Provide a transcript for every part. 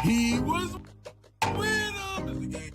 He was with him as the game.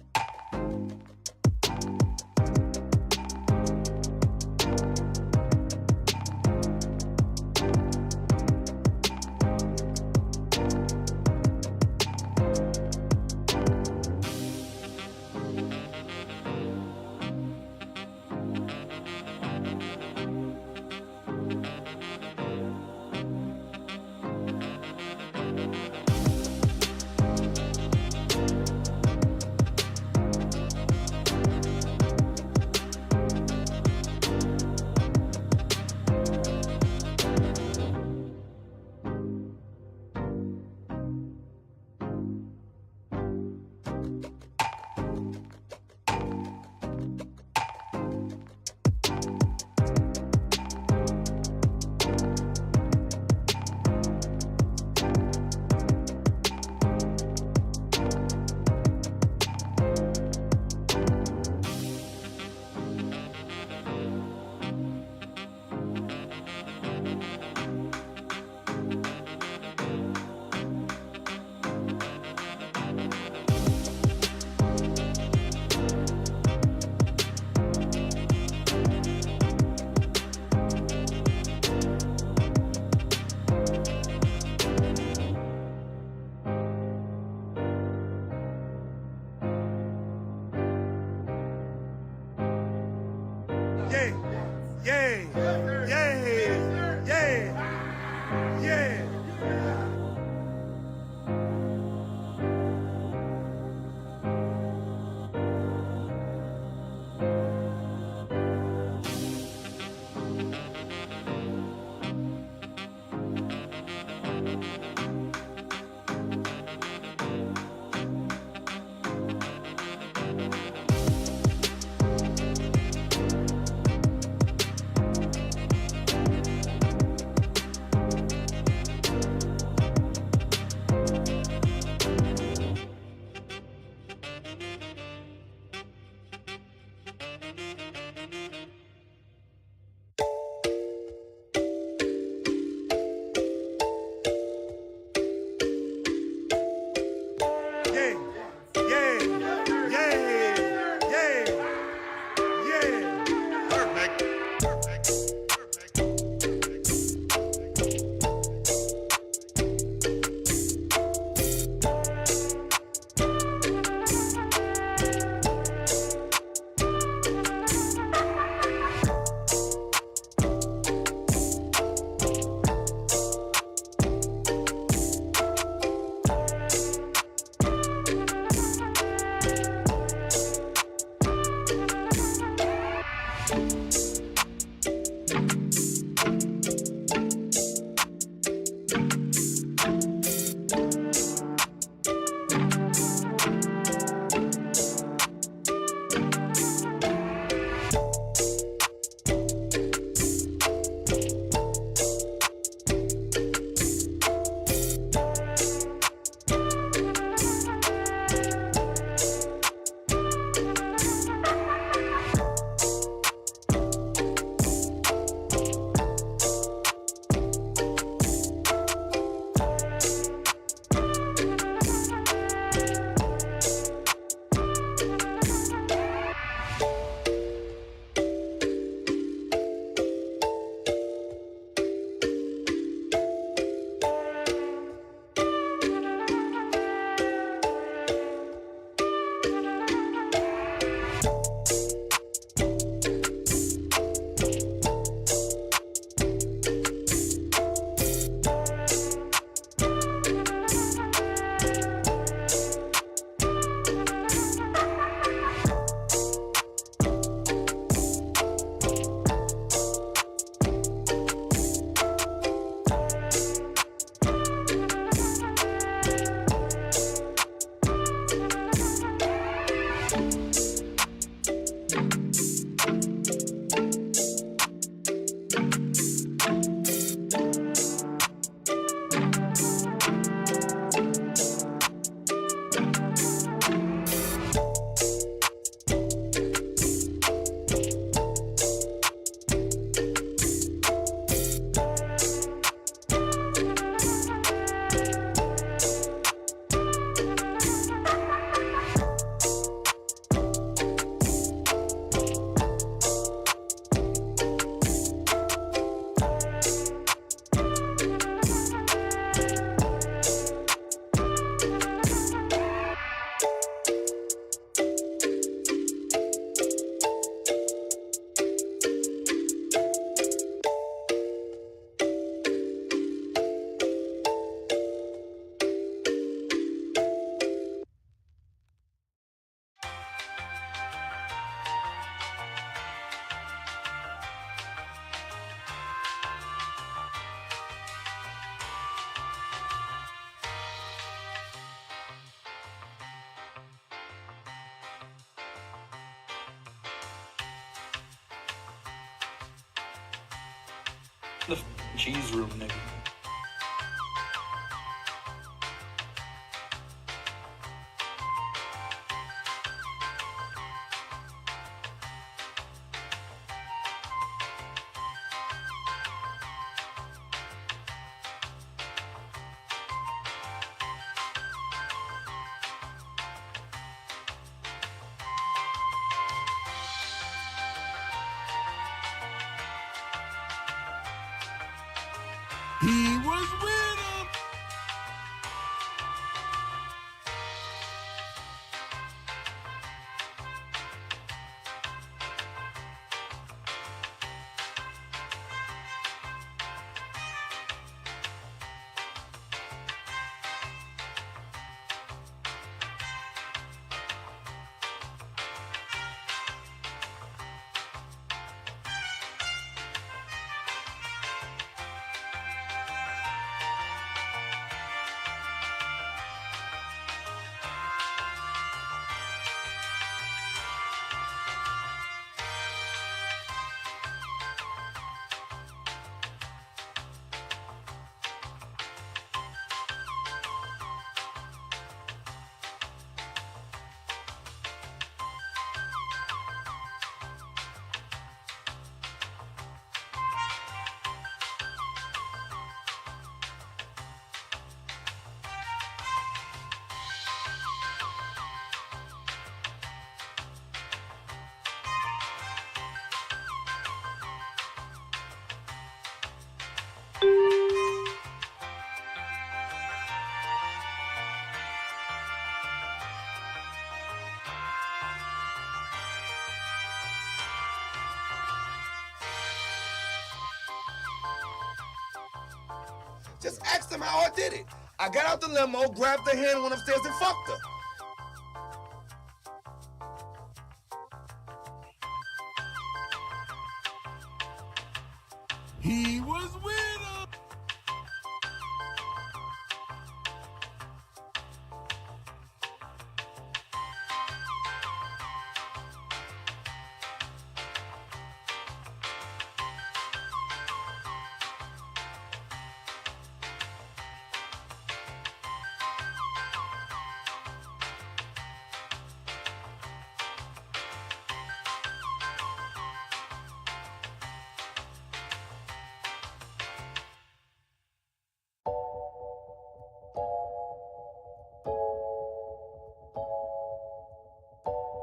the cheese room, nigga. He was with him. Just ask them how I did it. I got out the limo, grabbed her hand, went upstairs and fucked her. He was with him.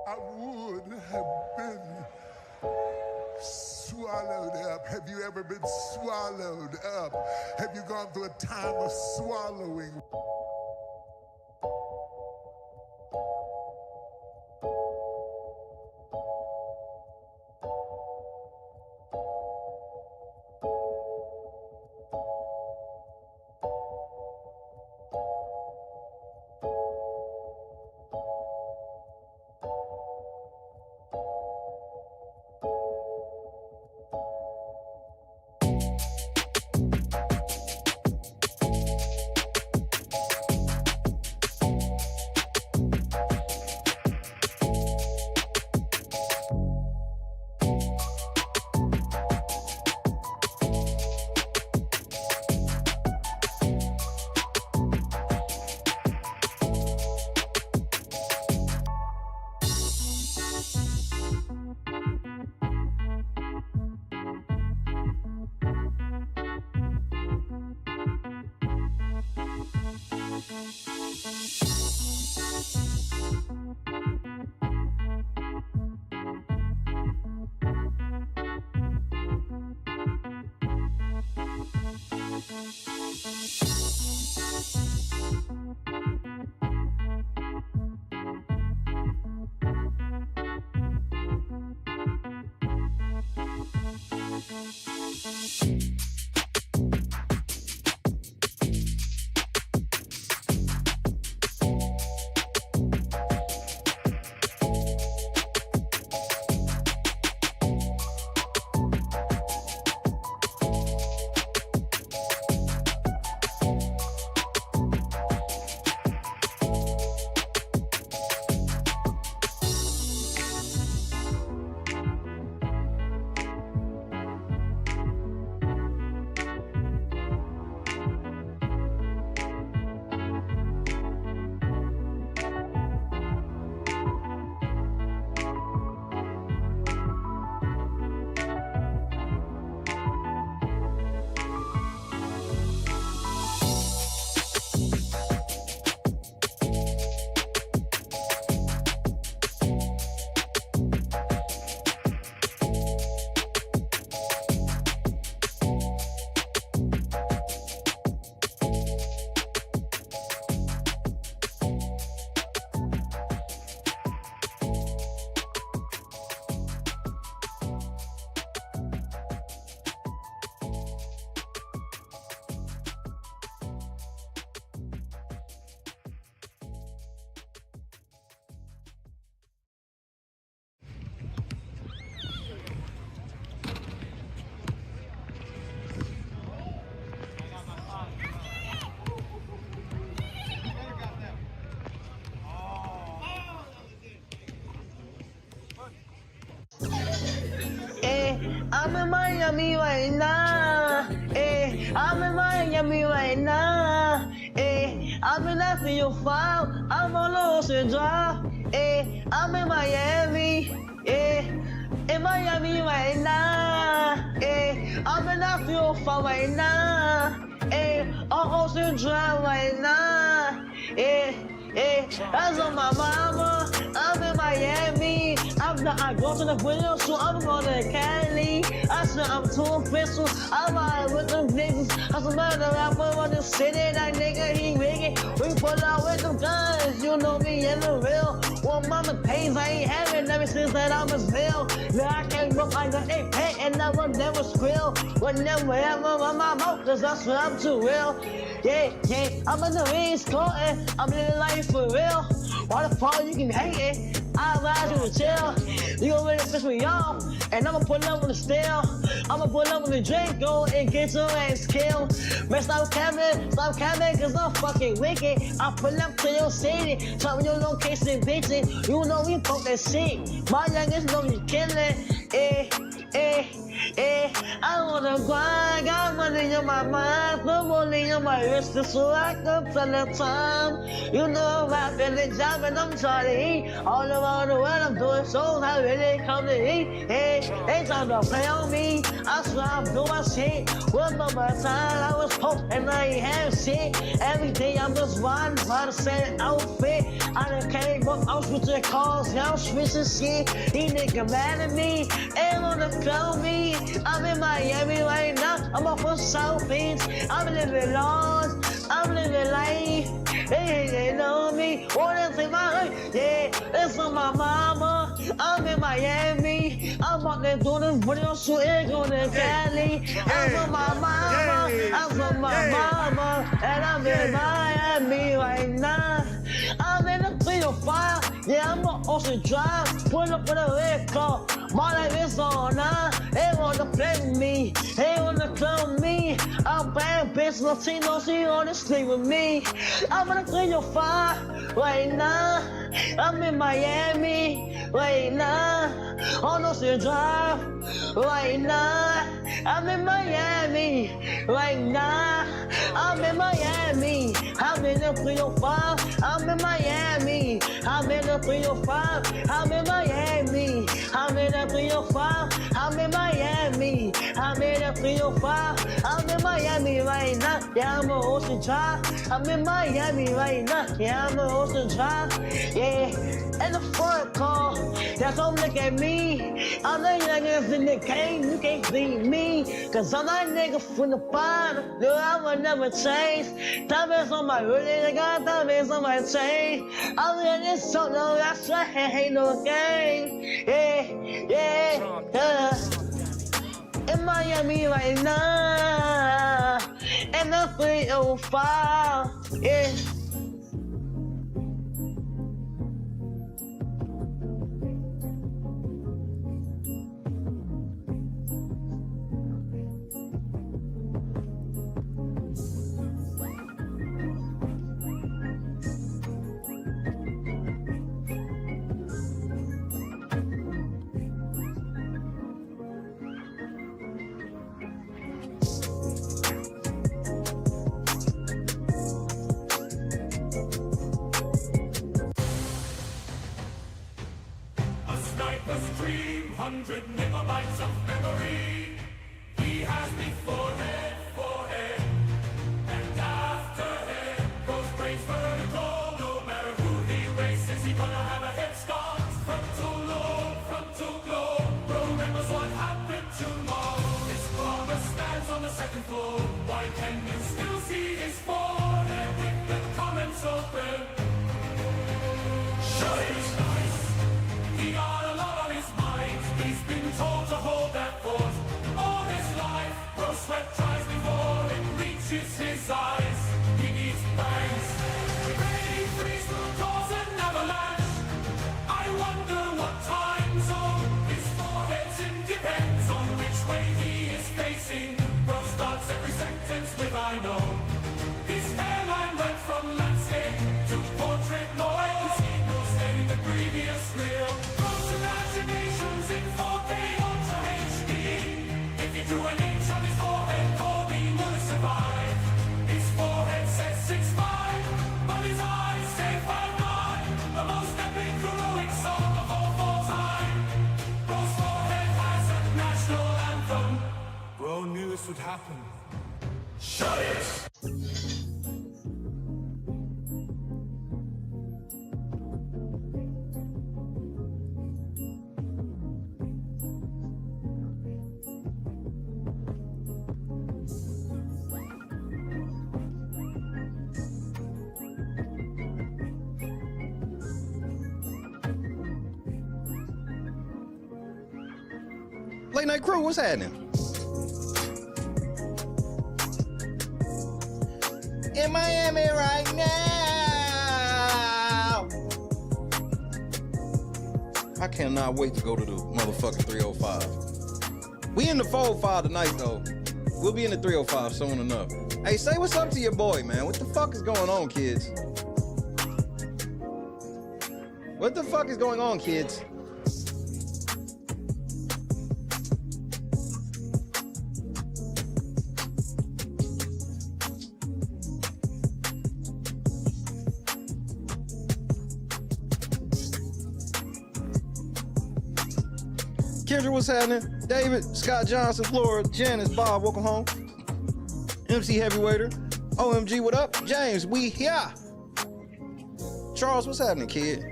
I would have been swallowed up. Have you ever been swallowed up? Have you gone through a time of swallowing? I'm in Miami right now. I'm in Miami right now. I'm in that for your file. I'm on the Ocean Drive. I'm in Miami. In Miami right now. I'm in that for your file right now. On Ocean Drive right now. That's on my mama. I'm in Miami. I go to the window, so I'm going to Cali. I said I'm too official. I'm out with them niggas. I said, man, the rapper on the city, that nigga, he wicked. We pull out with them guns. You know me in the real. Well, mama pays, I ain't having ever since that I was real. Now I can't look like a pet and I will never squeal. Whenever ever on my mouth, cause I swear I'm too real. Yeah, I'm in the East Coast, I'm living life for real. Why the fuck you can hate it? I advise you to chill. You gon' really piss me off, and I'ma pull up with the steel. I'ma pull up with the drink, go and get your ass killed. Man, stop capping, cause I'm fucking wicked. I pull up to your city, tell me your location, bitches. You know we fuck that shit. My youngest know you killin', I wanna grind, got money in my mind, put money in my wrist so I can tell the time. You know I'm rapping the job and I'm trying to eat. All around the world I'm doing shows, I really come to eat. They trying to play on me, I swear I'm doing my shit. One more time I was poor and I ain't have shit. Every day I'm just riding by the same outfit. I done came up, I'm switching cars, now I'm switching shit. These niggas mad at me, ain't wanna clone me. I'm in Miami right now, I'm off of South Beach. I'm living large, I'm living life. They know me, wanna take my life. Yeah, it's on my mama. I'm in Miami. I'm out there doing video shooting, going to Cali. I'm on my mama, I'm on my mama, and I'm in Miami right now. I'm in the 305, yeah, I'm on Ocean Drive. Pull up with a red car, my life is on now. They wanna play with me, they wanna clone me. I'm bad bitch, Latino, she wanna sleep with me. I'm in the 305 right now. I'm in Miami right now. On Ocean Drive right now. I'm in Miami right now. I'm in Miami. I'm in the 305. I'm in Miami. I'm in the 305. I'm in Miami. I'm in the 305. I'm in Miami. I'm in the 305. I'm in Miami right now. Yeah, I'm on Ocean Drive. I'm in Miami right now. Yeah, I'm on Ocean Drive. Yeah, in the front car. Yeah, come look at me. I'm the youngest in the game. You can't beat me. Cause I'm that nigga from the bottom. No, I will never change. Diamonds on my hoodie. I got diamonds on my chain. I'm in this so no, that's why ain't no game. Yeah. In Miami right now. And the 305. Yeah. Stream 100 megabytes of memory. He has me forehead, and after head goes praise vertical. No matter who he races, he gonna have a head start. Frontal globe. Remembers what happened tomorrow. His father stands on the second floor. Why can you still see his forehead with the comments open? Sure, he's nice. He got a lot on his mind. He's been told to hold that fort all his life. Bro sweat tries before it reaches his eyes. He needs bangs. Ready, freeze will cause an avalanche. I wonder what time zone his forehead's in. Depends on which way he is facing. Bro starts every sentence with I know. happen. Shut it! Late Night Crew, what's happening? In Miami right now. I cannot wait to go to the motherfucking 305. We in the 405 tonight though. We'll be in the 305 soon enough. Hey, say what's up to your boy, man. What the fuck is going on, kids? What the fuck is going on, kids? Kendra, what's happening? David, Scott Johnson, Flora, Janice, Bob, welcome home. MC Heavyweighter, OMG, what up? James, we here. Charles, what's happening, kid?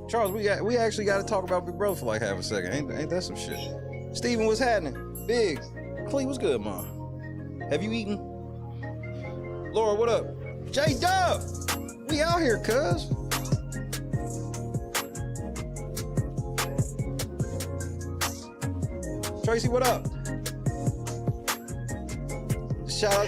Charles, we actually got to talk about Big Brother for like half a second. Ain't that some shit? Steven, what's happening? Big, Clee, what's good, ma? Have you eaten? Laura, what up? J Dub, we out here, cuz. Tracy, what up? Shout out.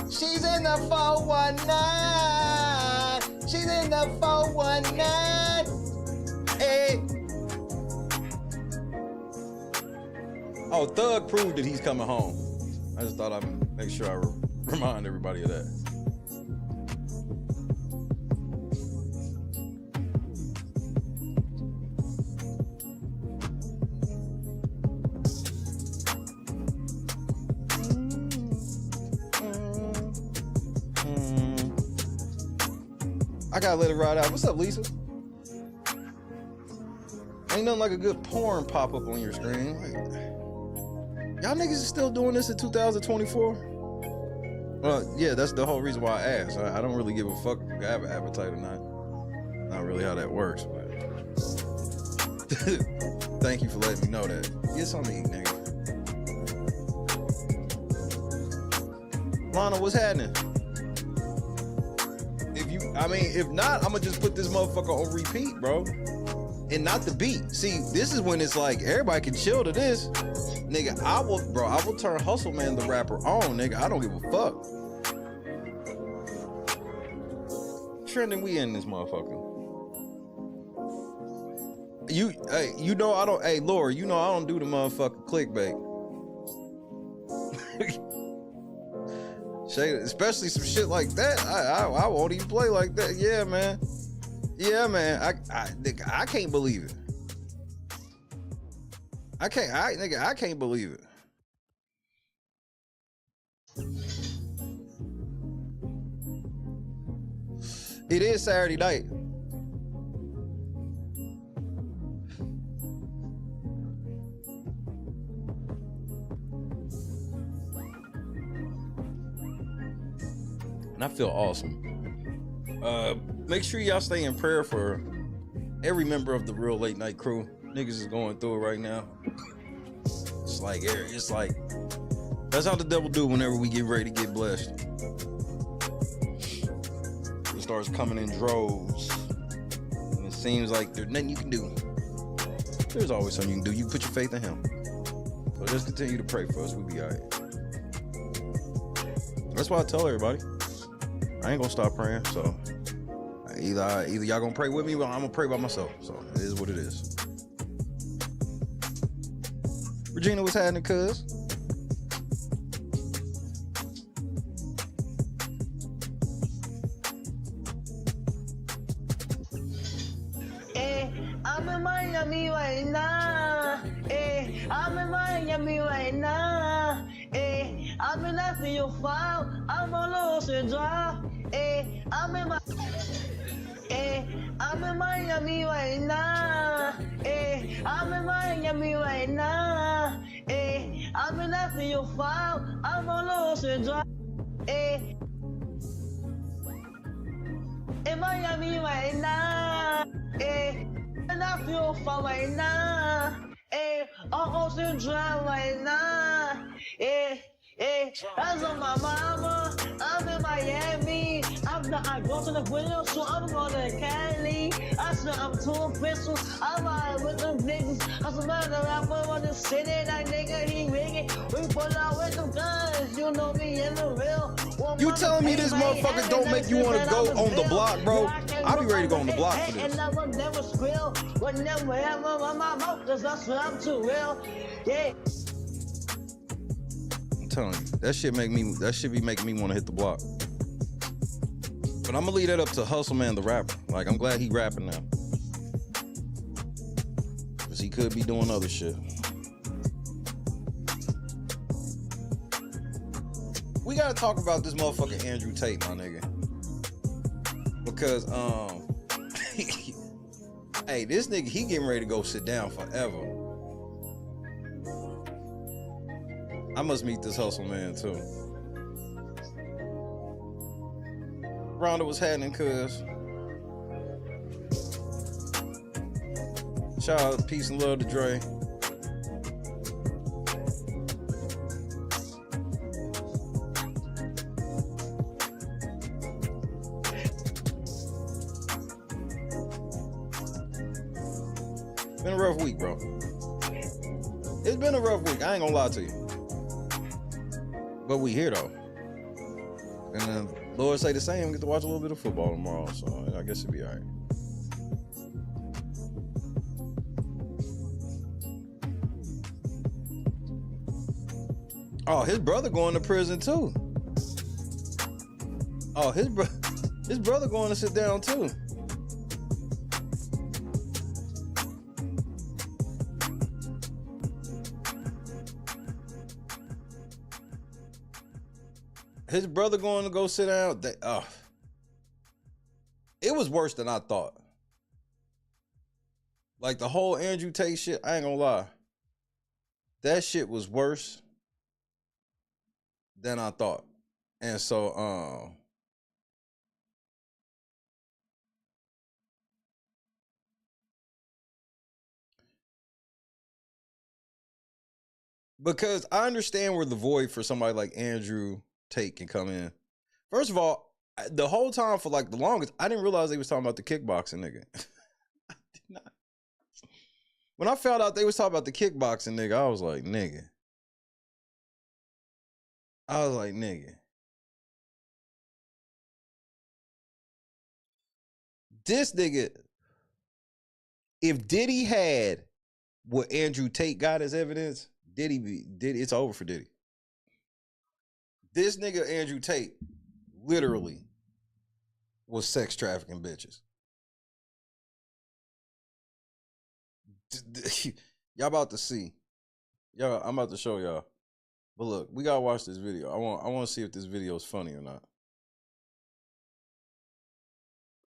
She's in the 419. She's in the 419. Hey. Oh, Thug proved that he's coming home. I just thought I'd make sure I remind everybody of that. I gotta let it ride out. What's up, Lisa? Ain't nothing like a good porn pop up on your screen. Like, y'all niggas is still doing this in 2024? Well, yeah, that's the whole reason why I asked. I don't really give a fuck if I have an appetite or not. Not really how that works, but thank you for letting me know that. Get something to eat, nigga. Lana, what's happening? If not, I'm gonna just put this motherfucker on repeat, bro. And not the beat. See, this is when it's like, everybody can chill to this. Nigga, I will turn Hustle Man the rapper on, nigga. I don't give a fuck. Trending, we in this motherfucker. You know I don't, hey, Laura, you know I don't do the motherfucking clickbait. Especially some shit like that. I won't even play like that. Yeah, man. Yeah, man. I can't believe it. I can't believe it. It is Saturday night. And I feel awesome. Make sure y'all stay in prayer for every member of the Real Late Night Crew. Niggas is going through it right now. It's like that's how the devil do whenever we get ready to get blessed. It starts coming in droves. And it seems like there's nothing you can do. There's always something you can do. You put your faith in him. So just continue to pray for us. We'll be all right. That's why I tell everybody. I ain't gonna stop praying, so either y'all gonna pray with me or I'm gonna pray by myself. So it is what it is. Regina, what's happening, cuz? I'm in Miami right now. I'm in Miami right now. I'm in after your file. I'm on Ocean Drive. I'm in Miami right now. I'm in Miami right now. I'm in after feel fine. I'm on ocean drive. In Miami right now. And I feel fine right now. On ocean drive right now. That's on my mama. I'm in Miami. I go to the window, so I'm going to Cali. I said I'm too pistol. I'm out with them niggas. I'm some other rapper on the city. That nigga, he rigging. We pull out with them guns. You know me in the real. You telling me this motherfucker don't make you want to go on the block, bro? I'll be ready to go on the block for this. And I will never squeal. Would never ever on my mouth, cause that's what I'm too real. Yeah. I'm telling you, that shit be making me want to hit the block. But I'm gonna leave that up to Hustle Man, the rapper. Like, I'm glad he rapping now. Cause he could be doing other shit. We gotta talk about this motherfucker Andrew Tate, my nigga. Because, hey, this nigga, he getting ready to go sit down forever. I must meet this Hustle Man too. Rhonda, what's happening, cuz? Shout out, peace and love to Dre. Been a rough week, bro. It's been a rough week. I ain't gonna lie to you. But we here though. And then Lord say the same. We get to watch a little bit of football tomorrow, so I guess it'll be all right. Oh, his brother going to prison too. Oh, his brother going to sit down too. His brother going to go sit down. It was worse than I thought. Like the whole Andrew Tate shit, I ain't gonna lie. That shit was worse than I thought. And so, because I understand where the void for somebody like Andrew Tate can come in. First of all, the whole time for like the longest, I didn't realize they was talking about the kickboxing nigga. I did not. When I found out they was talking about the kickboxing nigga, I was like, nigga. This nigga, if Diddy had what Andrew Tate got as evidence, Diddy, it's over for Diddy. This nigga Andrew Tate literally was sex trafficking bitches. Y'all about to see. Y'all, I'm about to show y'all. But look, we gotta watch this video. I want to see if this video is funny or not.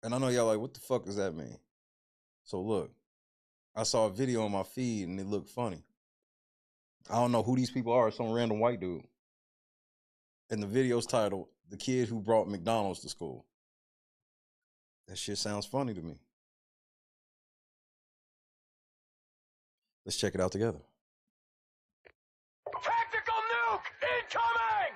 And I know y'all like, what the fuck does that mean? So look, I saw a video on my feed and it looked funny. I don't know who these people are. Some random white dude. And the video's titled, "The Kid Who Brought McDonald's to School." That shit sounds funny to me. Let's check it out together. Tactical nuke incoming!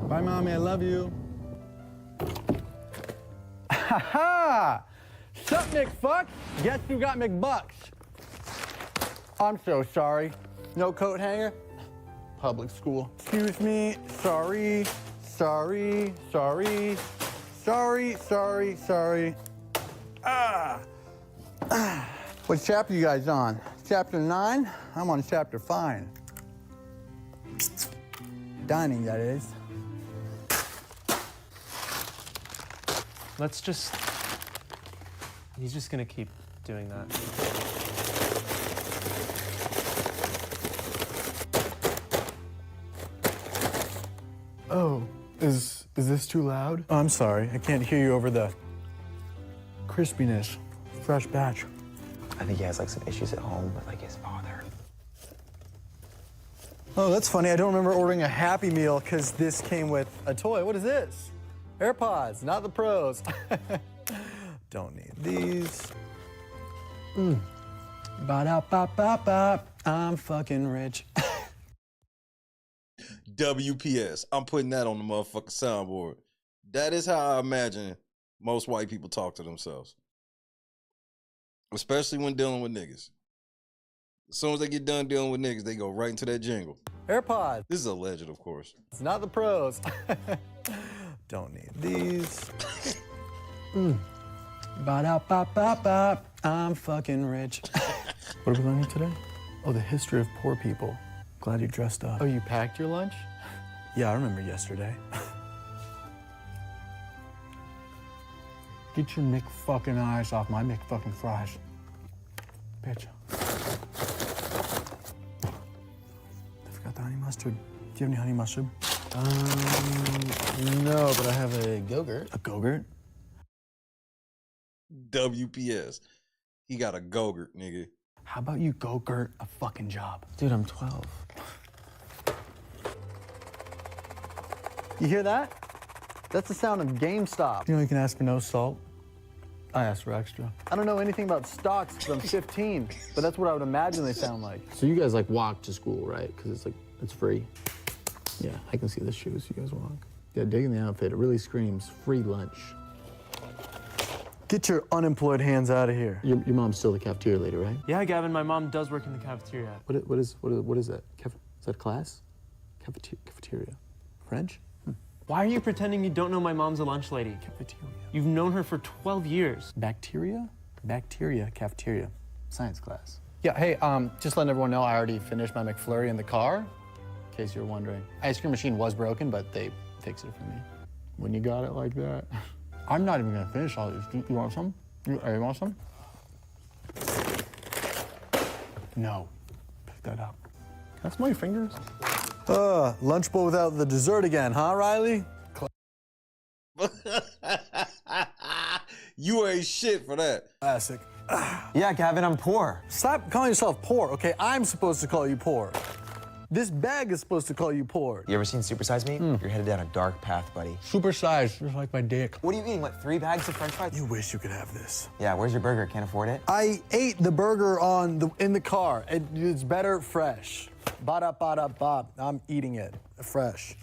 Bye, Mommy, I love you. Ha ha! Sup, McFuck? Guess you got McBucks. I'm so sorry. No coat hanger? Public school. Excuse me. Sorry. Sorry. Sorry. Sorry. Sorry. Sorry. What chapter you guys on? Chapter 9? I'm on chapter 5. Dining, that is. Let's just... He's just gonna keep doing that. Oh, is this too loud? Oh, I'm sorry. I can't hear you over the crispiness. Fresh batch. I think he has like some issues at home with like his father. Oh, that's funny. I don't remember ordering a Happy Meal because this came with a toy. What is this? AirPods, not the Pros. Don't need these. Ba-da-ba-ba-ba. I'm fucking rich. WPS. I'm putting that on the motherfucking soundboard. That is how I imagine most white people talk to themselves. Especially when dealing with niggas. As soon as they get done dealing with niggas, they go right into that jingle. AirPods. This is alleged, of course. It's not the Pros. Don't need these. Ba-da-ba-ba-ba. I'm fucking rich. What are we learning today? Oh, the history of poor people. Glad you dressed up. Oh, you packed your lunch? Yeah, I remember yesterday. Get your McFucking eyes off my McFucking fries. Bitch. I forgot the honey mustard. Do you have any honey mustard? No, but I have a Go-Gurt. A Go-Gurt? WPS. He got a Go-Gurt, nigga. How about you Go-Gurt a fucking job? Dude, I'm 12. You hear that? That's the sound of GameStop. You know you can ask for no salt. I asked for extra. I don't know anything about stocks because I'm 15, but that's what I would imagine they sound like. So you guys like walk to school, right? Because it's free. Yeah, I can see the shoes you guys walk. Yeah, digging the outfit. It really screams free lunch. Get your unemployed hands out of here. Your mom's still the cafeteria lady, right? Yeah, Gavin, my mom does work in the cafeteria. What is that? Is that class? Cafeteria. French? Why are you pretending you don't know my mom's a lunch lady? Cafeteria. You've known her for 12 years. Bacteria? Bacteria, cafeteria. Science class. Yeah, hey, just letting everyone know I already finished my McFlurry in the car, in case you're wondering. Ice cream machine was broken, but they fixed it for me. When you got it like that. I'm not even gonna finish all these. You want some? You want some? No. Pick that up. Can I smell your fingers? Lunch bowl without the dessert again, huh, Riley? You ain't shit for that. Classic. Yeah, Gavin, I'm poor. Stop calling yourself poor, okay? I'm supposed to call you poor. This bag is supposed to call you poor. You ever seen Super Size Me? You're headed down a dark path, buddy. Super size, just like my dick. What are you eating, what, 3 bags of French fries? You wish you could have this. Yeah, where's your burger? Can't afford it? I ate the burger in the car. It's better fresh. Ba-da-ba-da-ba. I'm eating it fresh.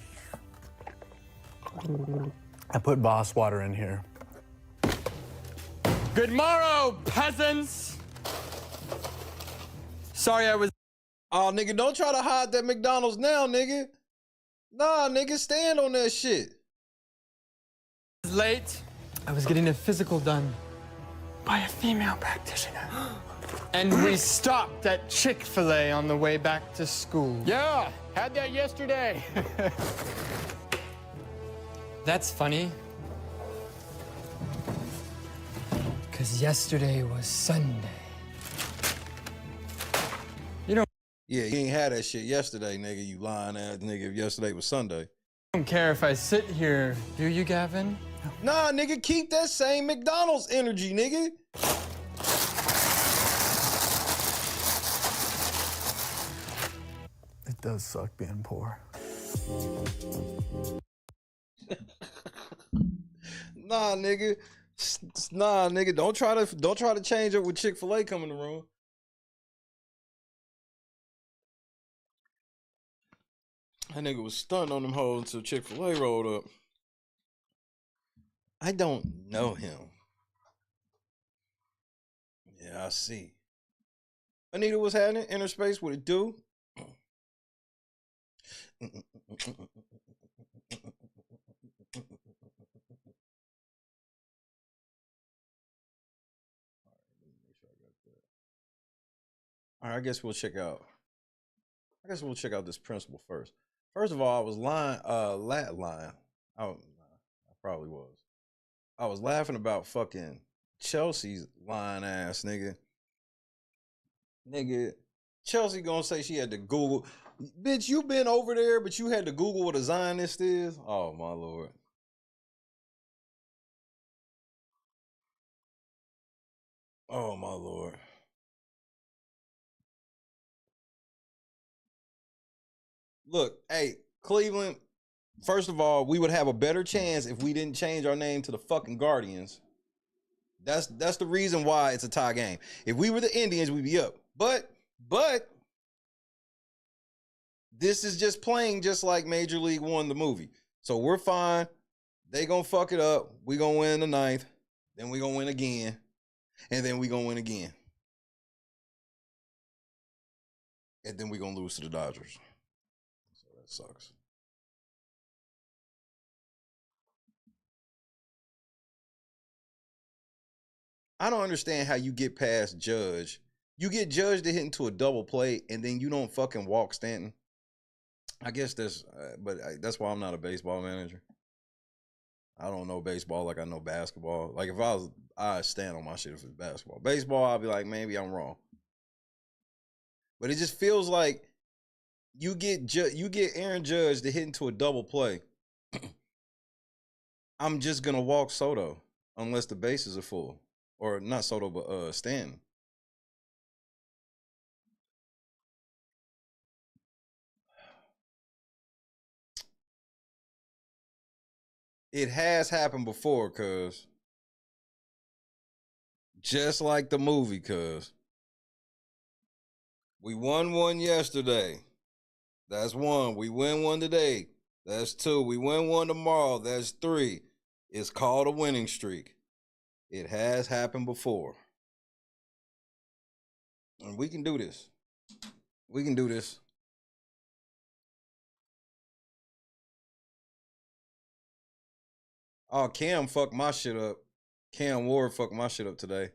I put Boss water in here. Good morrow, peasants. Sorry I was... Oh, nigga, don't try to hide that McDonald's now, nigga. Nah, nigga, stand on that shit. late. I was getting a physical done by a female practitioner. And we stopped at Chick-fil-A on the way back to school. Yeah, had that yesterday. That's funny. Because yesterday was Sunday. You don't... Yeah, you ain't had that shit yesterday, nigga, you lying ass nigga, if yesterday was Sunday. Don't care if I sit here, do you, Gavin? Nah, nigga, keep that same McDonald's energy, nigga. It does suck being poor. Nah, nigga. Nah, nigga. Don't try to change it with Chick-fil-A coming in the room. That nigga was stunned on them hoes until Chick-fil-A rolled up. I don't know him. Yeah, I see. Anita, what's happening? Inner space, what it do? All right, I guess we'll check out this principle first. First of all, I was lying. I probably was. I was laughing about fucking Chelsea's lying ass nigga. Nigga, Chelsea gonna say she had to Google. Bitch, you been over there, but you had to Google what a Zionist is? Oh, my Lord. Oh, my Lord. Look, hey, Cleveland, first of all, we would have a better chance if we didn't change our name to the fucking Guardians. That's the reason why it's a tie game. If we were the Indians, we'd be up. But this is just playing just like Major League One, the movie. So we're fine. They gonna fuck it up. We gonna win the ninth. Then we gonna win again. And then we gonna win again. And then we gonna lose to the Dodgers. So that sucks. I don't understand how you get past Judge. You get Judge to hit into a double play, and then you don't fucking walk Stanton. I guess that's, that's why I'm not a baseball manager. I don't know baseball like I know basketball. Like if I'd stand on my shit if it's basketball. Baseball, I'll be like, maybe I'm wrong. But it just feels like you get Aaron Judge to hit into a double play. I'm just gonna walk Soto unless the bases are full. Or not Soto, but Stanton. It has happened before, cuz. Just like the movie, cuz. We won one yesterday. That's one. We win one today. That's two. We win one tomorrow. That's three. It's called a winning streak. It has happened before. And we can do this. We can do this. Oh, Cam fucked my shit up. Cam Ward fucked my shit up today.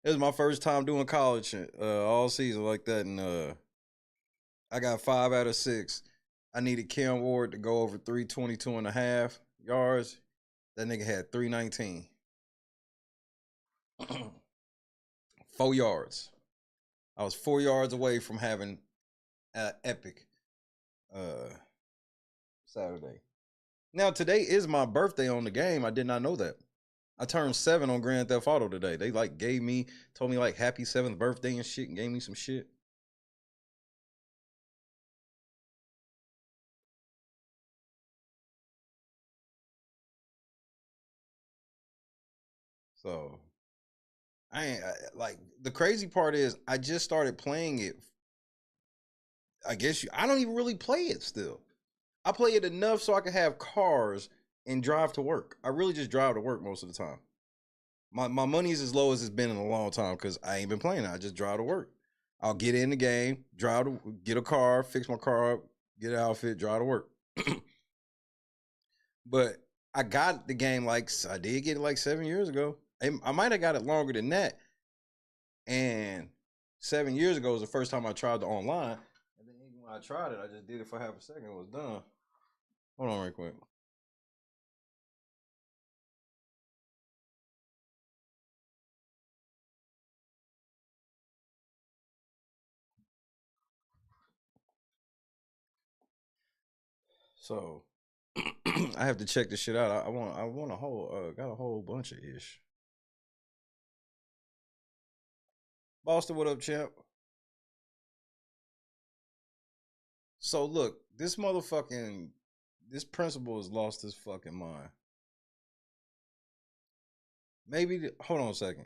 It was my first time doing college all season like that. And I got 5 out of 6. I needed Cam Ward to go over 322.5 yards. That nigga had 319. 4 yards. I was 4 yards away from having an epic Saturday. Now, today is my birthday on the game. I did not know that. I turned 7 on Grand Theft Auto today. They like told me like happy 7th birthday and shit and gave me some shit. So, like the crazy part is I just started playing it. I don't even really play it still. I play it enough so I can have cars and drive to work. I really just drive to work most of the time. My money is as low as it's been in a long time because I ain't been playing it. I just drive to work. I'll get in the game, get a car, fix my car up, get an outfit, drive to work. But I got the game I did get it like 7 years ago. I might have got it longer than that. And 7 years ago was the first time I tried the online. And then even when I tried it, I just did it for half a second. It was done. Hold on right quick. So I have to check this shit out. I want a whole got a whole bunch of ish. Boston, what up, champ? So look, this principal has lost his fucking mind. Maybe hold on a second.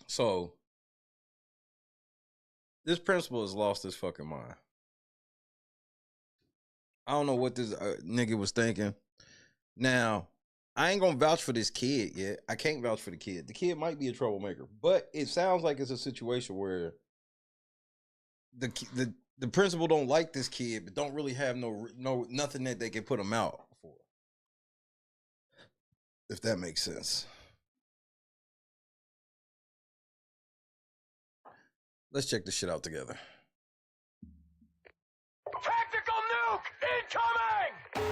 So this principal has lost his fucking mind. I don't know what this nigga was thinking. Now, I ain't gonna vouch for this kid yet. I can't vouch for the kid. The kid might be a troublemaker, but it sounds like it's a situation where the principal don't like this kid, but don't really have nothing that they can put him out for. If that makes sense. Let's check this shit out together. Smoke incoming!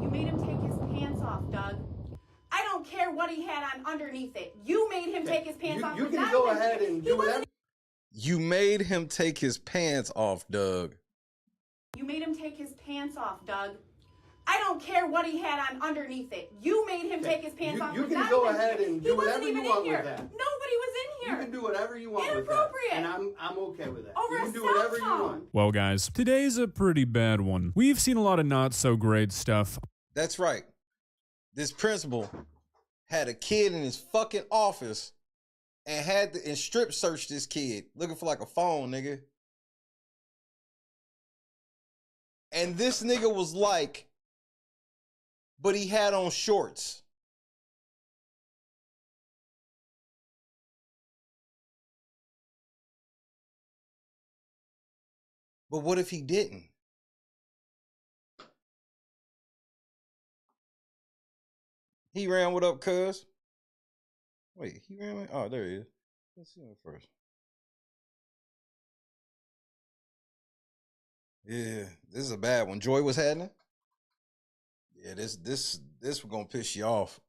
You made him take his pants off, Doug. I don't care what he had on underneath it. You made him take his pants off. You can go ahead and do whatever. You made him take his pants off, Doug. You made him take his pants off, Doug. I don't care what he had on underneath it. You made him take his pants off. You can go ahead and do whatever you want here. with that. Nobody was in here. You can do whatever you want with that. Inappropriate. And I'm okay with that. Over You a can do cell whatever you phone. want. Well, guys, today's a pretty bad one. We've seen a lot of not so great stuff. That's right. This principal had a kid in his fucking office and strip searched this kid looking for like a phone, nigga. And this nigga was like, but he had on shorts. But what if he didn't? He ran, what up, cuz? Wait, he ran? Oh, there he is. Let's see him first. Yeah, this is a bad one. Joy, what's happening? Yeah, this was gonna piss you off.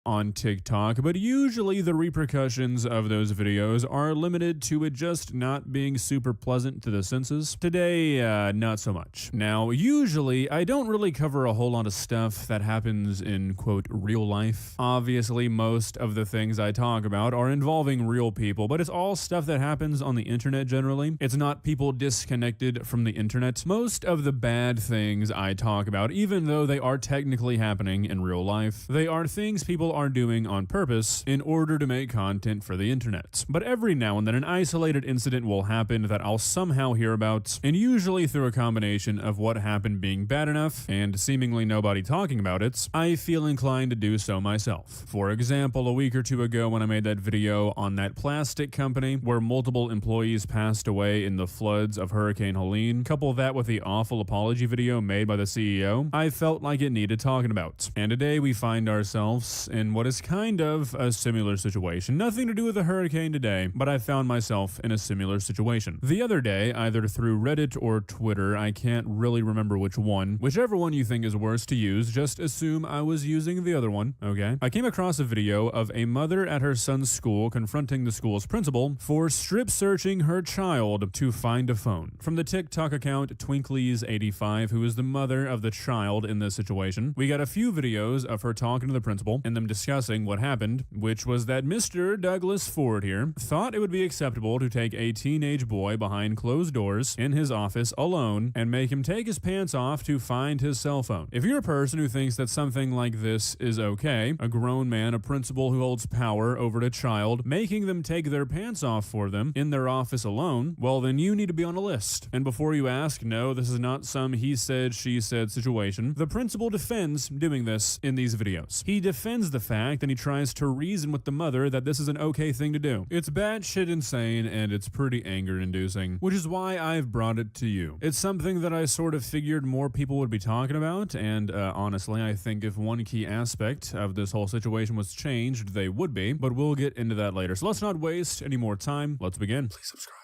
On TikTok, but usually the repercussions of those videos are limited to it just not being super pleasant to the senses. Today, not so much. Now, usually I don't really cover a whole lot of stuff that happens in, quote, real life. Obviously, most of the things I talk about are involving real people, but it's all stuff that happens on the internet generally. It's not people disconnected from the internet. Most of the bad things I talk about, even though they are technically happening in real life, they are things people are doing on purpose in order to make content for the internet. But every now and then an isolated incident will happen that I'll somehow hear about, and usually through a combination of what happened being bad enough and seemingly nobody talking about it, I feel inclined to do so myself. For example, a week or two ago when I made that video on that plastic company where multiple employees passed away in the floods of Hurricane Helene, couple that with the awful apology video made by the CEO, I felt like it needed talking about. And today we find ourselves in what is kind of a similar situation. Nothing to do with the hurricane today, but I found myself in a similar situation. The other day, either through Reddit or Twitter, I can't really remember which one, whichever one you think is worse to use, just assume I was using the other one, okay? I came across a video of a mother at her son's school confronting the school's principal for strip searching her child to find a phone. From the TikTok account Twinklies85, who is the mother of the child in this situation, we got a few videos of her talking to the principal and them discussing what happened, which was that Mr. Douglas Ford here thought it would be acceptable to take a teenage boy behind closed doors in his office alone and make him take his pants off to find his cell phone. If you're a person who thinks that something like this is okay, a grown man, a principal who holds power over a child, making them take their pants off for them in their office alone, well then you need to be on a list. And before you ask, no, this is not some he said, she said situation. The principal defends doing this in these videos. He defends the fact and he tries to reason with the mother that this is an okay thing to do. It's batshit insane and it's pretty anger inducing, which is why I've brought it to you. It's something that I sort of figured more people would be talking about, and honestly I think if one key aspect of this whole situation was changed, they would be, but we'll get into that later. So let's not waste any more time. Let's begin. Please subscribe.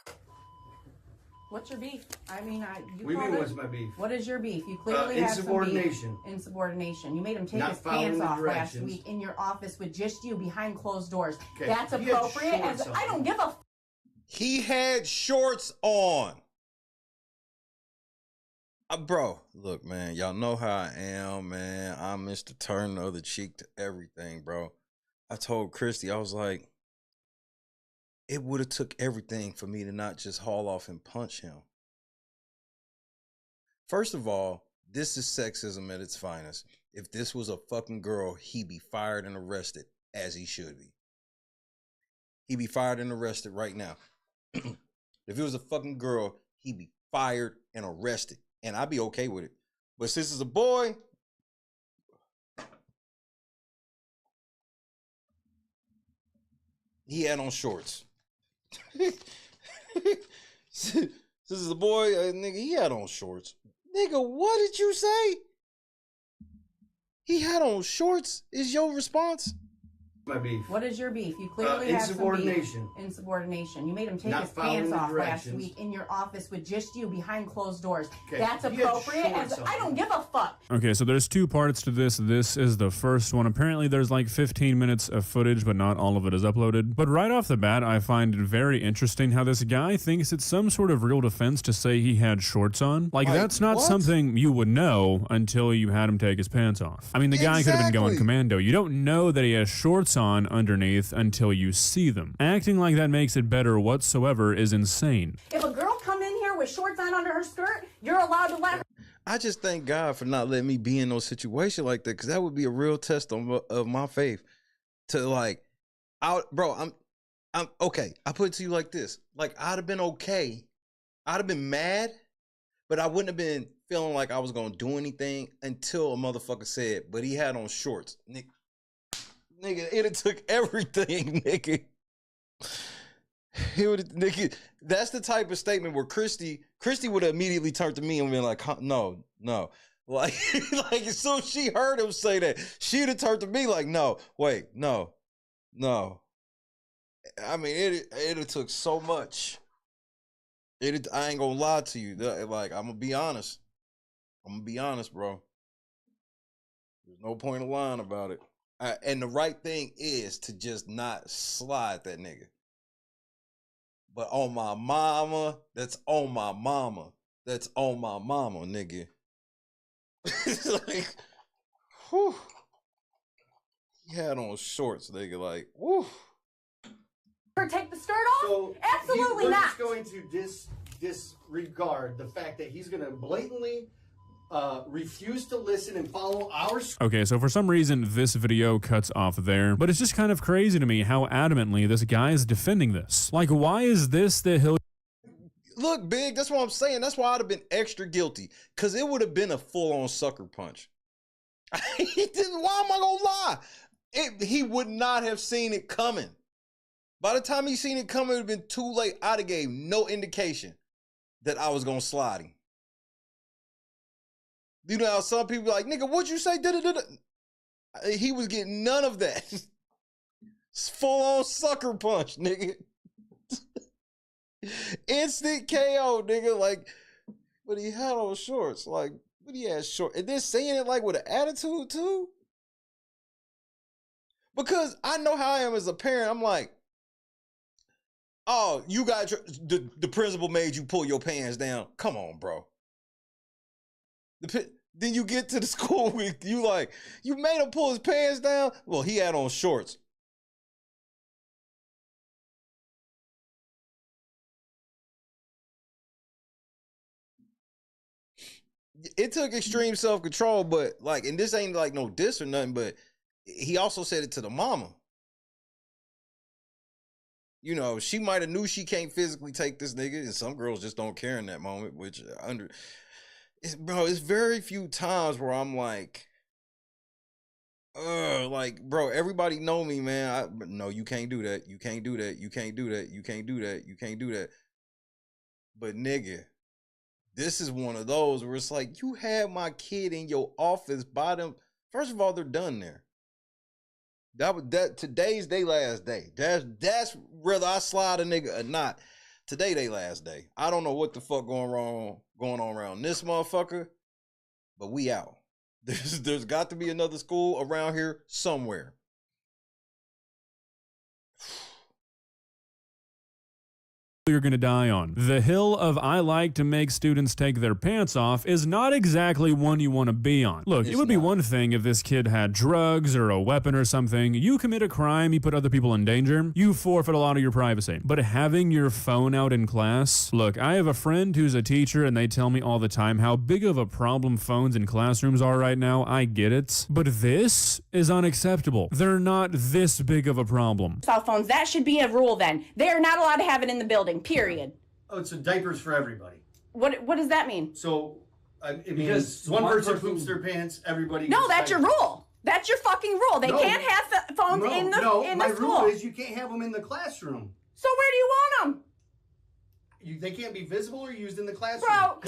What's your beef? I mean, you What do you called mean, it- what's my beef? What is your beef? You clearly have some beef. Insubordination. Insubordination. You made him take Not his following pants the off last directions. week in your office with just you behind closed doors. Okay, That's he had appropriate. shorts I don't give a He had shorts on. Bro, look, man, y'all know how I am, man. I'm Mr. Turn the other cheek to everything, bro. I told Christy, I was like, it would have took everything for me to not just haul off and punch him. First of all, this is sexism at its finest. If this was a fucking girl, he'd be fired and arrested, as he should be. He'd be fired and arrested right now. If it was a fucking girl, he'd be fired and arrested, and I'd be okay with it. But since it's a boy, he had on shorts. Since it's a boy, nigga, he had on shorts. Nigga, what did you say? He had on shorts. Is your response? My beef. What is your beef? You clearly have some beef. Insubordination. Insubordination. You made him take Not his following pants off last directions. week in your office with just you behind closed doors. Okay, That's he had appropriate. shorts And on. I don't give a fuck. Okay, so there's two parts to this. This is the first one. Apparently there's like 15 minutes of footage, but not all of it is uploaded. But right off the bat, I find it very interesting how this guy thinks it's some sort of real defense to say he had shorts on. Like that's not what? something you would know until you had him take his pants off. I mean, the guy could have been going Exactly. commando. You don't know that he has shorts on underneath until you see them. Acting like that makes it better whatsoever is insane. If a girl come in here with shorts on under her skirt, you're allowed to let her. I just thank God for not letting me be in no situation like that, because that would be a real test of my faith. To like, I'm okay. I put it to you like this: like I'd have been okay, I'd have been mad, but I wouldn't have been feeling like I was gonna do anything until a motherfucker said, "But he had on shorts." Nigga, it took everything, nigga. Nigga, that's the type of statement where Christy would have immediately turned to me and been like, no. Like, like as soon as she heard him say that, she'd have turned to me like, no, wait, no. I mean, it took so much. I ain't gonna lie to you. Like, I'm gonna be honest, bro. There's no point of lying about it. And the right thing is to just not slide that nigga. But on my mama, that's on my mama. That's on my mama, nigga. It's like, whew. He had on shorts, nigga, like, whew. Take the skirt off? Absolutely we're not. just going to disregard the fact that he's going to blatantly refuse to listen and follow our. Okay, so for some reason, this video cuts off there, but it's just kind of crazy to me how adamantly this guy is defending this. Like, why is this the hill? Look, Big, that's what I'm saying. That's why I'd have been extra guilty, because it would have been a full-on sucker punch. Why am I gonna lie? He would not have seen it coming. By the time he seen it coming, it would have been too late. I'd have gave no indication that I was gonna slide him. You know how some people like, nigga, what'd you say? He was getting none of that. Full-on sucker punch, nigga. Instant KO, nigga. Like, but he had on shorts. Like, but he had short. And then saying it like with an attitude too. Because I know how I am as a parent. I'm like, oh, you got the principal made you pull your pants down. Come on, bro. Then you get to the school week, you like, you made him pull his pants down? Well, he had on shorts. It took extreme self-control, but like, and this ain't like no diss or nothing, but he also said it to the mama. You know, she might have knew she can't physically take this nigga, and some girls just don't care in that moment, which bro, it's very few times where I'm like, bro, everybody know me, man. No, you can't do that. You can't do that. You can't do that. You can't do that. You can't do that. But nigga, this is one of those where it's like, you had my kid in your office by them. First of all, they're done there. Today's their last day. That's whether I slide a nigga or not. Today they last day. I don't know what the fuck going on around this motherfucker, but we out. There's got to be another school around here somewhere. You're gonna die on. The hill of I like to make students take their pants off is not exactly one you want to be on. Look, it would be one thing if this kid had drugs or a weapon or something. You commit a crime, you put other people in danger, you forfeit a lot of your privacy. But having your phone out in class, look, I have a friend who's a teacher and they tell me all the time how big of a problem phones in classrooms are right now. I get it, but this is unacceptable. They're not this big of a problem. Cell phones, that should be a rule then. They're not allowed to have it in the building, period. Oh, it's diapers for everybody. What does that mean? So, it means one person poops their pants, everybody No, gets that's your diapers. rule. That's your fucking rule. They can't have phones in the school. my rule is you can't have them in the classroom. So where do you want them? They can't be visible or used in the classroom. Bro.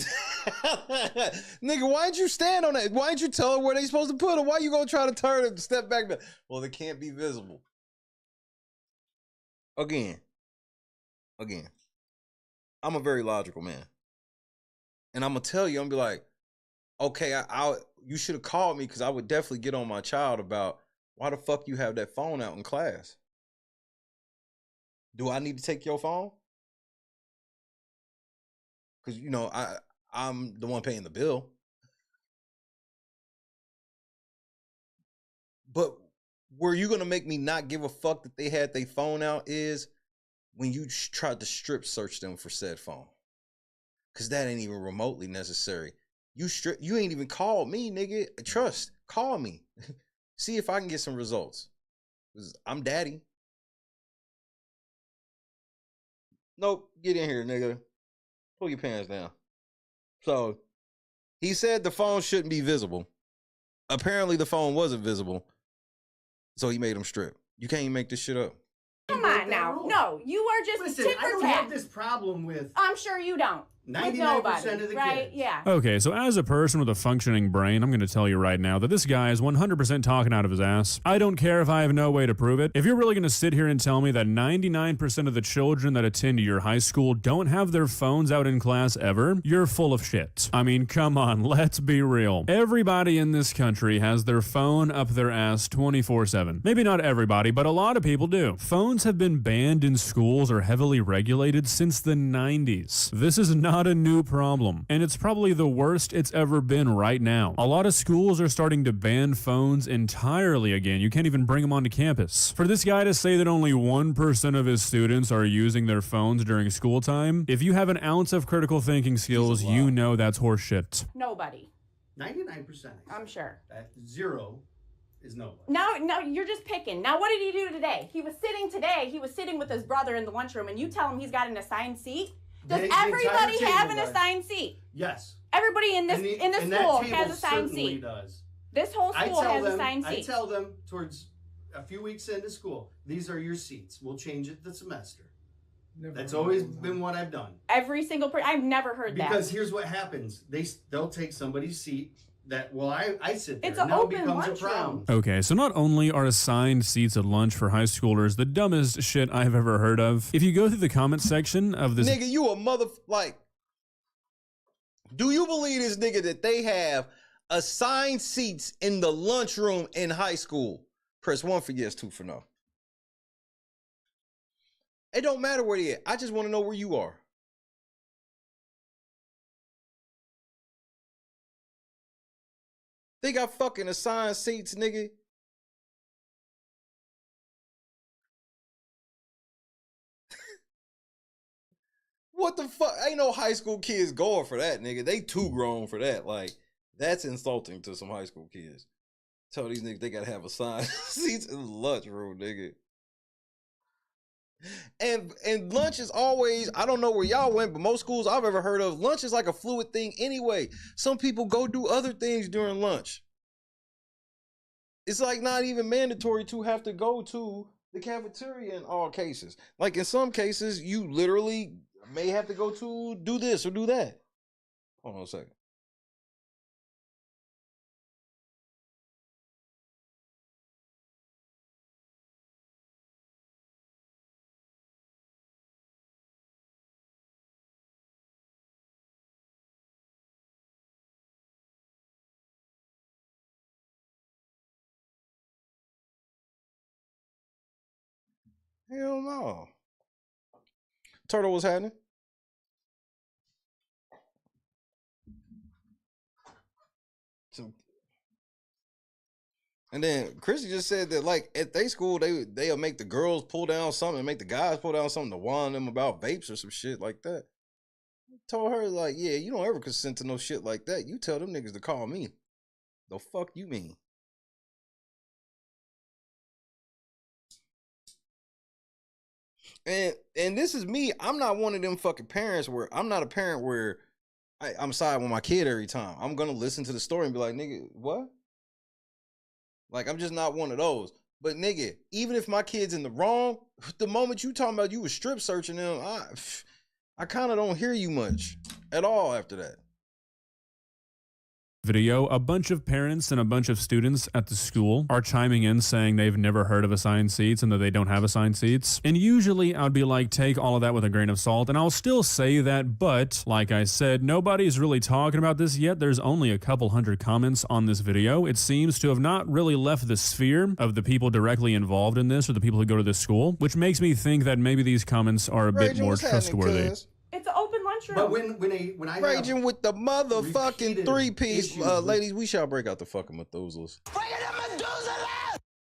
Nigga, why'd you stand on that? Why'd you tell her where they supposed to put her? Why you gonna try to turn and step back? Well, they can't be visible. Again, I'm a very logical man. And I'm gonna tell you, I'm gonna be like, okay, you should have called me because I would definitely get on my child about why the fuck you have that phone out in class. Do I need to take your phone? Because, you know, I'm the one paying the bill. But were you going to make me not give a fuck that they had their phone out is when you tried to strip search them for said phone. Because that ain't even remotely necessary. You ain't even called me, nigga. Trust, call me. See if I can get some results. Because I'm daddy. Nope, get in here, nigga. Pull your pants down. So, he said the phone shouldn't be visible. Apparently, the phone wasn't visible. So, he made him strip. You can't even make this shit up. Come on now. No, you are just Listen, tit I for don't tat. have this problem with. I'm sure you don't. 99% of the right? kids. Yeah. Okay, so as a person with a functioning brain, I'm going to tell you right now that this guy is 100% talking out of his ass. I don't care if I have no way to prove it. If you're really going to sit here and tell me that 99% of the children that attend your high school don't have their phones out in class ever, you're full of shit. I mean, come on, let's be real. Everybody in this country has their phone up their ass 24/7. Maybe not everybody, but a lot of people do. Phones have been banned in schools or heavily regulated since the 90s. This is not a new problem, and it's probably the worst it's ever been right now. A lot of schools are starting to ban phones entirely again. You can't even bring them onto campus. For this guy to say that only 1% of his students are using their phones during school time, if you have an ounce of critical thinking skills, you know that's horseshit. Nobody. 99%. I'm sure. That 0 is nobody. No, you're just picking. Now, what did he do today? He was sitting with his brother in the lunchroom, and you tell him he's got an assigned seat? Does everybody have an assigned seat? Yes. Everybody in this school has assigned seat. Does. This whole school has assigned seats. I tell them towards a few weeks into school, these are your seats. We'll change it the semester. That's always been what I've done. Every single person. I've never heard that. Because here's what happens. They'll take somebody's seat that, well, I sit there. It's an now open it becomes a lunchroom. problem. Okay, so not only are assigned seats at lunch for high schoolers the dumbest shit I've ever heard of, if you go through the comment section of this— Nigga, you a do you believe this nigga that they have assigned seats in the lunchroom in high school? Press 1 for yes, 2 for no. It don't matter where they at. I just want to know where you are. They got fucking assigned seats, nigga. What the fuck? Ain't no high school kids going for that, nigga. They too grown for that. Like, that's insulting to some high school kids. Tell these niggas they gotta have assigned seats in the lunchroom, nigga. And lunch is always, I don't know where y'all went, but most schools I've ever heard of, lunch is like a fluid thing anyway. Some people go do other things during lunch. It's like not even mandatory to have to go to the cafeteria in all cases. Like in some cases, you literally may have to go to do this or do that. Hold on a second. Hell no. Turtle, what's happening? And then Chrissy just said that, like, at their school, they'll make the girls pull down something and make the guys pull down something to warn them about vapes or some shit like that. I told her, like, yeah, you don't ever consent to no shit like that. You tell them niggas to call me. The fuck you mean? And this is me. I'm not one of them fucking parents where I'm not a parent where I'm siding with my kid every time. I'm gonna listen to the story and be like, nigga, what? Like, I'm just not one of those. But nigga, even if my kid's in the wrong, the moment you talking about you was strip searching them, I kind of don't hear you much at all after that. video, a bunch of parents and a bunch of students at the school are chiming in saying they've never heard of assigned seats and that they don't have assigned seats. And usually I'd be like, take all of that with a grain of salt, and I'll still say that, but like I said, nobody's really talking about this yet. There's only a couple hundred comments on this video. It seems to have not really left the sphere of the people directly involved in this or the people who go to this school, which makes me think that maybe these comments are a bit more trustworthy. It's an open lunchroom. But when I raging with the motherfucking three-piece, ladies, we shall break out the fucking Methuselahs.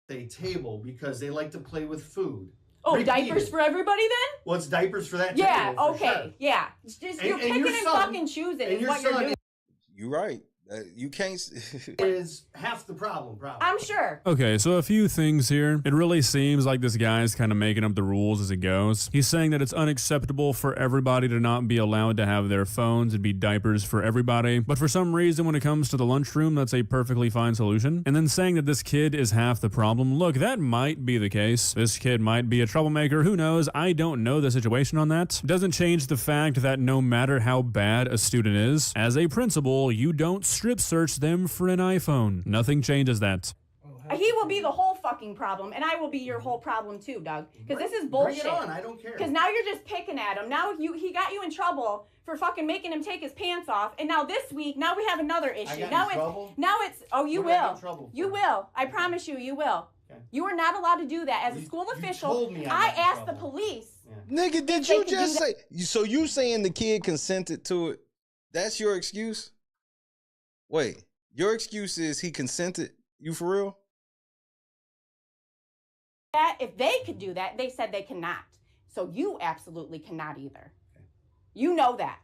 They table because they like to play with food. Oh, diapers for everybody then? Well, it's diapers for that. Yeah. table, for Okay. sure. Yeah. It's just you're picking and fucking choosing. Is what you're doing. You right. You can't. Is half the problem. I'm sure. Okay, so a few things here. It really seems like this guy's kind of making up the rules as it goes. He's saying that it's unacceptable for everybody to not be allowed to have their phones and be diapers for everybody. But for some reason, when it comes to the lunchroom, that's a perfectly fine solution. And then saying that this kid is half the problem. Look, that might be the case. This kid might be a troublemaker. Who knows? I don't know the situation on that. It doesn't change the fact that no matter how bad a student is, as a principal, you don't strip search them for an iPhone. Nothing changes that. He will be the whole fucking problem, and I will be your whole problem too, Doug. Because this is bullshit. Bring it on, I don't care. Because now you're just picking at him. Now he got you in trouble for fucking making him take his pants off, and now this week, now we have another issue. Now it's oh, you will. You will. I promise you, you will. Okay. You are not allowed to do that as a school official. I asked the police. Yeah. Nigga, did you just say? So you saying the kid consented to it? That's your excuse? Wait, your excuse is he consented? You for real? If they could do that, they said they cannot. So you absolutely cannot either. Okay. You know that.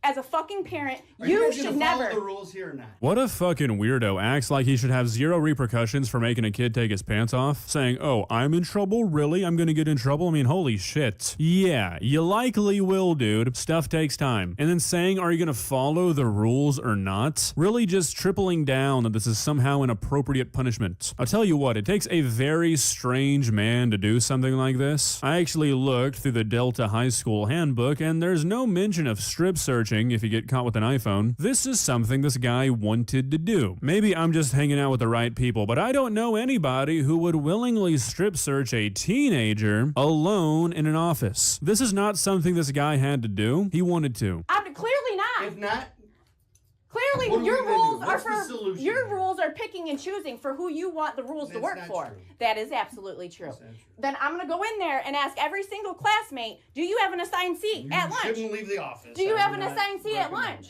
As a fucking parent, you should never follow the rules here or not. What a fucking weirdo acts like he should have zero repercussions for making a kid take his pants off, saying, oh, I'm in trouble? Really? I'm gonna get in trouble? I mean, holy shit. Yeah, you likely will, dude. Stuff takes time. And then saying, are you gonna follow the rules or not? Really just tripling down that this is somehow an appropriate punishment. I'll tell you what, it takes a very strange man to do something like this. I actually looked through the Delta High School handbook, and there's no mention of strip searching if you get caught with an iPhone. This is something this guy wanted to do. Maybe I'm just hanging out with the right people, but I don't know anybody who would willingly strip search a teenager alone in an office. This is not something this guy had to do. He wanted to. Clearly not. If not, clearly your rules are for your rules are picking and choosing for who you want the rules to work for. True. That is absolutely true. Then I'm gonna go in there and ask every single classmate, do you have an assigned seat at lunch? You shouldn't leave the office. Do you have an assigned seat at lunch?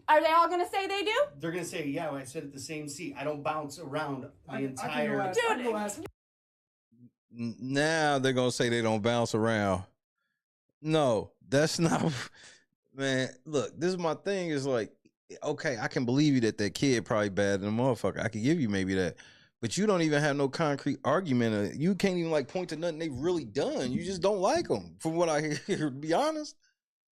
Are they all gonna say they do? They're gonna say, yeah, I sit at the same seat. I don't bounce around the entire. Dude. Now they're gonna say they don't bounce around. No, that's not. Man, look, this is my thing. Is like, okay, I can believe you that kid probably bad than a motherfucker. I could give you maybe that, but you don't even have no concrete argument. You can't even like point to nothing they've really done. You just don't like them, from what I hear. To be honest.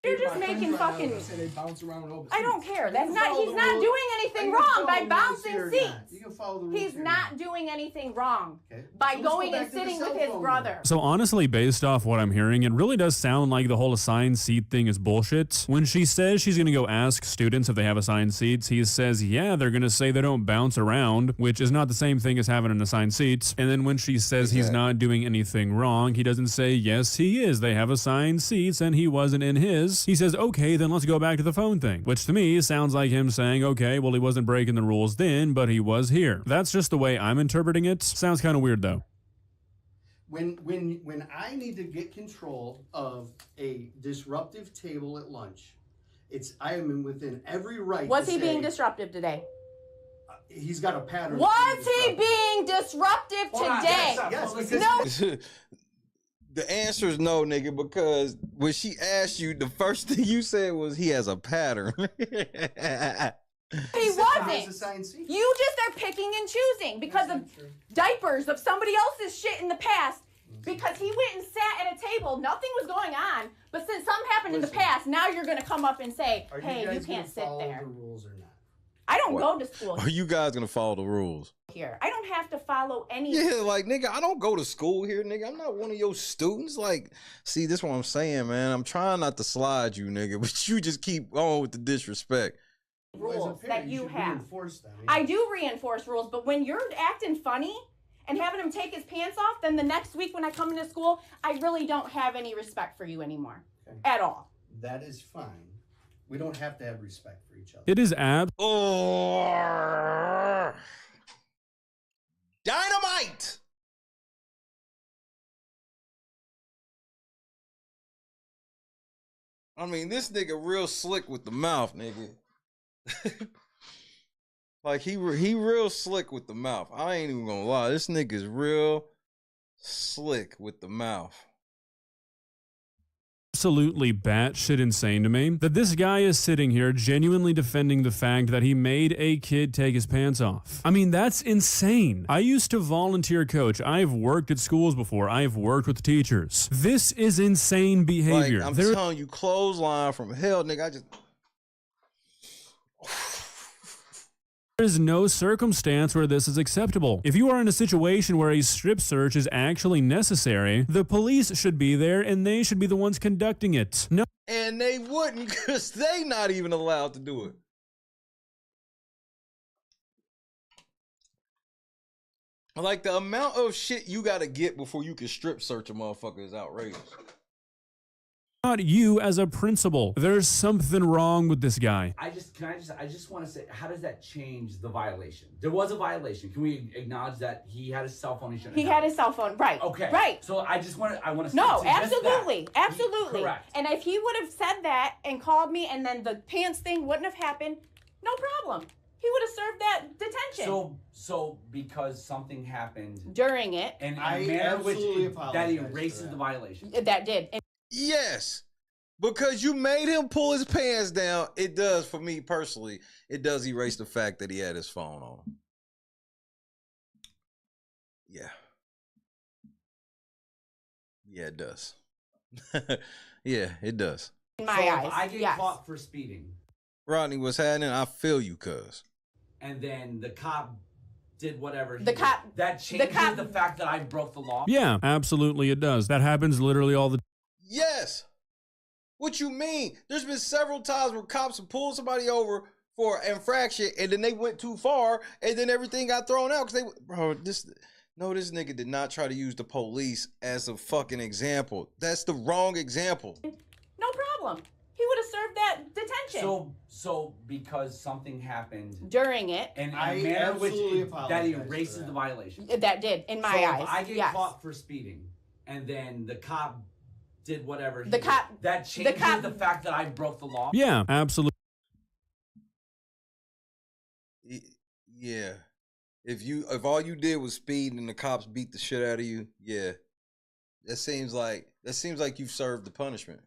You're just making fucking. I don't care. That's not. He's not doing anything wrong by bouncing seats. He's not doing anything wrong by going and sitting with his brother. So honestly, based off what I'm hearing, it really does sound like the whole assigned seat thing is bullshit. When she says she's gonna go ask students if they have assigned seats, he says, yeah, they're gonna say they don't bounce around, which is not the same thing as having an assigned seat. And then when she says he's not doing anything wrong, he doesn't say, yes, he is. They have assigned seats and he wasn't in his. He says, okay, then let's go back to the phone thing, which to me sounds like him saying, okay, well, he wasn't breaking the rules then, but he was here. That's just the way I'm interpreting it. Sounds kind of weird though. When I need to get control of a disruptive table at lunch, I am within every right. Was he being disruptive today? He's got a pattern. Was he being disruptive today? Yes, because no. The answer is no, nigga, because when she asked you, the first thing you said was he has a pattern. He wasn't. You just are picking and choosing because of diapers of somebody else's shit in the past. Because he went and sat at a table, nothing was going on, but since something happened in the past, now you're going to come up and say, hey, you can't sit there. The rules or not? I don't go to school. Are you guys going to follow the rules? Here. I don't have to follow any. Yeah, like, nigga, I don't go to school here, nigga. I'm not one of your students. Like, see, this is what I'm saying, man. I'm trying not to slide you, nigga, but you just keep on with the disrespect. rules that you should have. reinforce them. I do reinforce rules, but when you're acting funny and having him take his pants off, then the next week when I come into school, I really don't have any respect for you anymore. Okay. At all. That is fine. We don't have to have respect for each other. It is Dynamite! I mean, this nigga real slick with the mouth, nigga. Like, he real slick with the mouth. I ain't even gonna lie. This nigga's real slick with the mouth. Absolutely batshit insane to me that this guy is sitting here genuinely defending the fact that he made a kid take his pants off. I mean, that's insane. I used to volunteer coach. I've worked at schools before. I've worked with teachers. This is insane behavior. Like, I'm telling you, clothesline from hell, nigga. I just... There is no circumstance where this is acceptable. If you are in a situation where a strip search is actually necessary, the police should be there and they should be the ones conducting it. No. And they wouldn't, because they not even allowed to do it. Like, the amount of shit you gotta get before you can strip search a motherfucker is outrageous. Not you as a principal. There's something wrong with this guy. I just want to say, how does that change the violation? There was a violation. Can we acknowledge that he had his cell phone? He had his cell phone, right? Okay. Right. So I want to. No, absolutely, absolutely. Correct. And if he would have said that and called me, and then the pants thing wouldn't have happened, no problem. He would have served that detention. So because something happened during it, and a manner which that erases the violation. That did. And yes, because you made him pull his pants down. It does, for me personally, it does erase the fact that he had his phone on him. Yeah. Yeah, it does. Yeah, it does. In my eyes, if I get caught for speeding, Rodney, what's happening? I feel you, cuz. And then the cop did whatever he The cop- did, that changes the fact that I broke the law. Yeah, absolutely it does. That happens literally all the time. Yes. What you mean? There's been several times where cops have pulled somebody over for infraction and then they went too far and then everything got thrown out because this nigga did not try to use the police as a fucking example. That's the wrong example. no problem. He would have served that detention. So because something happened during it, and a manner which that erases the violation. That did, in my eyes. If I get caught for speeding and then the cop did whatever he The did, cop- that changes the fact that I broke the law. Yeah, absolutely. Yeah. If all you did was speed and the cops beat the shit out of you, yeah. That seems like you've served the punishment.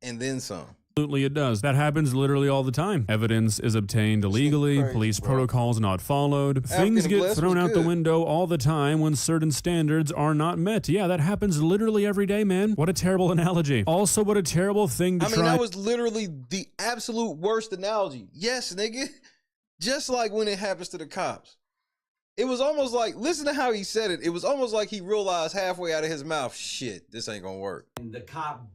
And then some. Absolutely it does. That happens literally all the time. Evidence is obtained illegally, police protocols not followed. Things get thrown out the window all the time when certain standards are not met. Yeah, that happens literally every day, man. What a terrible analogy. Also, what a terrible thing to try. I mean, that was literally the absolute worst analogy. Yes, nigga. Just like when it happens to the cops. It was almost like, listen to how he said it. It was almost like he realized halfway out of his mouth, shit, this ain't gonna work. And the cop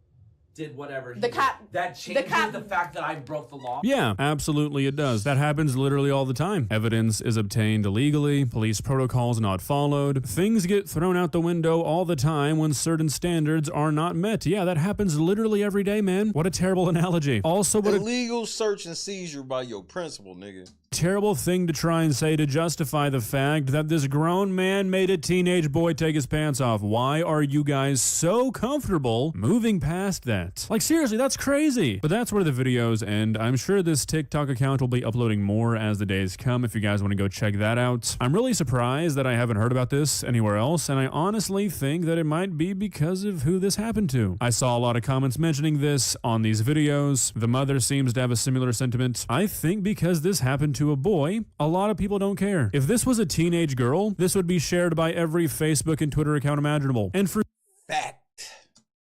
did whatever he The did, cop- that changes the fact that I broke the law. Yeah, absolutely it does. That happens literally all the time. Evidence is obtained illegally, police protocols not followed. Things get thrown out the window all the time when certain standards are not met. Yeah, that happens literally every day, man. What a terrible analogy. Also, what illegal search and seizure by your principal, nigga. Terrible thing to try and say to justify the fact that this grown man made a teenage boy take his pants off. Why are you guys so comfortable moving past that? Like, seriously, that's crazy. But that's where the videos end. I'm sure this TikTok account will be uploading more as the days come if you guys want to go check that out. I'm really surprised that I haven't heard about this anywhere else, and I honestly think that it might be because of who this happened to. I saw a lot of comments mentioning this on these videos. The mother seems to have a similar sentiment. I think because this happened to a boy, a lot of people don't care. If this was a teenage girl, this would be shared by every Facebook and Twitter account imaginable. And for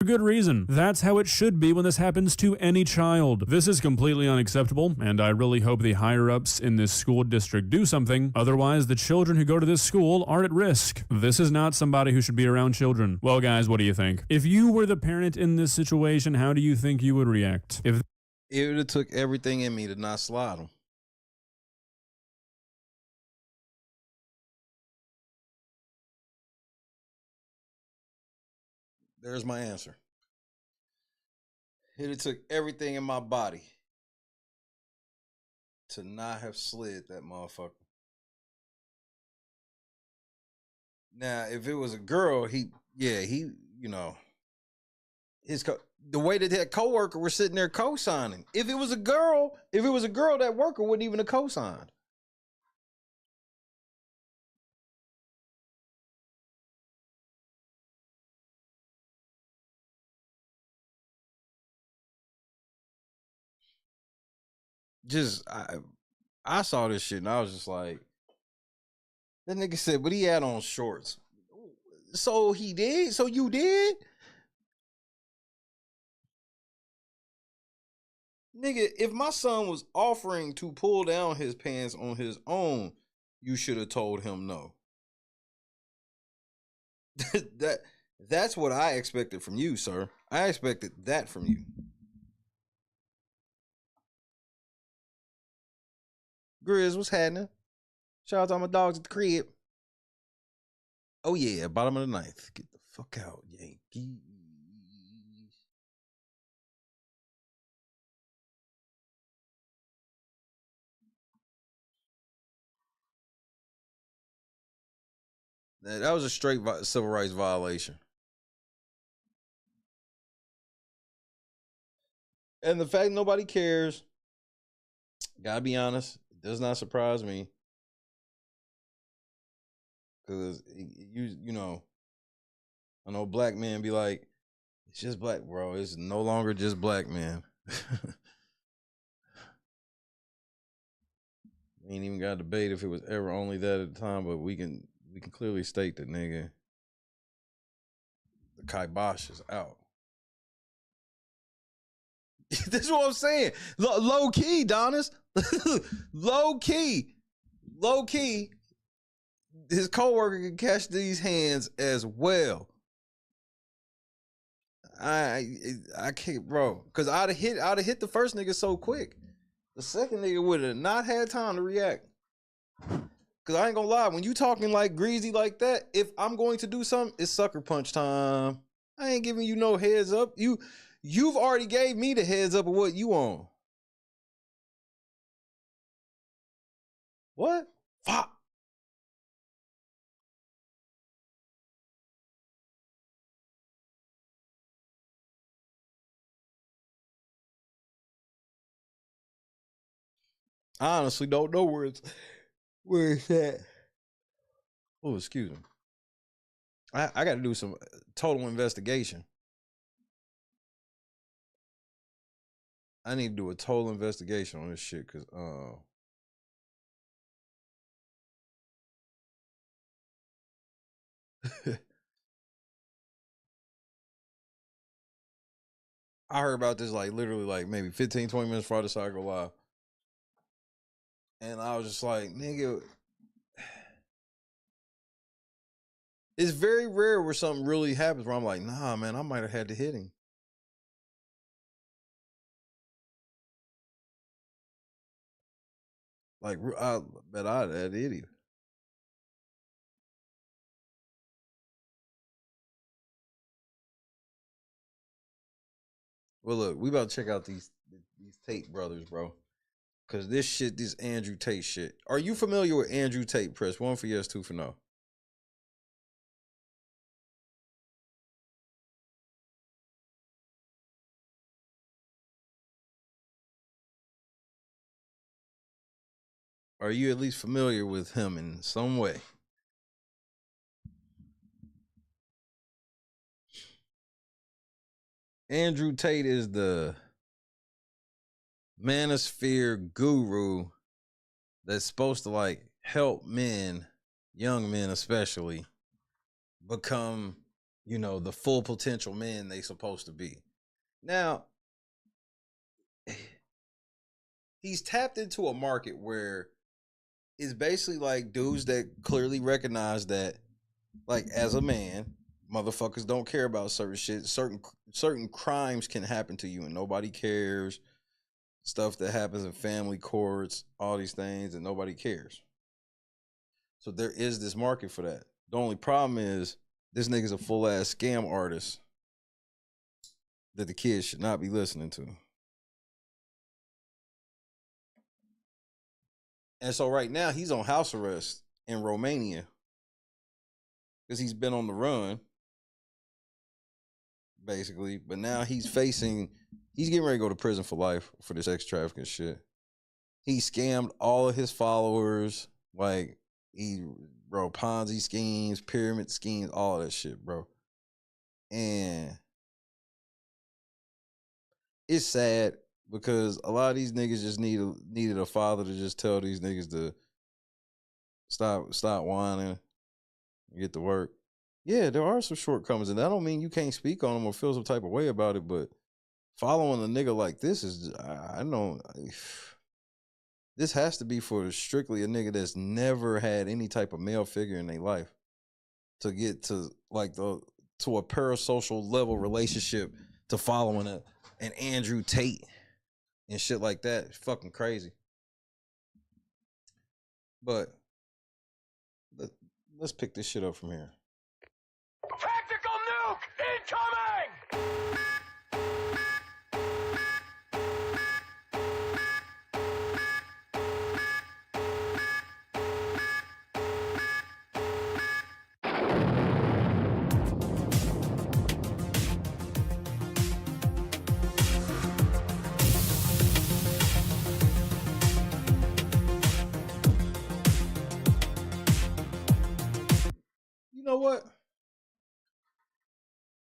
good reason. That's how it should be when this happens to any child. This is completely unacceptable, and I really hope the higher-ups in this school district do something. Otherwise, the children who go to this school are at risk. This is not somebody who should be around children. Well, guys, what do you think? If you were the parent in this situation, how do you think you would react? If It would have took everything in me to not slide him. There's my answer. It would have took everything in my body to not have slid that motherfucker. Now, if it was a girl, he, you know, the way that coworker was sitting there co-signing. If it was a girl, that worker wouldn't even have co-signed. I saw this shit and I was just like, that nigga said, but he had on shorts. So he did? So you did? Nigga, if my son was offering to pull down his pants on his own, you should have told him no. That's what I expected from you, sir. I expected that from you. Grizz, what's happening? Shout out to all my dogs at the crib. Oh yeah, bottom of the ninth. Get the fuck out, Yankees. That was a straight civil rights violation. And the fact nobody cares, gotta be honest, it does not surprise me. Because, you know, I know black men be like, it's just black, bro. It's no longer just black men. We ain't even got to debate if it was ever only that at the time, but we can clearly state that, nigga, the kibosh is out. This is what I'm saying. Low key, Donis. Low key. His coworker can catch these hands as well. I can't, bro, because I'd have hit the first nigga so quick. The second nigga would have not had time to react. Cause I ain't gonna lie, when you talking like greasy like that, if I'm going to do something, it's sucker punch time. I ain't giving you no heads up. You've already gave me the heads up of what you on. What? Fuck. I honestly don't know where it's at. Oh, excuse me. I got to do some total investigation. I need to do a total investigation on this shit because I heard about this like literally like maybe 15, 20 minutes before I decided to go live. And I was just like, nigga, it's very rare where something really happens where I'm like, nah, man, I might have had to hit him. Like, I bet I'd hit him. Well, look, we about to check out these Tate brothers, bro. Because this Andrew Tate shit. Are you familiar with Andrew Tate? Press 1 for yes, 2 for no. Are you at least familiar with him in some way? Andrew Tate is the manosphere guru that's supposed to like help men, young men especially, become, you know, the full potential men they supposed to be. Now, he's tapped into a market where it's basically like dudes that clearly recognize that, like, as a man, motherfuckers don't care about certain shit. Certain crimes can happen to you and nobody cares. stuff that happens in family courts, all these things, and nobody cares. So there is this market for that. The only problem is this nigga's a full ass scam artist that the kids should not be listening to. And so right now he's on house arrest in Romania because he's been on the run, basically. But now he's getting ready to go to prison for life for this sex trafficking shit. He scammed all of his followers, like bro, Ponzi schemes, pyramid schemes, all that shit, bro. And it's sad because a lot of these niggas just needed a father to just tell these niggas to stop whining and get to work. Yeah, there are some shortcomings, and that don't mean you can't speak on them or feel some type of way about it, but following a nigga like this is, I know, this has to be for strictly a nigga that's never had any type of male figure in their life to get to like to a parasocial level relationship to following an Andrew Tate and shit like that. It's fucking crazy. But let's pick this shit up from here. Tactical nuke incoming! You know what?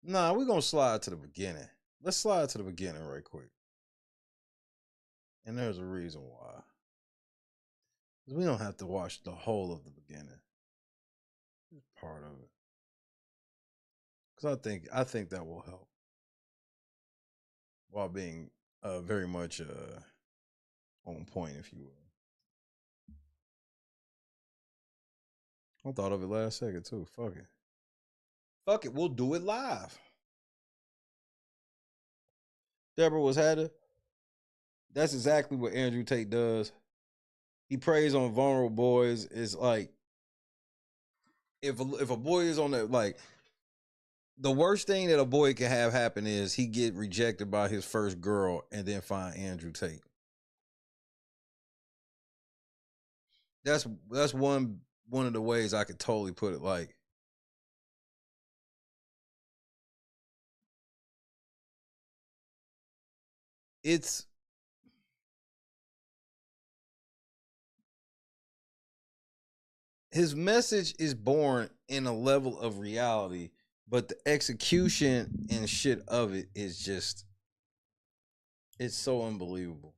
Nah, we're gonna slide to the beginning. Let's slide to the beginning right quick. And there's a reason why. We don't have to watch the whole of the beginning. It's part of it. Because I think that will help. While being very much on point, if you will. I thought of it last second too. Fuck it. Fuck it. We'll do it live. Deborah was had it. That's exactly what Andrew Tate does. He preys on vulnerable boys. It's like if a boy is on that, like the worst thing that a boy can have happen is he get rejected by his first girl and then find Andrew Tate. That's one of the ways I could totally put it. Like, it's his message is born in a level of reality, but the execution and shit of it is just, it's so unbelievable.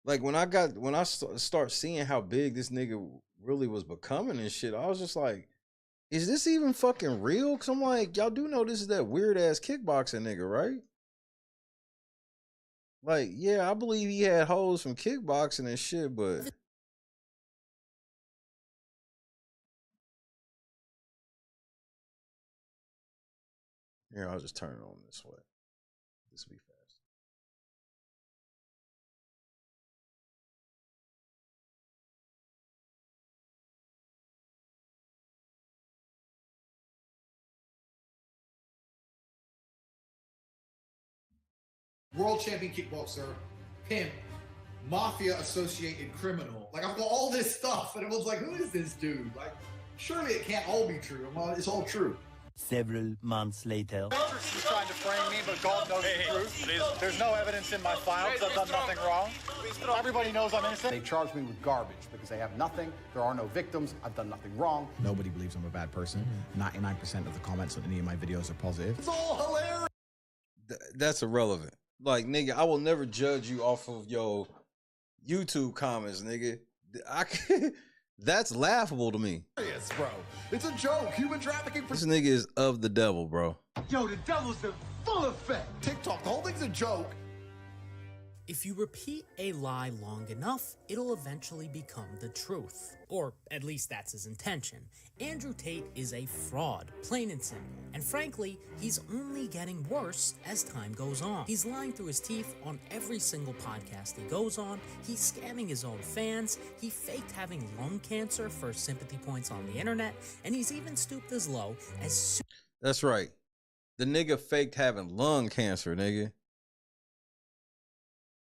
Like when I start seeing how big this nigga really was becoming and shit, I was just like, is this even fucking real? Cause I'm like, y'all do know this is that weird ass kickboxing nigga, right? Like, yeah, I believe he had hoes from kickboxing and shit, but here, I'll just turn it on this way. This will be fast. World champion kickboxer, pimp, mafia associated criminal. Like, I've got all this stuff, and everyone's like, who is this dude? Like, surely it can't all be true. Well, it's all true. Several months later. He's trying to frame me, but God knows the truth. There's no evidence in my files. I've done nothing wrong. Everybody knows I'm innocent. They charge me with garbage because they have nothing. There are no victims. I've done nothing wrong. Nobody believes I'm a bad person. 99% of the comments on any of my videos are positive. It's all hilarious. That's irrelevant. Like, nigga, I will never judge you off of your YouTube comments, nigga. That's laughable to me. Yes, bro. It's a joke. Human trafficking for This nigga is of the devil, bro. Yo, the devil's in full effect. TikTok, the whole thing's a joke. If you repeat a lie long enough, it'll eventually become the truth. Or at least that's his intention. Andrew Tate is a fraud, plain and simple. And frankly, he's only getting worse as time goes on. He's lying through his teeth on every single podcast he goes on. He's scamming his own fans. He faked having lung cancer for sympathy points on the internet. And he's even stooped as low as... That's right. The nigga faked having lung cancer, nigga.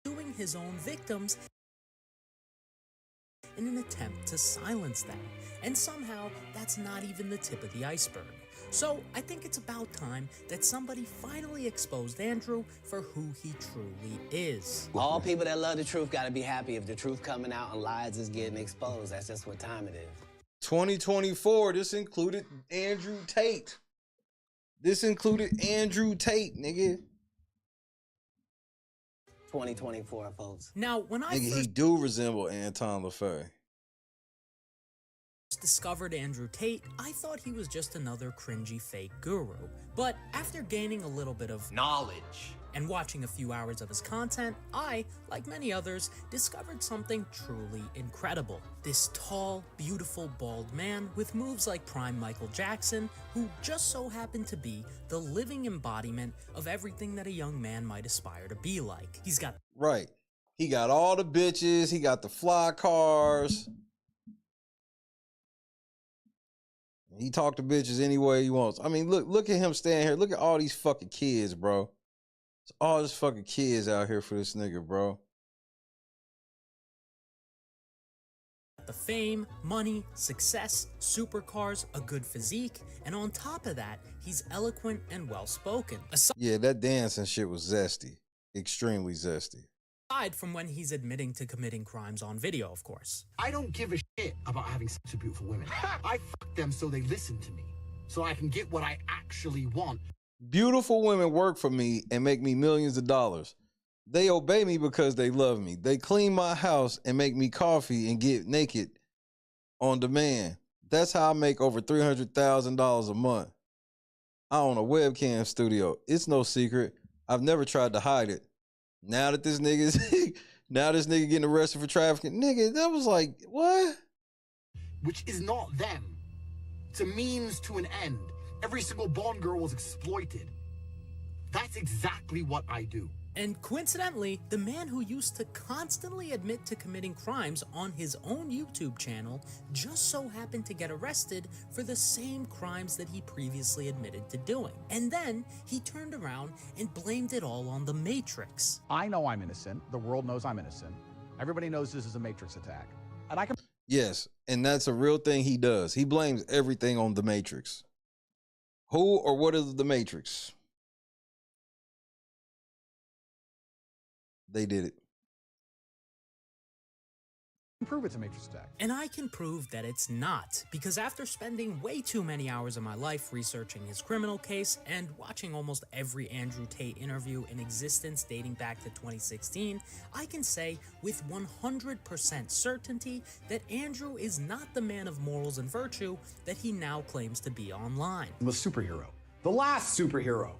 Suing his own victims in an attempt to silence them. And somehow, that's not even the tip of the iceberg. So, I think it's about time that somebody finally exposed Andrew for who he truly is. All people that love the truth gotta be happy if the truth coming out and lies is getting exposed. That's just what time it is. 2024, this included Andrew Tate. This included Andrew Tate, nigga. 2024, folks. Now, when I Nigga, he do resemble Anton LaFay. Discovered Andrew Tate, I thought he was just another cringy fake guru. But after gaining a little bit of knowledge and watching a few hours of his content, I, like many others, discovered something truly incredible. This tall, beautiful, bald man with moves like prime Michael Jackson, who just so happened to be the living embodiment of everything that a young man might aspire to be like. He's got... Right. He got all the bitches. He got the fly cars. He talk to bitches any way he wants. I mean, look at him standing here. Look at all these fucking kids, bro. It's all these fucking kids out here for this nigga, bro. The fame, money, success, supercars, a good physique, and on top of that, he's eloquent and well-spoken. Yeah, that dancing shit was zesty. Extremely zesty. Aside from when he's admitting to committing crimes on video, of course. I don't give a shit about having sex with beautiful women. I fuck them so they listen to me, so I can get what I actually want. Beautiful women work for me and make me millions of dollars. They obey me because they love me. They clean my house and make me coffee and get naked on demand. That's how I make over $300,000 a month. I own a webcam studio. It's no secret. I've never tried to hide it. Now that this nigga's getting arrested for trafficking, nigga, that was like, what? Which is not them. It's a means to an end. Every single Bond girl was exploited. That's exactly what I do. And coincidentally, the man who used to constantly admit to committing crimes on his own YouTube channel just so happened to get arrested for the same crimes that he previously admitted to doing. And then he turned around and blamed it all on the Matrix. I know I'm innocent. The world knows I'm innocent. Everybody knows this is a Matrix attack. And I can... Yes, and that's a real thing he does. He blames everything on the Matrix. Who or what is the Matrix? They did it. prove it's a Matrix attack. And I can prove that it's not, because after spending way too many hours of my life researching his criminal case and watching almost every Andrew Tate interview in existence dating back to 2016, I can say with 100% certainty that Andrew is not the man of morals and virtue that he now claims to be online. The superhero. The last superhero.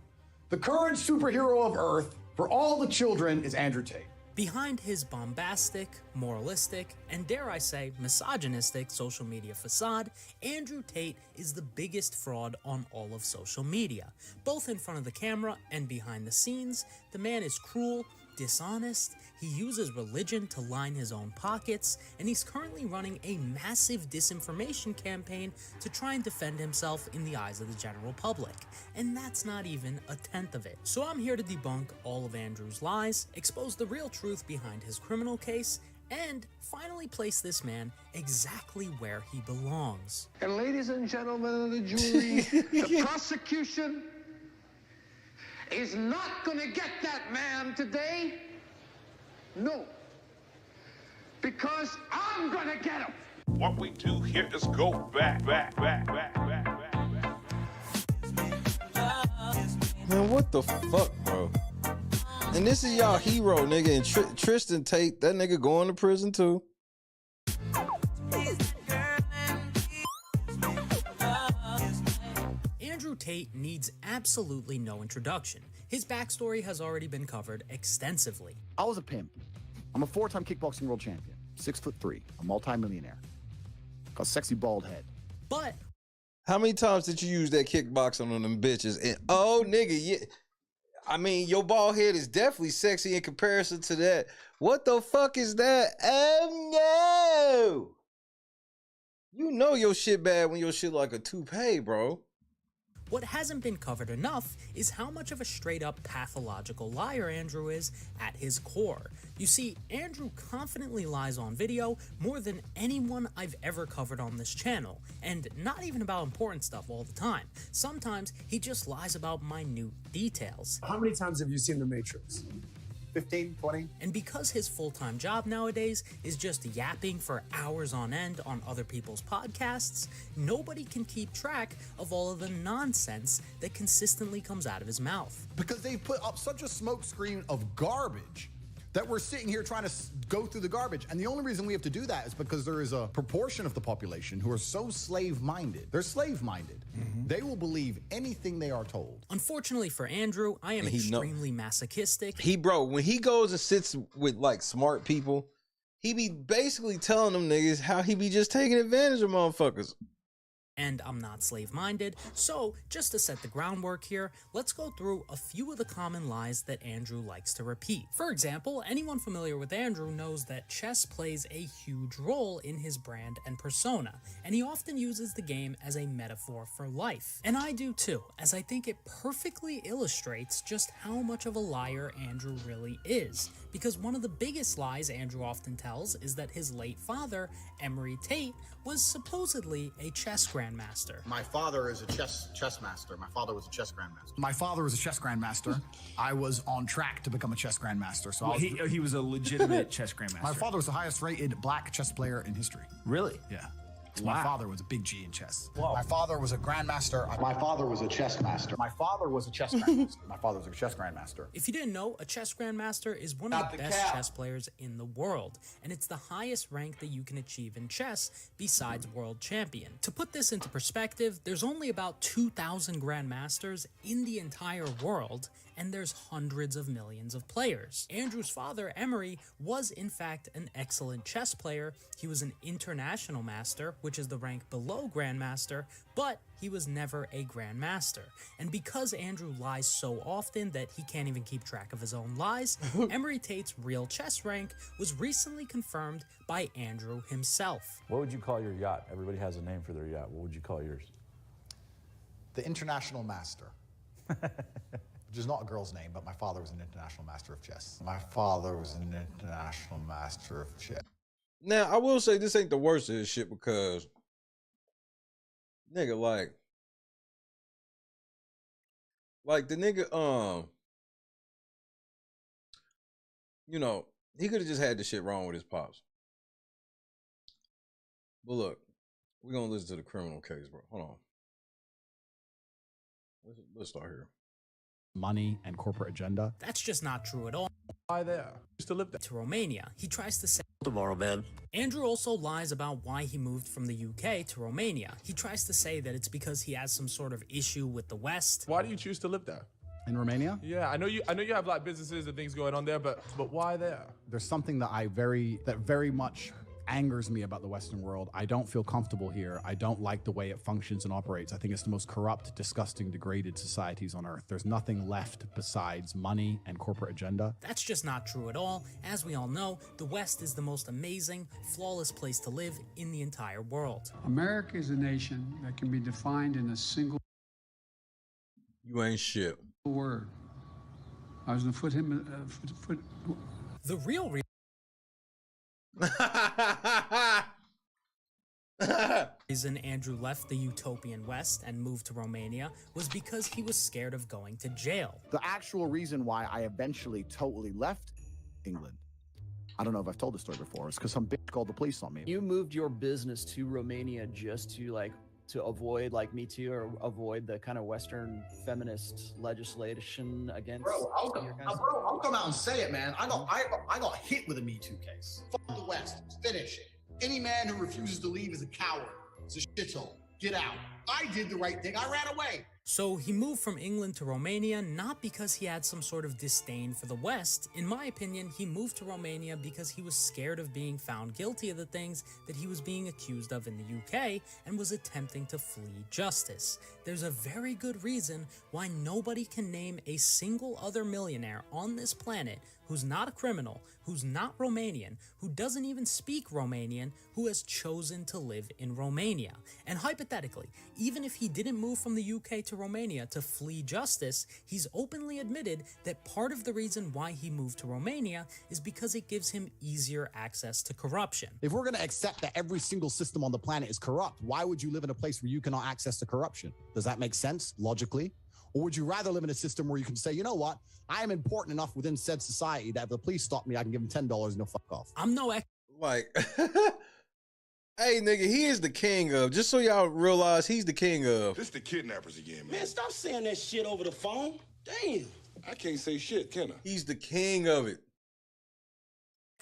The current superhero of Earth for all the children is Andrew Tate. Behind his bombastic, moralistic, and dare I say, misogynistic social media facade, Andrew Tate is the biggest fraud on all of social media. Both in front of the camera and behind the scenes, the man is cruel, dishonest, he uses religion to line his own pockets, and he's currently running a massive disinformation campaign to try and defend himself in the eyes of the general public. And that's not even a tenth of it. So I'm here to debunk all of Andrew's lies, expose the real truth behind his criminal case, and finally place this man exactly where he belongs. And ladies and gentlemen of the jury, the prosecution is not going to get that man today. No. Because I'm going to get him. What we do here is go back. Man, what the fuck, bro? And this is y'all hero, nigga. And Tristan Tate, that nigga going to prison too. Andrew Tate needs absolutely no introduction. His backstory has already been covered extensively. I was a pimp. I'm a 4-time kickboxing world champion, 6'3", a multi-millionaire. Got a sexy bald head. But how many times did you use that kickboxing on them bitches? And oh, nigga, yeah. I mean, your bald head is definitely sexy in comparison to that. What the fuck is that? Oh, no. You know your shit bad when your shit like a toupee, bro. What hasn't been covered enough is how much of a straight-up pathological liar Andrew is at his core. You see, Andrew confidently lies on video more than anyone I've ever covered on this channel, and not even about important stuff all the time. Sometimes he just lies about minute details. How many times have you seen The Matrix? 15, 20? And because his full-time job nowadays is just yapping for hours on end on other people's podcasts, nobody can keep track of all of the nonsense that consistently comes out of his mouth. Because they've put up such a smokescreen of garbage that we're sitting here trying to go through the garbage. And the only reason we have to do that is because there is a proportion of the population who are so slave-minded. They're slave-minded. They will believe anything they are told. Unfortunately for Andrew, I am extremely masochistic. Bro, when he goes and sits with like smart people, he be basically telling them niggas how he be just taking advantage of motherfuckers. And I'm not slave-minded, so just to set the groundwork here, let's go through a few of the common lies that Andrew likes to repeat. For example, anyone familiar with Andrew knows that chess plays a huge role in his brand and persona, and he often uses the game as a metaphor for life. And I do too, as I think it perfectly illustrates just how much of a liar Andrew really is. Because one of the biggest lies Andrew often tells is that his late father, Emery Tate, was supposedly a chess grandmaster. My father is a chess master. My father was a chess grandmaster. My father was a chess grandmaster. I was on track to become a chess grandmaster. So he was a legitimate chess grandmaster. My father was the highest rated black chess player in history. Really? Yeah. My father was a big G in chess. Whoa. My father was a grandmaster. My father was a chess master. My father was a chess grandmaster. My father was a chess grandmaster. If you didn't know, a chess grandmaster is one of the best chess players in the world, and it's the highest rank that you can achieve in chess besides world champion. To put this into perspective, there's only about 2,000 grandmasters in the entire world, and there's hundreds of millions of players. Andrew's father, Emery, was in fact an excellent chess player. He was an international master, which is the rank below grandmaster, but he was never a grandmaster. And because Andrew lies so often that he can't even keep track of his own lies, Emery Tate's real chess rank was recently confirmed by Andrew himself. What would you call your yacht? Everybody has a name for their yacht. What would you call yours? The International Master. Which is not a girl's name, but my father was an international master of chess. My father was an international master of chess. Now, I will say this ain't the worst of this shit because, nigga, like the nigga, you know, he could have just had the shit wrong with his pops. But look, we're gonna listen to the criminal case, bro. Hold on. Let's start here. Money and corporate agenda. That's just not true at all. Why there? Used to live there. To Romania. He tries to say Tomorrow, man. Andrew also lies about why he moved from the UK to Romania. He tries to say that it's because he has some sort of issue with the West. Why do you choose to live there? In Romania? Yeah, I know you have like businesses and things going on there, but why there? There's something that very much angers me about the Western world. I don't feel comfortable here. I don't like the way it functions and operates. I think it's the most corrupt, disgusting, degraded societies on earth. There's nothing left besides money and corporate agenda. That's just not true at all. As we all know, the West is the most amazing, flawless place to live in the entire world. America is a nation that can be defined in a single You ain't shit. word. I was going to put him The real reason Andrew left the utopian West and moved to Romania was because he was scared of going to jail. The actual reason why I eventually totally left England, I don't know if I've told this story before, is because some bitch called the police on me. You moved your business to Romania just to avoid Me Too or avoid the kind of Western feminist legislation against. Bro, I'll come out and say it, man. I got hit with a Me Too case. Fuck the West. Finish it. Any man who refuses to leave is a coward. It's a shithole. Get out. I did the right thing. I ran away. So he moved from England to Romania not because he had some sort of disdain for the West. In my opinion, he moved to Romania because he was scared of being found guilty of the things that he was being accused of in the UK and was attempting to flee justice. There's a very good reason why nobody can name a single other millionaire on this planet who's not a criminal, who's not Romanian, who doesn't even speak Romanian, who has chosen to live in Romania. And hypothetically, even if he didn't move from the UK to Romania to flee justice, he's openly admitted that part of the reason why he moved to Romania is because it gives him easier access to corruption. If we're going to accept that every single system on the planet is corrupt, why would you live in a place where you cannot access to corruption? Does that make sense logically? Or would you rather live in a system where you can say, you know what, I am important enough within said society that if the police stop me, I can give them $10 and they'll fuck off. I'm no ex- Like, hey, nigga, he is the king of, just so y'all realize he's the king of. This the kidnappers again, man. Man, stop saying that shit over the phone. Damn. I can't say shit, can I? He's the king of it.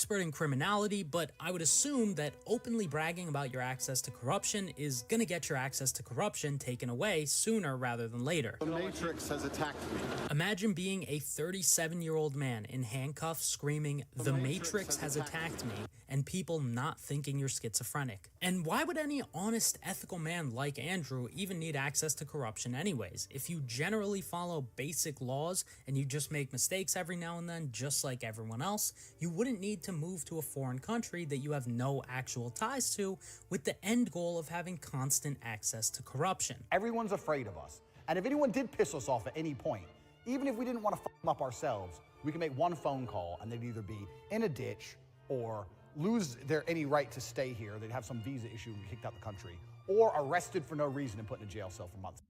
Expert in criminality, but I would assume that openly bragging about your access to corruption is gonna get your access to corruption taken away sooner rather than later. The Matrix has attacked me. Imagine being a 37-year-old man in handcuffs screaming, "The Matrix has attacked me," and people not thinking you're schizophrenic. And why would any honest, ethical man like Andrew even need access to corruption anyways? If you generally follow basic laws and you just make mistakes every now and then, just like everyone else, you wouldn't need to move to a foreign country that you have no actual ties to, with the end goal of having constant access to corruption. Everyone's afraid of us. And if anyone did piss us off at any point, even if we didn't want to fuck them up ourselves, we can make one phone call and they'd either be in a ditch or lose their any right to stay here. They'd have some visa issue and be kicked out the country, or arrested for no reason and put in a jail cell for months.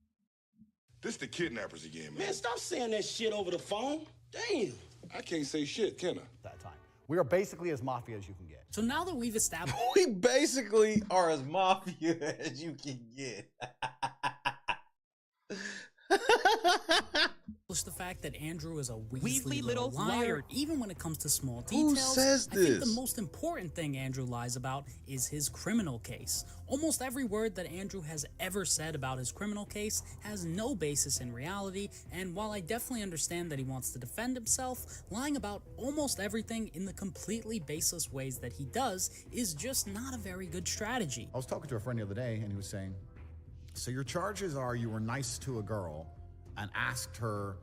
This the kidnappers again, man. Man, stop saying that shit over the phone. Damn. I can't say shit, can I? That time. We are basically as mafia as you can get. So now that we've established We basically are as mafia as you can get. the fact that Andrew is a weaselly little liar, even when it comes to small details. Who says I think this? the most important thing Andrew lies about is his criminal case. Almost every word that Andrew has ever said about his criminal case has no basis in reality, and while I definitely understand that he wants to defend himself, lying about almost everything in the completely baseless ways that he does is just not a very good strategy. I was talking to a friend the other day and he was saying, so your charges are you were nice to a girl and asked her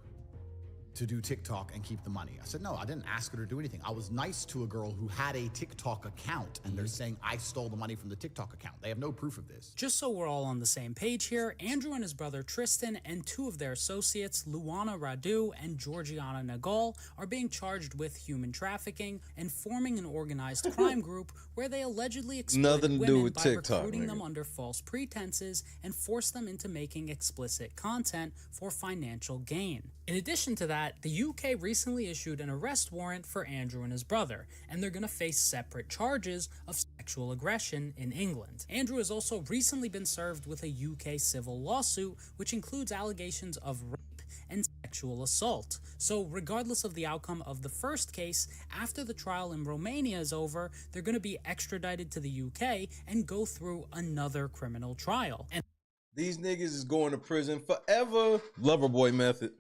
to do TikTok and keep the money. I said, no, I didn't ask her to do anything. I was nice to a girl who had a TikTok account, and they're saying I stole the money from the TikTok account. They have no proof of this. Just so we're all on the same page here, Andrew and his brother Tristan and two of their associates, Luana Radu and Georgiana Nagal, are being charged with human trafficking and forming an organized crime group where they allegedly exploited women by recruiting them under false pretenses and force them into making explicit content for financial gain. In addition to that, the UK recently issued an arrest warrant for Andrew and his brother, and they're going to face separate charges of sexual aggression in England. Andrew has also recently been served with a UK civil lawsuit, which includes allegations of rape and sexual assault. So regardless of the outcome of the first case, after the trial in Romania is over, they're going to be extradited to the UK and go through another criminal trial. And these niggas is going to prison forever. Loverboy method.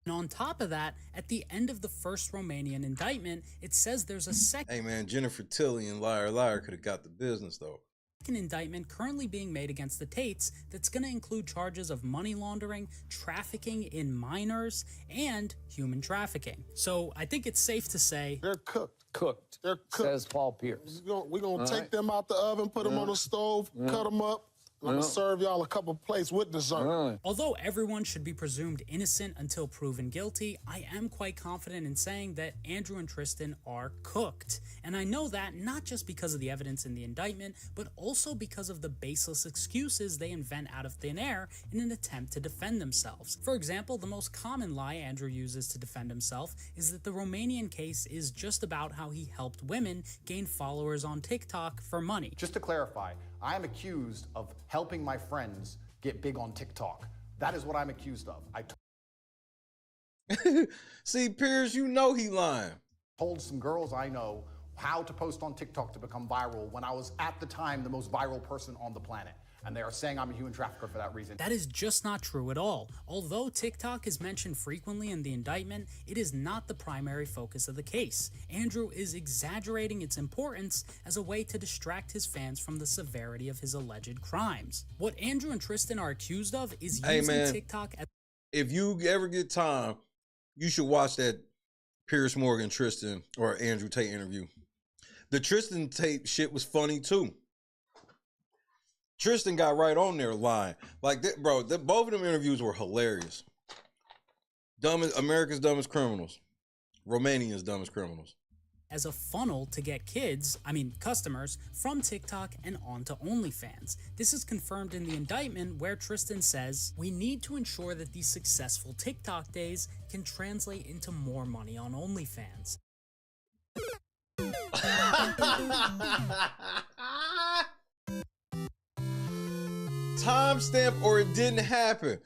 And on top of that, at the end of the first Romanian indictment, it says there's a second Hey man, Jennifer Tilly and Liar Liar could have got the business though. Indictment currently being made against the Tates that's going to include charges of money laundering, trafficking in minors, and human trafficking. So I think it's safe to say they're cooked. Cooked. They're cooked. Says Paul Pierce. We're gonna take them out the oven, put them on the stove, cut them up. I'm gonna serve y'all a couple plates with dessert. Although everyone should be presumed innocent until proven guilty, I am quite confident in saying that Andrew and Tristan are cooked. And I know that not just because of the evidence in the indictment, but also because of the baseless excuses they invent out of thin air in an attempt to defend themselves. For example, the most common lie Andrew uses to defend himself is that the Romanian case is just about how he helped women gain followers on TikTok for money. Just to clarify, I am accused of helping my friends get big on TikTok. That is what I'm accused of. See, Pierce, you know he lying. Told some girls I know how to post on TikTok to become viral when I was at the time the most viral person on the planet. And they are saying I'm a human trafficker for that reason. That is just not true at all. Although TikTok is mentioned frequently in the indictment, it is not the primary focus of the case. Andrew is exaggerating its importance as a way to distract his fans from the severity of his alleged crimes. What Andrew and Tristan are accused of is using TikTok as— if you ever get time, you should watch that Piers Morgan, Tristan, or Andrew Tate interview. The Tristan Tate shit was funny too. Tristan got right on there lying. Like, both of them interviews were hilarious. America's Dumbest Criminals. Romania's Dumbest Criminals. As a funnel to get customers from TikTok and onto OnlyFans. This is confirmed in the indictment where Tristan says, "We need to ensure that these successful TikTok days can translate into more money on OnlyFans." Timestamp or it didn't happen.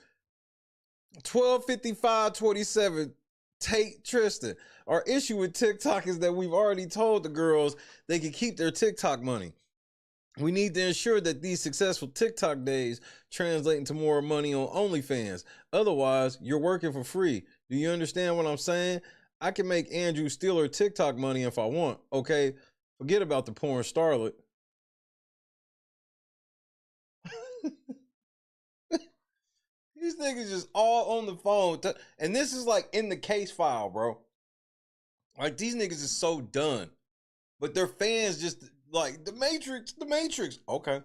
12:55:27. Tate Tristan. Our issue with TikTok is that we've already told the girls they can keep their TikTok money. We need to ensure that these successful TikTok days translate into more money on OnlyFans. Otherwise, you're working for free. Do you understand what I'm saying? I can make Andrew steal her TikTok money if I want, okay? Forget about the porn starlet. These niggas just all on the phone. And this is like in the case file, bro. Like, these niggas is so done. But their fans just like, the Matrix. Okay.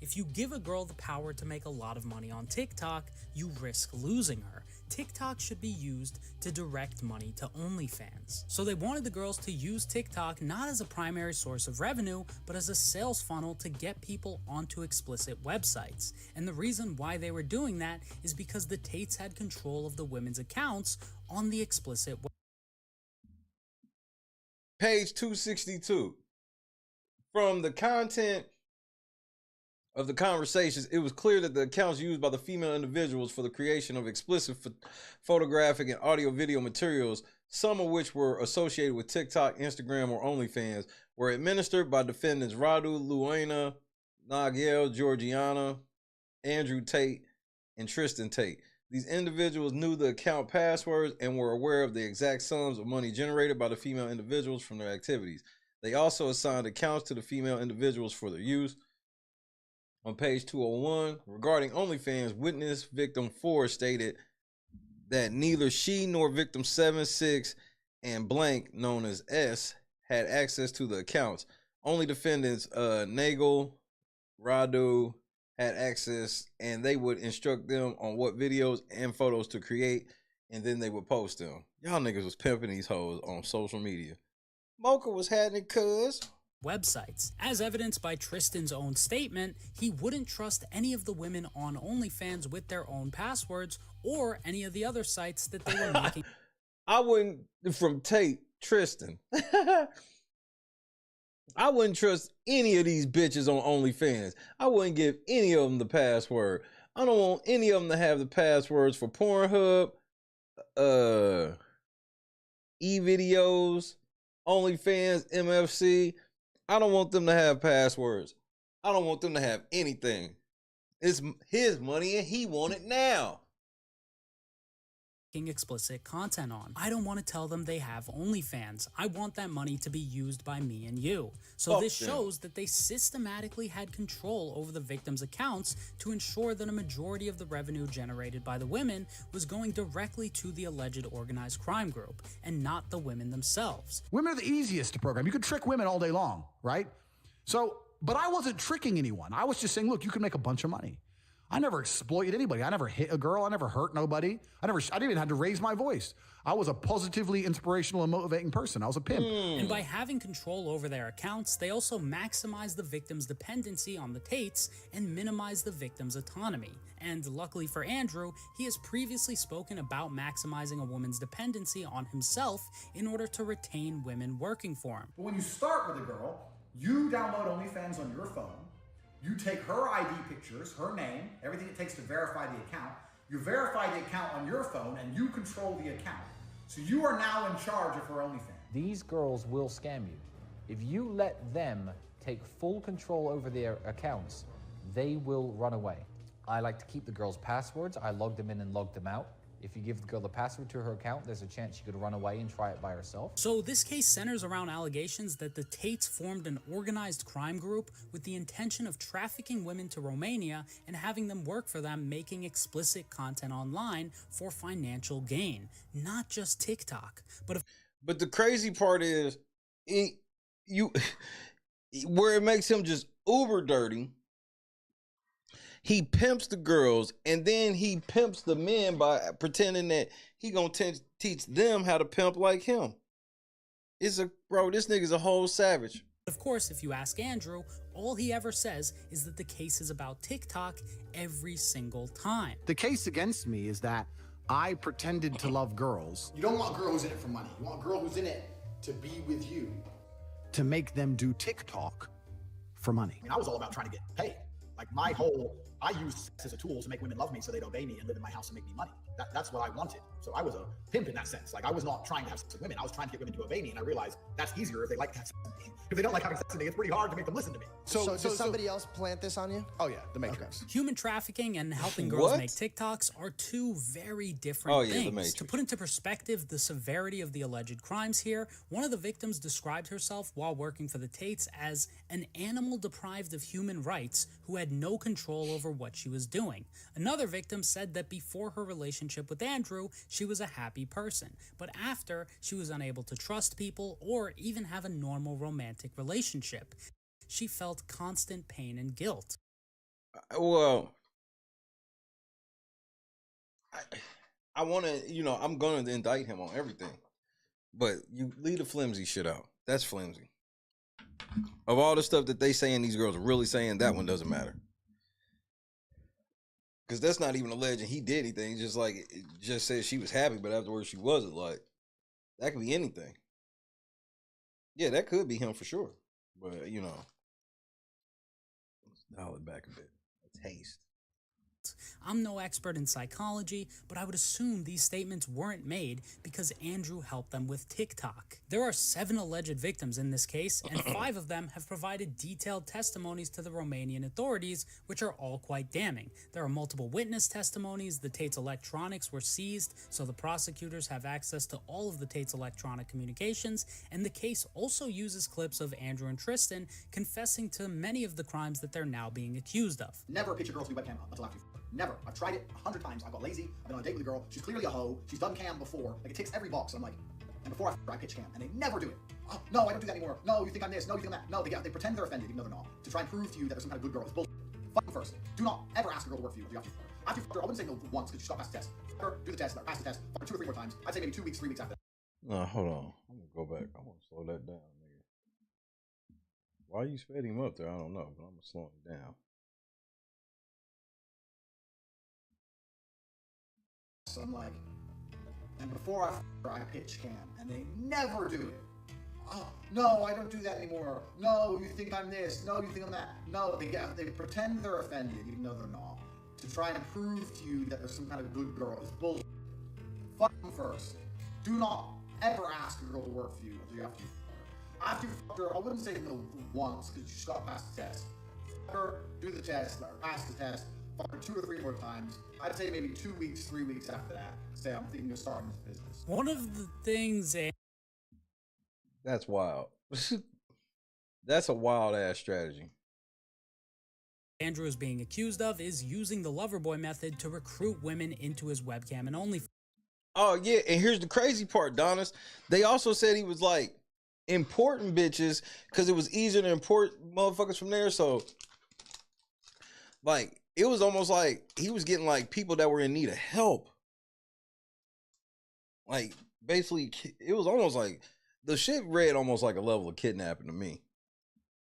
If you give a girl the power to make a lot of money on TikTok, you risk losing her. TikTok should be used to direct money to OnlyFans. So they wanted the girls to use TikTok not as a primary source of revenue, but as a sales funnel to get people onto explicit websites. And the reason why they were doing that is because the Tates had control of the women's accounts on the explicit website. Page 262. From the content of the conversations, it was clear that the accounts used by the female individuals for the creation of explicit photographic and audio-video materials, some of which were associated with TikTok, Instagram, or OnlyFans, were administered by defendants Radu, Luana, Nagiel, Georgiana, Andrew Tate, and Tristan Tate. These individuals knew the account passwords and were aware of the exact sums of money generated by the female individuals from their activities. They also assigned accounts to the female individuals for their use. On page 201, regarding OnlyFans, witness victim 4 stated that neither she nor victim 7, 6, and blank, known as S, had access to the accounts. Only defendants Nagel, Radu had access, and they would instruct them on what videos and photos to create, and then they would post them. Y'all niggas was pimping these hoes on social media. Mocha was having it, cuz. Websites. As evidenced by Tristan's own statement, he wouldn't trust any of the women on OnlyFans with their own passwords or any of the other sites that they were making. I wouldn't, from Tate, Tristan. I wouldn't trust any of these bitches on OnlyFans. I wouldn't give any of them the password. I don't want any of them to have the passwords for Pornhub, e-videos, OnlyFans, MFC. I don't want them to have passwords. I don't want them to have anything. It's his money and he want it now. Explicit content on. I don't want to tell them they have OnlyFans. I want that money to be used by me and you. So this shows that they systematically had control over the victims' accounts to ensure that a majority of the revenue generated by the women was going directly to the alleged organized crime group and not the women themselves. Women are the easiest to program. You could trick women all day long, right? So, but I wasn't tricking anyone. I was just saying, look, you can make a bunch of money. I never exploited anybody. I never hit a girl. I never hurt nobody. I didn't even have to raise my voice. I was a positively inspirational and motivating person. I was a pimp. And by having control over their accounts, they also maximize the victim's dependency on the Tates and minimize the victim's autonomy. And luckily for Andrew, he has previously spoken about maximizing a woman's dependency on himself in order to retain women working for him. But when you start with a girl, you download OnlyFans on your phone. You take her ID pictures, her name, everything it takes to verify the account. You verify the account on your phone and you control the account. So you are now in charge of her OnlyFans. These girls will scam you. If you let them take full control over their accounts, they will run away. I like to keep the girl's passwords. I log them in and log them out. If you give the girl the password to her account, there's a chance she could run away and try it by herself. So this case centers around allegations that the Tates formed an organized crime group with the intention of trafficking women to Romania and having them work for them, making explicit content online for financial gain. Not just TikTok, But the crazy part is, where it makes him just uber dirty, he pimps the girls and then he pimps the men by pretending that he gonna teach them how to pimp like him. Bro, this nigga's a whole savage. Of course, if you ask Andrew, all he ever says is that the case is about TikTok every single time. The case against me is that I pretended to love girls. You don't want a girl who's in it for money. You want a girl who's in it to be with you. To make them do TikTok for money. I mean, I was all about trying to get paid. Like I used sex as a tool to make women love me so they'd obey me and live in my house and make me money. That's what I wanted. So I was a pimp in that sense. Like I was not trying to have sex with women. I was trying to get women to obey me, and I realized that's easier if they like to have sex with me. If they don't like having sex with me, it's pretty hard to make them listen to me. So did somebody else plant this on you? Oh yeah, the Matrix. Human trafficking and helping girls make TikToks are two very different things. To put into perspective the severity of the alleged crimes here, one of the victims described herself while working for the Tates as an animal deprived of human rights who had no control over what she was doing. Another victim said that before her relationship with Andrew, she was a happy person, but after, she was unable to trust people or even have a normal romantic relationship. She felt constant pain and guilt. Well, I want to, I'm going to indict him on everything, but you leave the flimsy shit out. That's flimsy. Of all the stuff that they saying these girls are really saying, that one doesn't matter. Because that's not even alleging he did anything. It's just like, it just says she was happy, but afterwards she wasn't. Like, that could be anything. Yeah, that could be him for sure. But, let's dial it back a bit. A taste. I'm no expert in psychology, but I would assume these statements weren't made because Andrew helped them with TikTok. There are 7 alleged victims in this case, and 5 of them have provided detailed testimonies to the Romanian authorities, which are all quite damning. There are multiple witness testimonies. The Tate's electronics were seized, so the prosecutors have access to all of the Tate's electronic communications, and the case also uses clips of Andrew and Tristan confessing to many of the crimes that they're now being accused of. Never pitch a girl to be webcam until after. Never. I've tried it 100 times. I got lazy. I've been on a date with a girl. She's clearly a hoe. She's done cam before. Like, it ticks every box. I'm like, and before I pitch cam, and they never do it. Oh, no, I don't do that anymore. No, you think I'm this. No, you think I'm that. No, they pretend they're offended, even though they're not, to try and prove to you that they're some kind of good girl. It's bullshit. Fuck them first. Do not ever ask a girl to work for you. You have to fuck her. After you fuck her, I wouldn't say no once because you stop past the test. Fuck her, do the test, pass the test, fuck her 2 or 3 more times. I'd say maybe 2 weeks, 3 weeks after that. No, hold on. I'm gonna go back. I want to slow that down, nigga. Why you sped him up there? I don't know, but I'm gonna slow him down. So I'm like, and before I pitch cam, and they never do it. Oh, no, I don't do that anymore. No, you think I'm this. No, you think I'm that. No, they pretend they're offended, even though they're not, to try and prove to you that there's some kind of good girl. It's bullshit. Fuck them first. Do not ever ask a girl to work for you until you have to. After you fuck her, I wouldn't say no once because you just got past the test. Fuck her, do the test, pass the test. Fuck her 2 or 3 more times. I'd say maybe 2 weeks, 3 weeks after that. Say I'm thinking of starting this business. One of the things. That's wild. That's a wild ass strategy. Andrew is being accused of is using the Loverboy method to recruit women into his webcam and OnlyFans. Oh yeah, and here's the crazy part, Donis. They also said he was like importing bitches because it was easier to import motherfuckers from there. So like it was almost like he was getting like people that were in need of help. Like basically, it was almost like the shit read almost like a level of kidnapping to me.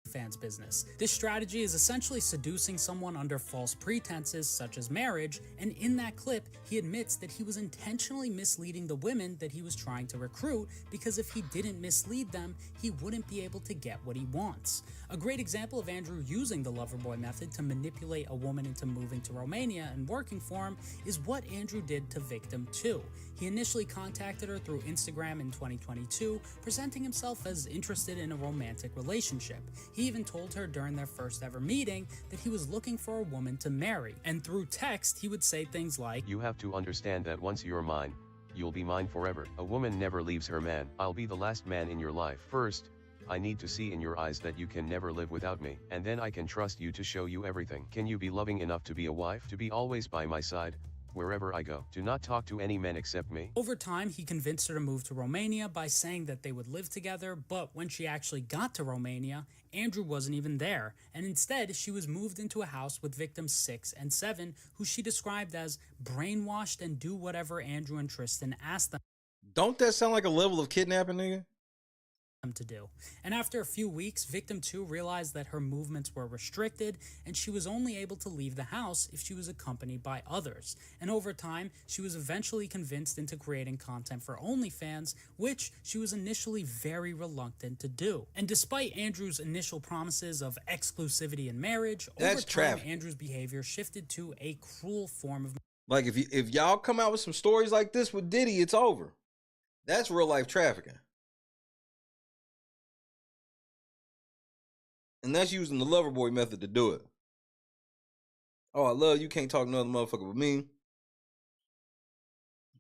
fans business. This strategy is essentially seducing someone under false pretenses such as marriage, and in that clip, he admits that he was intentionally misleading the women that he was trying to recruit because if he didn't mislead them, he wouldn't be able to get what he wants. A great example of Andrew using the Loverboy method to manipulate a woman into moving to Romania and working for him is what Andrew did to victim 2. He initially contacted her through Instagram in 2022, presenting himself as interested in a romantic relationship. He even told her during their first ever meeting that he was looking for a woman to marry, and through text he would say things like, "You have to understand that once you're mine, you'll be mine forever. A woman never leaves her man. I'll be the last man in your life. First, I need to see in your eyes that you can never live without me, and then I can trust you to show you everything. Can you be loving enough to be a wife, to be always by my side, wherever I go? Do not talk to any men except me." Over time, he convinced her to move to Romania by saying that they would live together, but when she actually got to Romania, Andrew wasn't even there, and instead she was moved into a house with victims 6 and 7, who she described as brainwashed and do whatever Andrew and Tristan asked them. Don't that sound like a level of kidnapping, nigga? To do. And after a few weeks, victim 2 realized that her movements were restricted and she was only able to leave the house if she was accompanied by others. And over time, she was eventually convinced into creating content for OnlyFans, which she was initially very reluctant to do. And despite Andrew's initial promises of exclusivity in marriage, over time, Andrew's behavior shifted to a cruel form of... Like, if y'all come out with some stories like this with Diddy, it's over. That's real life trafficking. And that's using the Loverboy method to do it. Oh, I love you. Can't talk to another motherfucker but me.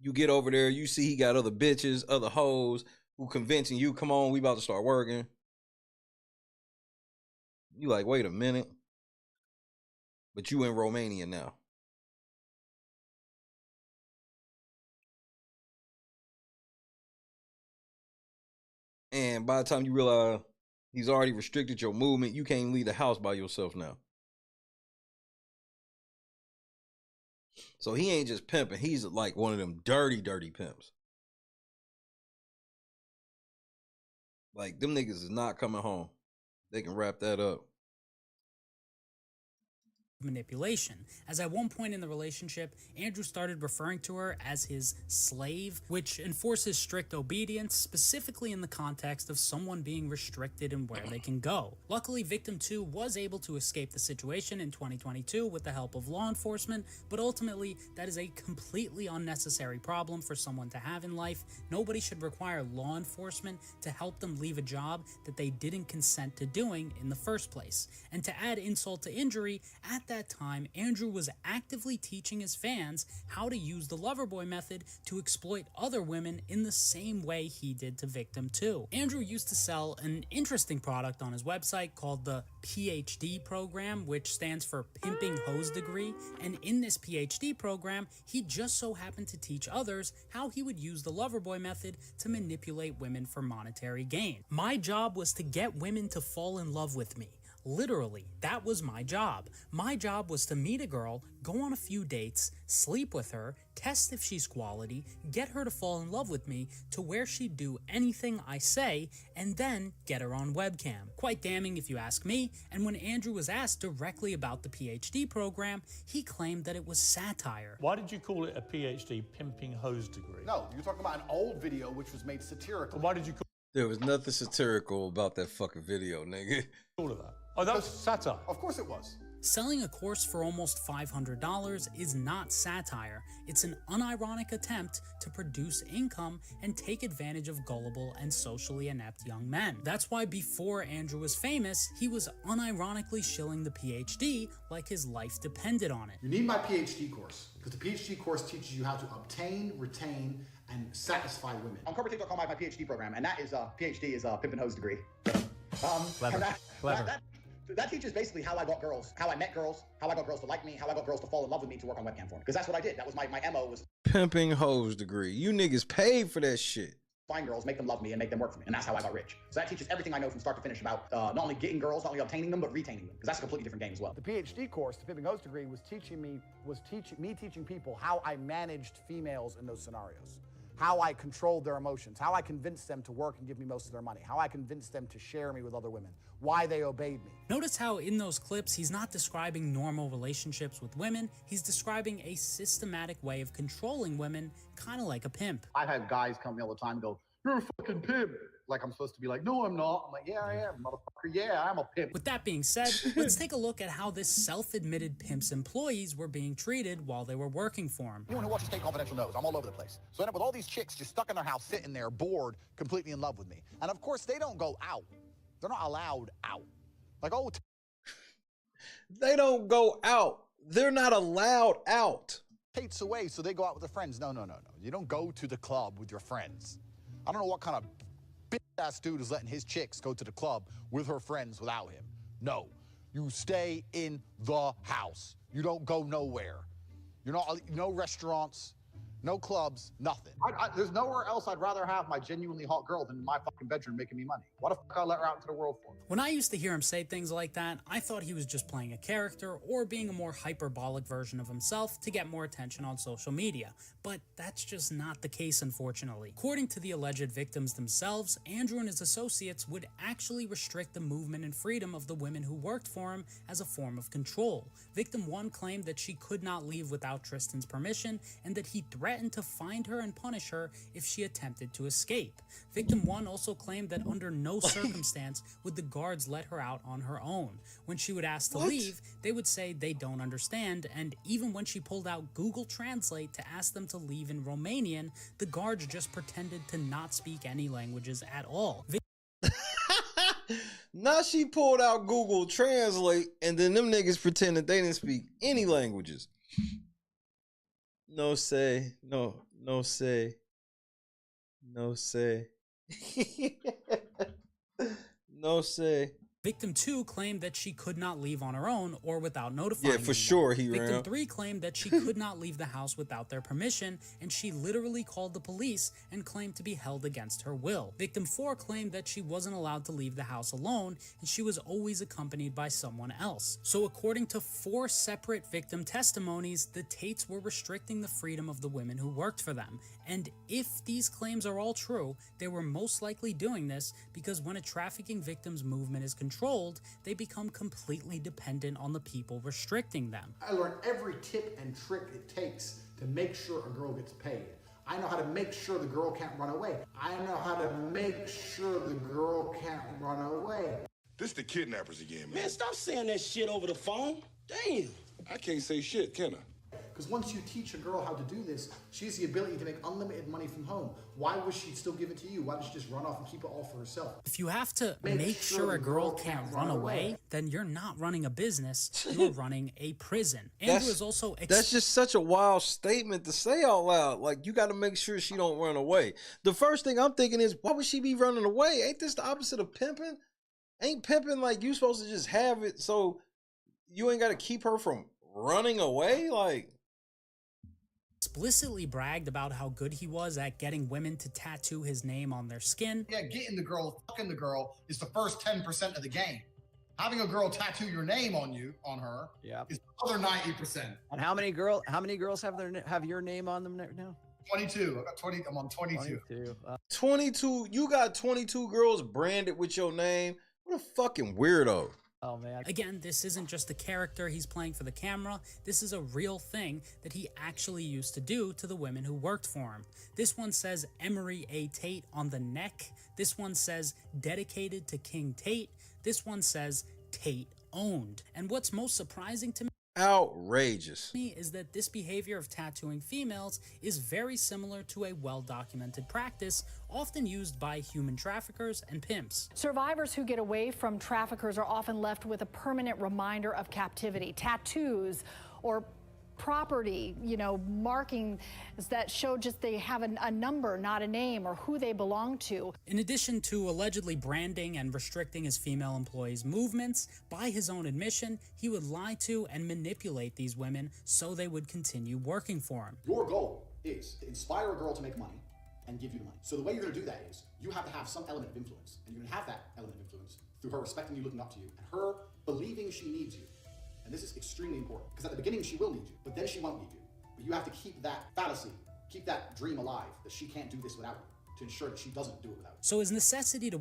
You get over there. You see he got other bitches, other hoes who convincing you, come on, we about to start working. You like, wait a minute. But you in Romania now. And by the time you realize he's already restricted your movement, you can't leave the house by yourself now. So he ain't just pimping. He's like one of them dirty, dirty pimps. Like, them niggas is not coming home. They can wrap that up. Manipulation, as at one point in the relationship, Andrew started referring to her as his slave, which enforces strict obedience, specifically in the context of someone being restricted in where they can go. Luckily, victim 2 was able to escape the situation in 2022 with the help of law enforcement, but ultimately, that is a completely unnecessary problem for someone to have in life. Nobody should require law enforcement to help them leave a job that they didn't consent to doing in the first place. And to add insult to injury, at that time, Andrew was actively teaching his fans how to use the Loverboy method to exploit other women in the same way he did to victim 2. Andrew used to sell an interesting product on his website called the PhD program, which stands for Pimping Hose Degree, and in this PhD program, he just so happened to teach others how he would use the Loverboy method to manipulate women for monetary gain. My job was to get women to fall in love with me. Literally, that was my job. My job was to meet a girl, go on a few dates, sleep with her, test if she's quality, get her to fall in love with me to where she'd do anything I say, and then get her on webcam. Quite damning if you ask me, and when Andrew was asked directly about the PhD program, he claimed that it was satire. Why did you call it a PhD, Pimping Hose Degree? No, you're talking about an old video which was made satirical. Why did you call There was nothing satirical about that fucking video, nigga. all of that? Oh, that was satire. Of course it was. Selling a course for almost $500 is not satire. It's an unironic attempt to produce income and take advantage of gullible and socially inept young men. That's why before Andrew was famous, he was unironically shilling the PhD like his life depended on it. You need my PhD course, because the PhD course teaches you how to obtain, retain, and satisfy women. On corporative.com, I have my PhD program, and that is PhD is Pimpin' Hose Degree. Clever. Clever. That teaches basically how I got girls, how I met girls, how I got girls to like me, how I got girls to fall in love with me to work on webcam for me. Because that's what I did. That was my MO was Pimping Hose Degree. You niggas paid for that shit. Find girls, make them love me, and make them work for me. And that's how I got rich. So that teaches everything I know from start to finish about not only getting girls, not only obtaining them, but retaining them. Because that's a completely different game as well. The PhD course, the Pimping Hose Degree, was teaching people how I managed females in those scenarios. how I controlled their emotions, how I convinced them to work and give me most of their money, how I convinced them to share me with other women, why they obeyed me. Notice how in those clips he's not describing normal relationships with women, he's describing a systematic way of controlling women, kind of like a pimp. I've had guys come to me all the time and go, "You're a fucking pimp." Like I'm supposed to be like, "No, I'm not." I'm like, "Yeah, I am, motherfucker. Yeah, I'm a pimp." With that being said, let's take a look at how this self-admitted pimp's employees were being treated while they were working for him. Anyone who watches State Confidential knows I'm all over the place. So I end up with all these chicks just stuck in their house, sitting there, bored, completely in love with me. And of course, they don't go out. They're not allowed out. Like, oh, they don't go out. They're not allowed out. Tate's away, so they go out with their friends. No. You don't go to the club with your friends. I don't know what kind of bitch-ass dude is letting his chicks go to the club with her friends without him. No. You stay in the house. You don't go nowhere. You're not, no restaurants, no clubs, nothing. There's nowhere else I'd rather have my genuinely hot girl than in my fucking bedroom making me money. What the fuck I let her out into the world for? When I used to hear him say things like that, I thought he was just playing a character or being a more hyperbolic version of himself to get more attention on social media. But that's just not the case, unfortunately. According to the alleged victims themselves, Andrew and his associates would actually restrict the movement and freedom of the women who worked for him as a form of control. Victim 1 claimed that she could not leave without Tristan's permission and that he threatened to find her and punish her if she attempted to escape. Victim 1 also claimed that under no circumstance would the guards let her out on her own. When she would ask to leave, they would say they don't understand, and even when she pulled out Google Translate to ask them to leave in Romanian, the guards just pretended to not speak any languages at all. Now she pulled out Google Translate, and then them niggas pretended they didn't speak any languages. No say, no say, no say, no say. Victim 2 claimed that she could not leave on her own or without notifying anyone. Sure he Victim ran. 3 claimed that she could not leave the house without their permission, and she literally called the police and claimed to be held against her will. Victim 4 claimed that she wasn't allowed to leave the house alone, and she was always accompanied by someone else. So according to 4 separate victim testimonies, the Tates were restricting the freedom of the women who worked for them. And if these claims are all true, they were most likely doing this because when a trafficking victim's movement is controlled, they become completely dependent on the people restricting them. I learned every tip and trick it takes to make sure a girl gets paid. I know how to make sure the girl can't run away. I know how to make sure the girl can't run away. This the kidnappers again, man. Man, stop saying that shit over the phone. Damn. I can't say shit, can I? Because once you teach a girl how to do this, she has the ability to make unlimited money from home. Why would she still give it to you? Why does she just run off and keep it all for herself? If you have to make sure a girl can't run away, then you're not running a business, you're running a prison. Andrew is also... That's just such a wild statement to say out loud. Like, you got to make sure she don't run away. The first thing I'm thinking is, why would she be running away? Ain't this the opposite of pimping? Ain't pimping like you supposed to just have it so you ain't got to keep her from running away? Like... explicitly bragged about how good he was at getting women to tattoo his name on their skin. Yeah, getting the girl, fucking the girl is the first 10% of the game. Having a girl tattoo your name on her, is the other 90%. And how many girls have your name on them now? 22. I got 20. I'm on 22. 22. You got 22 girls branded with your name. What a fucking weirdo. Oh, man. Again, this isn't just a character he's playing for the camera. This is a real thing that he actually used to do to the women who worked for him. This one says Emery A. Tate on the neck. This one says dedicated to King Tate. This one says Tate owned. And what's most surprising to me outrageous is that this behavior of tattooing females is very similar to a well-documented practice often used by human traffickers and pimps. Survivors who get away from traffickers are often left with a permanent reminder of captivity. Tattoos or property, markings that show just they have a number, not a name, or who they belong to. In addition to allegedly branding and restricting his female employees' movements, by his own admission, he would lie to and manipulate these women so they would continue working for him. Your goal is to inspire a girl to make money and give you the money. So the way you're going to do that is you have to have some element of influence, and you're going to have that element of influence through her respecting you, looking up to you, and her believing she needs you. And this is extremely important, because at the beginning she will need you, but then she won't need you. But you have to keep that fallacy keep that dream alive, that she can't do this without you, to ensure that she doesn't do it without you. So his necessity to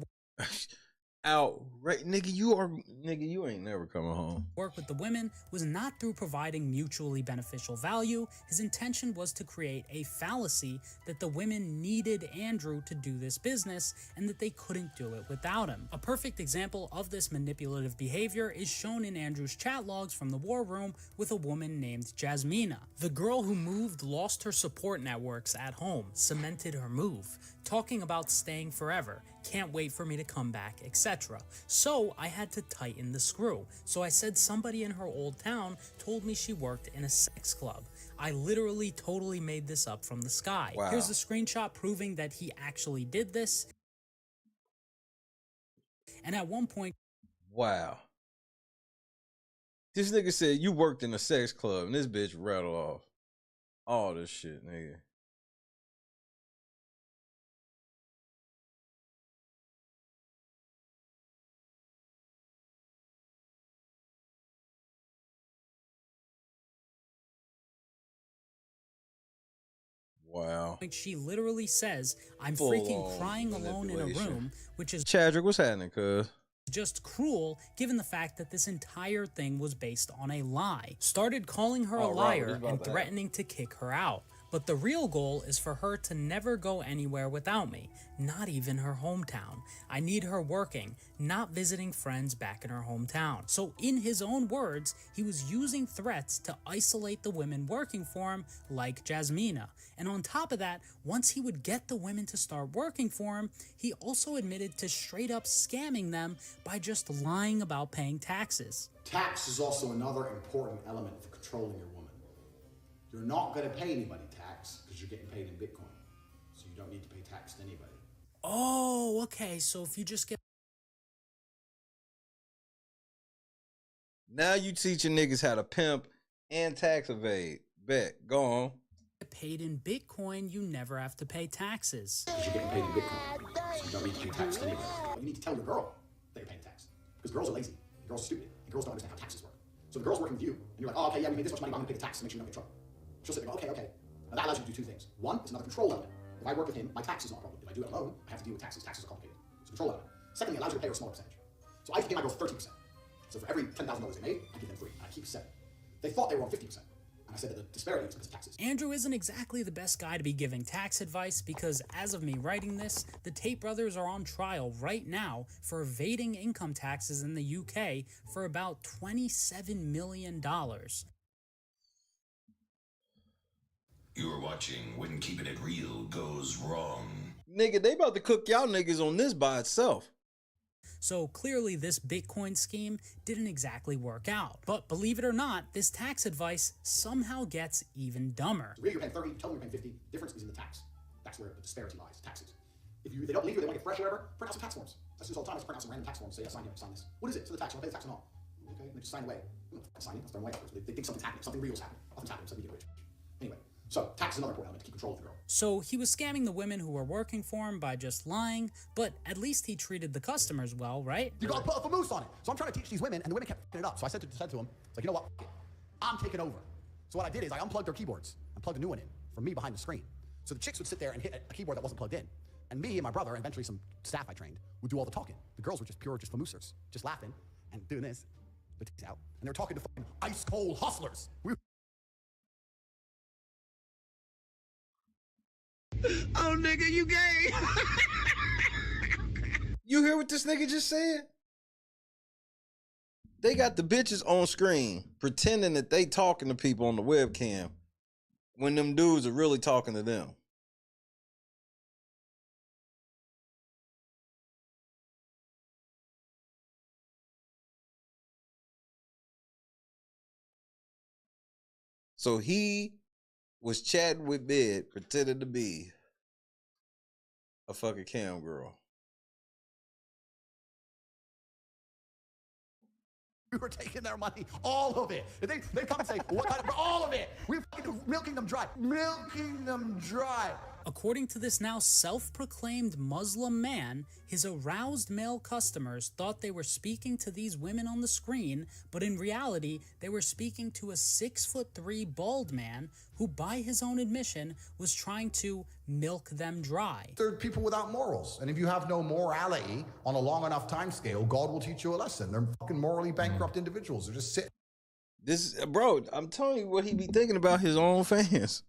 Outright, nigga, you ain't never coming home. work with the women was not through providing mutually beneficial value. His intention was to create a fallacy that the women needed Andrew to do this business and that they couldn't do it without him. A perfect example of this manipulative behavior is shown in Andrew's chat logs from the war room with a woman named Jasmina. The girl who moved lost her support networks at home, cemented her move, talking about staying forever, can't wait for me to come back, etc. So I had to tighten the screw. So I said somebody in her old town told me she worked in a sex club. I literally totally made this up from the sky. Wow. Here's a screenshot proving that he actually did this. And at one point, Wow. This nigga said you worked in a sex club, and this bitch rattled off all this shit, nigga. Wow. she literally says, I'm Full freaking on crying alone in a manipulation. room, which is Chadrick, what's happening, cuz? just cruel given the fact that this entire thing was based on a lie. Started calling her a Oh, Robert, liar it's about and that. threatening to kick her out. But the real goal is for her to never go anywhere without me, not even her hometown. I need her working, not visiting friends back in her hometown. So in his own words, he was using threats to isolate the women working for him, like Jasmina. And on top of that, once he would get the women to start working for him, he also admitted to straight up scamming them by just lying about paying taxes. Tax is also another important element for controlling your woman. You're not going to pay anybody tax because you're getting paid in Bitcoin. So you don't need to pay tax to anybody. Oh, okay, so if you just get Now you teaching niggas how to pimp and tax evade. Bet. Go on. paid in Bitcoin, you never have to pay taxes. Because you're getting paid in Bitcoin. So you don't need to pay tax to anybody. You need to tell your girl that you're paying tax. Because girls are lazy. And girls are stupid. And girls don't understand how taxes work. So the girl's working with you, and you're like, oh, okay, yeah, we made this much money, but I'm going to pay the tax to make sure you don't get in trouble. She'll sit there and go, okay. Now that allows you to do two things. One, it's another control element. If I work with him, my tax is not a problem. If I do it alone, I have to deal with taxes. Taxes are complicated. It's a control element. Secondly, it allows you to pay her a smaller percentage. So I used to pay my girls 30%. So for every $10,000 they made, I give them 3, and I keep 7. They thought they were on 50%. And I said that the disparity is because of taxes. Andrew isn't exactly the best guy to be giving tax advice because as of me writing this, the Tate brothers are on trial right now for evading income taxes in the UK for about $27 million. You are watching When Keeping It Real Goes Wrong. Nigga, they about to cook y'all niggas on this by itself. So clearly this Bitcoin scheme didn't exactly work out. But believe it or not, this tax advice somehow gets even dumber. So really, you're paying 30, tell them you're paying 50. Difference is in the tax. That's where the disparity lies, taxes. If they don't believe you, they want to get fresh or whatever, print out some tax forms. That's just all the time. Just print out some random tax forms. Say, yeah, sign here, sign this. What is it? So the tax, you want to pay the tax or not? Okay, and they just sign away. Sign it, throw away. They think something's happening. Something real's happening. Nothing's happening, so they get rich. Anyway, so tax is another important element to keep control of the girl. So he was scamming the women who were working for him by just lying, but at least he treated the customers well, right? You got to put a moose on it. So I'm trying to teach these women, and the women kept picking it up. So I said to them, it's like, you know what? F it. I'm taking over. So what I did is I unplugged their keyboards and plugged a new one in from me behind the screen. So the chicks would sit there and hit a keyboard that wasn't plugged in. And me and my brother, and eventually some staff I trained, would do all the talking. The girls were just pure, just famoosers, just laughing and doing this, the tits out. And they were talking to fucking ice cold hustlers. Oh, nigga, you gay. You hear what this nigga just said? They got the bitches on screen pretending that they talking to people on the webcam when them dudes are really talking to them. So he was chatting with Bed, pretending to be a fucking cam girl. We were taking their money, all of it. And they come and say, what kind of, all of it. We're fucking milking them dry. Milking them dry. According to this now self-proclaimed Muslim man, his aroused male customers thought they were speaking to these women on the screen, but in reality, they were speaking to a 6'3" bald man who, by his own admission, was trying to milk them dry. They're people without morals. And if you have no morality on a long enough time scale, God will teach you a lesson. They're fucking morally bankrupt individuals. They're just Bro, I'm telling you what he be thinking about his own fans.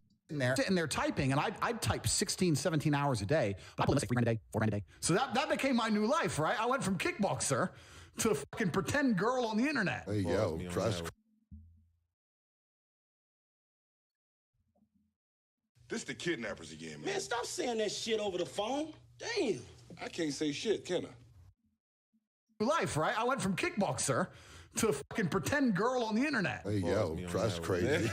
sitting there typing, and I'd type 16, 17 hours a day. But I put 3 grand a day, 4 grand a day. So that became my new life, right? I went from kickboxer to fucking pretend girl on the internet. Hey, yo, trust. This the kidnappers again, man. Man, stop saying that shit over the phone. Damn. I can't say shit, can I? Life, right? I went from kickboxer to fucking pretend girl on the internet. Hey, yo, that's crazy.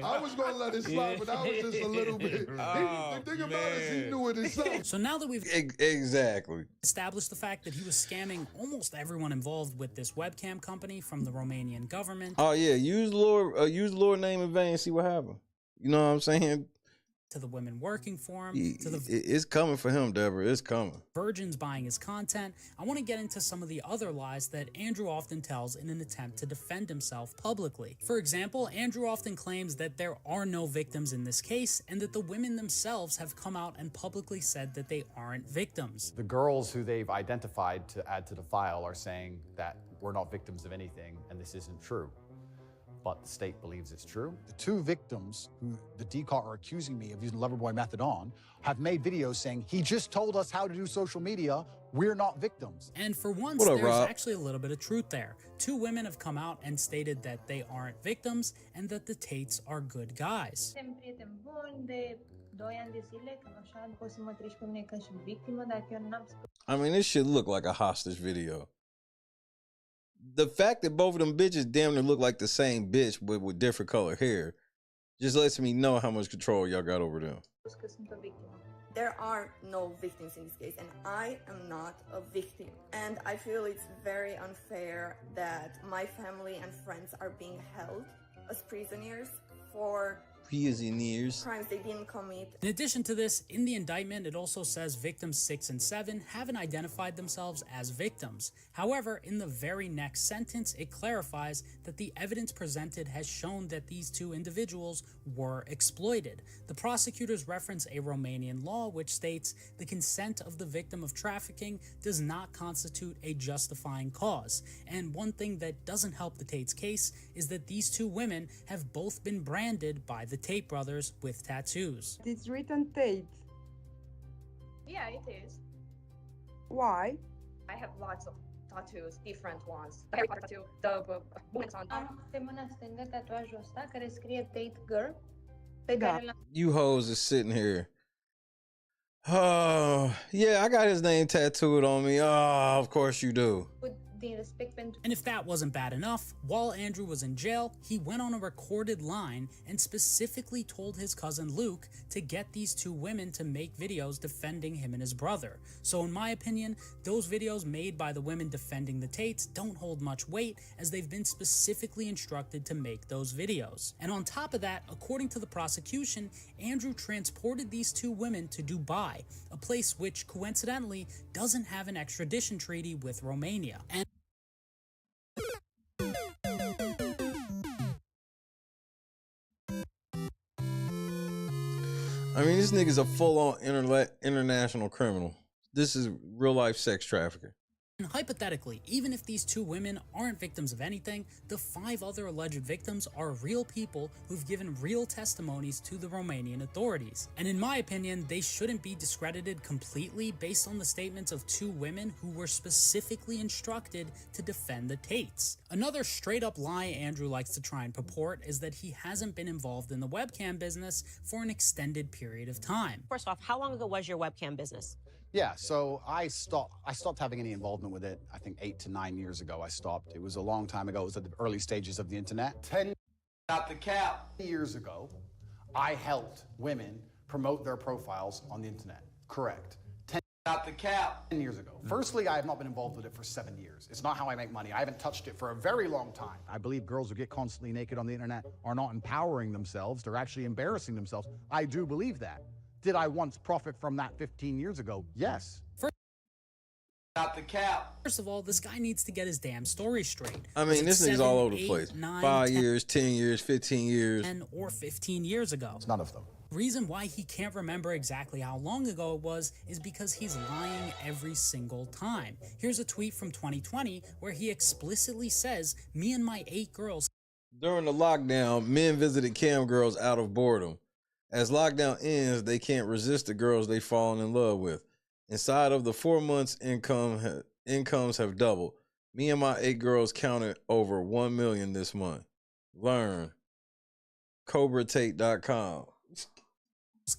I was gonna let it slide, but that was just a little bit. The thing about it is he knew it himself. So now that we've exactly established the fact that he was scamming almost everyone involved with this webcam company from the Romanian government. Oh yeah, use the Lord name in vain, see what happens. You know what I'm saying? To the women working for him, to the it's coming for him, Deborah. It's coming. virgins buying his content. I want to get into some of the other lies that Andrew often tells in an attempt to defend himself publicly. For example, Andrew often claims that there are no victims in this case and that the women themselves have come out and publicly said that they aren't victims. The girls who they've identified to add to the file are saying that we're not victims of anything and this isn't true. But the state believes it's true. The 2 victims who the DCAR are accusing me of using Loverboy method on have made videos saying, he just told us how to do social media. We're not victims. And for once, What up, there's Rob? actually a little bit of truth there. 2 women have come out and stated that they aren't victims and that the Tates are good guys. Suntem prieteni buni de 2 ani de zile, cam așa, poți să mă treci pe mine ca și victimă, dacă eu n-am spus. I mean, this shit look like a hostage video. The fact that both of them bitches damn near look like the same bitch but with different color hair just lets me know how much control y'all got over them. Că sunt o victimă. There are no victims in this case, and I am not a victim. And I feel it's very unfair that my family and friends are being held as prisoners for crimes they didn't commit. In addition to this, in the indictment, it also says victims 6 and 7 haven't identified themselves as victims. However, in the very next sentence, it clarifies that the evidence presented has shown that these 2 individuals were exploited. The prosecutors reference a Romanian law which states the consent of the victim of trafficking does not constitute a justifying cause. And one thing that doesn't help the Tate's case is that these 2 women have both been branded by the Tate brothers with tattoos. It's written Tate. Yeah, it is. Why? I have lots of tattoos, different ones. The Harry Potter tattoo, the woman's on. Am pe mâna stângă tatuajul ăsta care scrie Tate Girl, pe care l-am You hoes is sitting here. Oh, yeah, I got his name tattooed on me. Oh, of course you do. put din respect pentru. And if that wasn't bad enough, while Andrew was in jail, he went on a recorded line and specifically told his cousin Luke to get these 2 women to make videos defending him and his brother. So in my opinion, those videos made by the women defending the Tates don't hold much weight, as they've been specifically instructed to make those videos. And on top of that, according to the prosecution, Andrew transported these 2 women to Dubai, a place which coincidentally doesn't have an extradition treaty with Romania. And I mean, this nigga's a full-on international criminal. This is real-life sex trafficking. hypothetically, even if these 2 women aren't victims of anything, the 5 other alleged victims are real people who've given real testimonies to the Romanian authorities. And in my opinion, they shouldn't be discredited completely based on the statements of 2 women who were specifically instructed to defend the Tates. Another straight-up lie Andrew likes to try and purport is that he hasn't been involved in the webcam business for an extended period of time. First off, how long ago was your webcam business? Yeah, so I stopped having any involvement with it. I think 8 to 9 years ago I stopped. It was a long time ago. It was at the early stages of the internet. 10 Not the cap. years ago, I helped women promote their profiles on the internet. Correct. Not the cap. 10 years ago. Firstly, I have not been involved with it for 7 years. It's not how I make money. I haven't touched it for a very long time. I believe girls who get constantly naked on the internet are not empowering themselves. They're actually embarrassing themselves. I do believe that. Did I once profit from that 15 years ago? Yes. Not the cap. First of all, this guy needs to get his damn story straight. I mean, this nigga's all over the place. 9, 5 10, years, 10 years, 15 years. 10 or 15 years ago. It's none of them. Reason why he can't remember exactly how long ago it was is because he's lying every single time. Here's a tweet from 2020 where he explicitly says, "Me and my 8 girls." During the lockdown, men visited cam girls out of boredom. As lockdown ends, they can't resist the girls they fallen in love with. Inside of the 4 months, incomes have doubled. Me and my 8 girls counted over 1 million this month. Learn. CobraTate.com.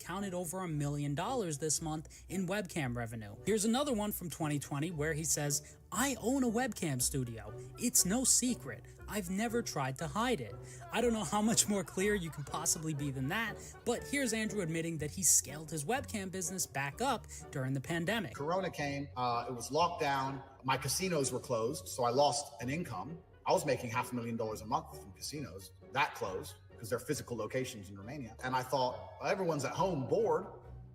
Counted over $1 million this month in webcam revenue. Here's another one from 2020 where he says, "I own a webcam studio. It's no secret. I've never tried to hide it." I don't know how much more clear you can possibly be than that, but here's Andrew admitting that he scaled his webcam business back up during the pandemic. Corona came, it was locked down, my casinos were closed, so I lost an income. I was making $500,000 a month from casinos. That closed because they're physical locations in Romania. And I thought, well, everyone's at home bored.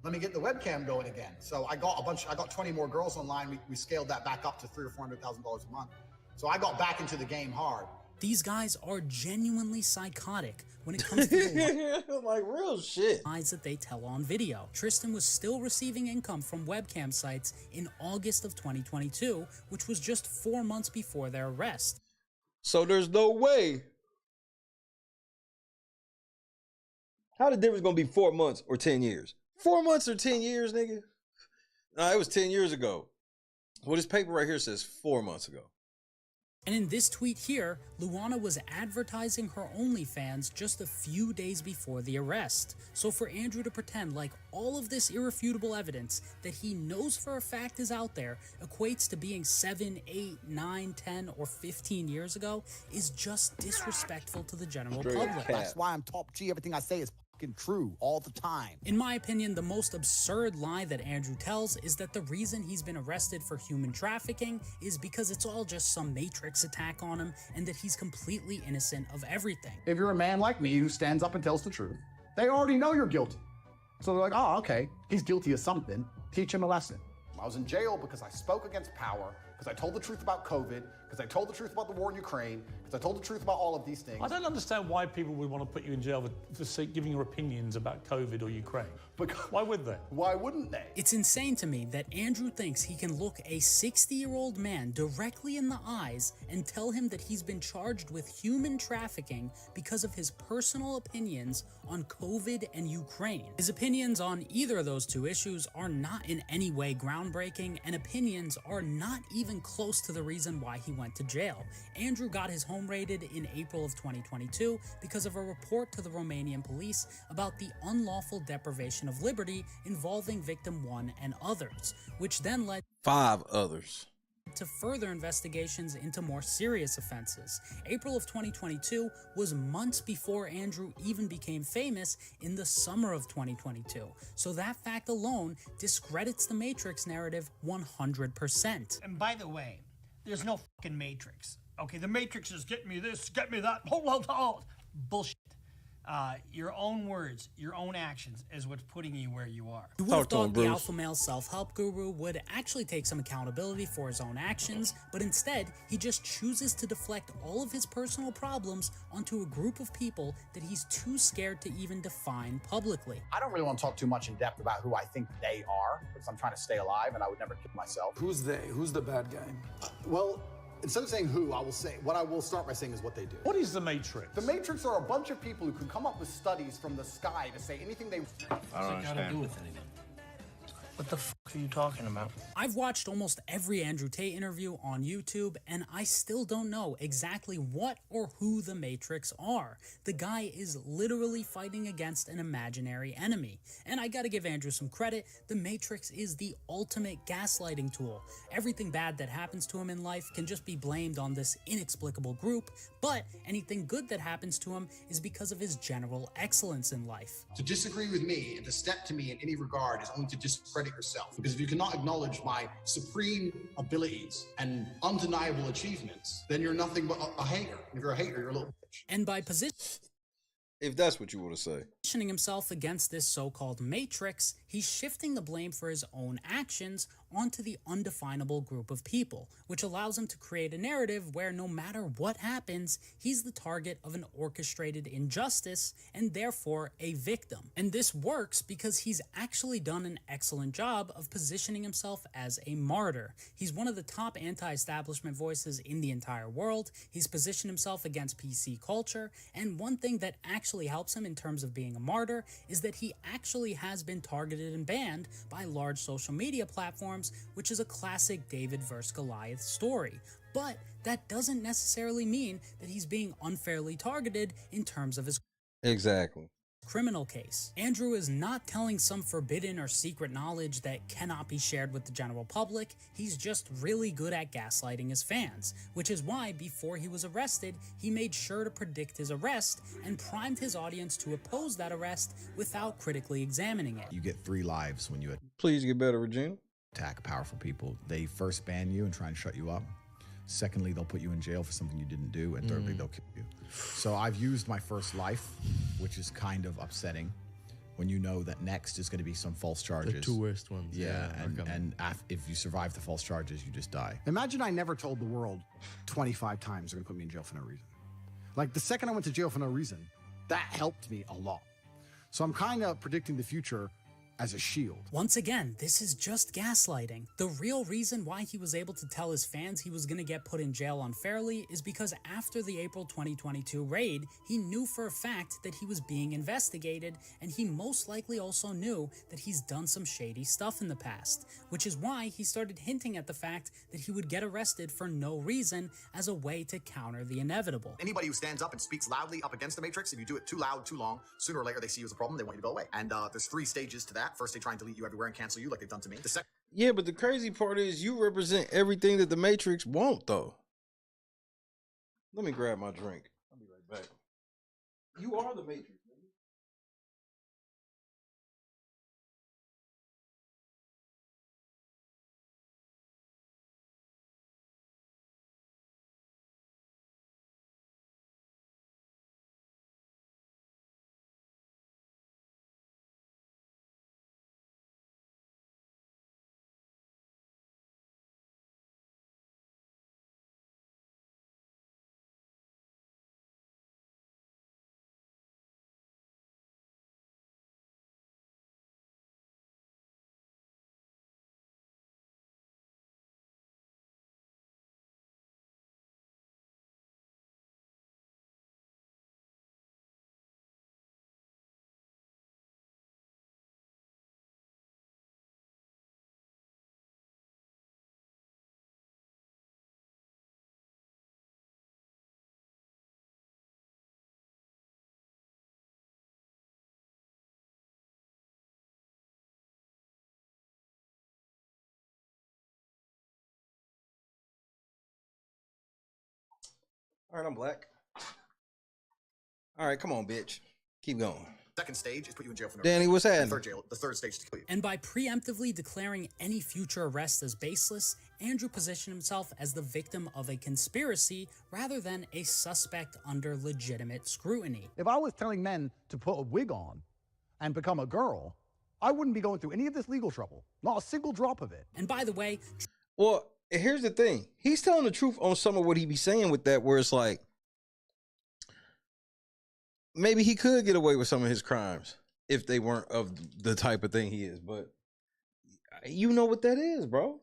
Let me get the webcam going again. So I got 20 more girls online. We scaled that back up to $300,000 or $400,000 a month. So I got back into the game hard. These guys are genuinely psychotic when it comes to the like real shit lies that they tell on video. Tristan was still receiving income from webcam sites in August of 2022, which was just 4 months before their arrest. So there's no way. How the difference gonna be 4 months or 10 years? 4 months or 10 years, nigga? No, it was 10 years ago. Well, this paper right here says 4 months ago. And in this tweet here, Luana was advertising her OnlyFans just a few days before the arrest. So for Andrew to pretend like all of this irrefutable evidence that he knows for a fact is out there equates to being 7, 8, 9, 10, or 15 years ago is just disrespectful to the general public. That's why I'm top G. Everything I say is true all the time. In my opinion, the most absurd lie that Andrew tells is that the reason he's been arrested for human trafficking is because it's all just some Matrix attack on him and that he's completely innocent of everything. If you're a man like me who stands up and tells the truth, they already know you're guilty. So they're like, oh, okay, he's guilty of something. Teach him a lesson. I was in jail because I spoke against power, because I told the truth about COVID, because I told the truth about the war in Ukraine, because I told the truth about all of these things. I don't understand why people would want to put you in jail for giving your opinions about COVID or Ukraine. Why would they? Why wouldn't they? It's insane to me that Andrew thinks he can look a 60-year-old man directly in the eyes and tell him that he's been charged with human trafficking because of his personal opinions on COVID and Ukraine. His opinions on either of those two issues are not in any way groundbreaking, and opinions are not even close to the reason why he went to jail. Andrew got his home raided in April of 2022 because of a report to the Romanian police about the unlawful deprivation of liberty involving victim 1 and others, which then led 5 others to further investigations into more serious offenses. April of 2022 was months before Andrew even became famous in the summer of 2022. So that fact alone discredits the Matrix narrative 100%. And by the way, there's no fucking Matrix. Okay, the Matrix is get me this, get me that. Bullshit. Your own words, your own actions is what's putting you where you are. You would have thought the alpha male self-help guru would actually take some accountability for his own actions, but instead, he just chooses to deflect all of his personal problems onto a group of people that he's too scared to even define publicly. I don't really want to talk too much in depth about who I think they are, because I'm trying to stay alive and I would never kill myself. Who's they? Who's the bad guy? Well, instead of saying who, what I will start by saying is what they do. What is the Matrix? The Matrix are a bunch of people who can come up with studies from the sky to say anything they... I don't understand. Got to do with anything. What the fuck are you talking about? I've watched almost every Andrew Tate interview on YouTube, and I still don't know exactly what or who the Matrix are. The guy is literally fighting against an imaginary enemy. And I gotta give Andrew some credit, the Matrix is the ultimate gaslighting tool. Everything bad that happens to him in life can just be blamed on this inexplicable group, but anything good that happens to him is because of his general excellence in life. To disagree with me and to step to me in any regard is only to discredit credit yourself. Because if you cannot acknowledge my supreme abilities and undeniable achievements, then you're nothing but a hater. If you're a hater, you're a little bitch. And by if that's what you want to say. Positioning himself against this so-called matrix, he's shifting the blame for his own actions onto the undefinable group of people, which allows him to create a narrative where no matter what happens, he's the target of an orchestrated injustice and therefore a victim. And this works because he's actually done an excellent job of positioning himself as a martyr. He's one of the top anti-establishment voices in the entire world. He's positioned himself against PC culture, and one thing that actually helps him in terms of being a martyr is that he actually has been targeted and banned by large social media platforms, which is a classic David versus Goliath story. But that doesn't necessarily mean that he's being unfairly targeted in terms of his criminal case. Andrew is not telling some forbidden or secret knowledge that cannot be shared with the general public. He's just really good at gaslighting his fans, which is why before he was arrested, he made sure to predict his arrest and primed his audience to oppose that arrest without critically examining it. You get 3 lives when you Please get better, Regina. Attack powerful people. They first ban you and try and shut you up. Secondly, they'll put you in jail for something you didn't do. And thirdly, they'll kill you. So I've used my first life, which is kind of upsetting when you know that next is going to be some false charges. The 2 worst ones. Yeah, if you survive the false charges, you just die. Imagine I never told the world 25 times they're going to put me in jail for no reason. Like, the second I went to jail for no reason, that helped me a lot. So I'm kind of predicting the future as a shield. Once again, this is just gaslighting. The real reason why he was able to tell his fans he was going to get put in jail unfairly is because after the April 2022 raid, he knew for a fact that he was being investigated, and he most likely also knew that he's done some shady stuff in the past, which is why he started hinting at the fact that he would get arrested for no reason as a way to counter the inevitable. Anybody who stands up and speaks loudly up against the Matrix, if you do it too loud, too long, sooner or later they see you as a problem, they want you to go away. And there's 3 stages to that. First, they try and delete you everywhere and cancel you like they've done to me. The second. Yeah, but the crazy part is you represent everything that the Matrix won't, though. Let me grab my drink. I'll be right back. You are the Matrix. All right, I'm black. All right, come on, bitch. Keep going. Second stage is put you in jail for no Danny, reason. what's happening? The third stage is to kill you. And by preemptively declaring any future arrests as baseless, Andrew positioned himself as the victim of a conspiracy rather than a suspect under legitimate scrutiny. If I was telling men to put a wig on and become a girl, I wouldn't be going through any of this legal trouble. Not a single drop of it. And by the way, well, here's the thing. He's telling the truth on some of what he be saying with that, where it's like, maybe he could get away with some of his crimes if they weren't of the type of thing he is. But you know what that is, bro.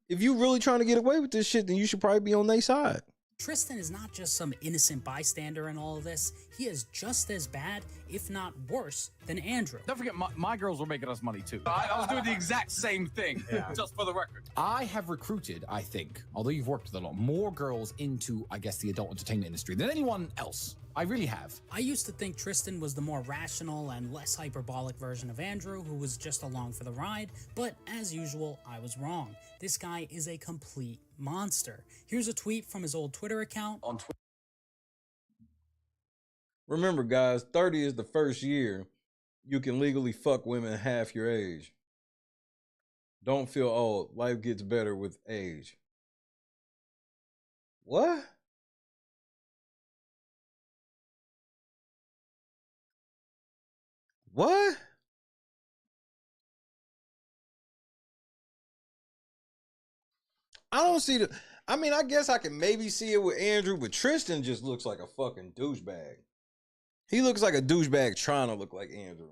If you really trying to get away with this shit, then you should probably be on their side. Tristan is not just some innocent bystander in all of this. He is just as bad, if not worse, than Andrew. Don't forget, my girls were making us money too. I was doing the exact same thing, just for the record. I have recruited, I think, although you've worked with a lot, more girls into, I guess, the adult entertainment industry than anyone else. I really have. I used to think Tristan was the more rational and less hyperbolic version of Andrew, who was just along for the ride, but as usual, I was wrong. This guy is a complete monster. Here's a tweet from his old Twitter account. On Twitter. Remember, guys, 30 is the first year you can legally fuck women half your age. Don't feel old. Life gets better with age. What? What? I don't see the. I mean, I guess I can maybe see it with Andrew, but Tristan just looks like a fucking douchebag. He looks like a douchebag trying to look like Andrew.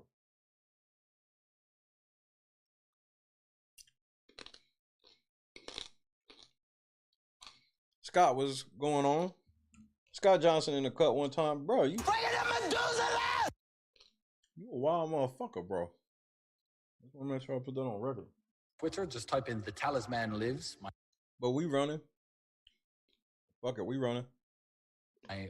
Scott, what's going on? Scott Johnson in the cut one time, bro. You a wild motherfucker, bro. I just want to make sure I put that on record. Twitter, just type in "the talisman lives." But we running. Fuck it, we running.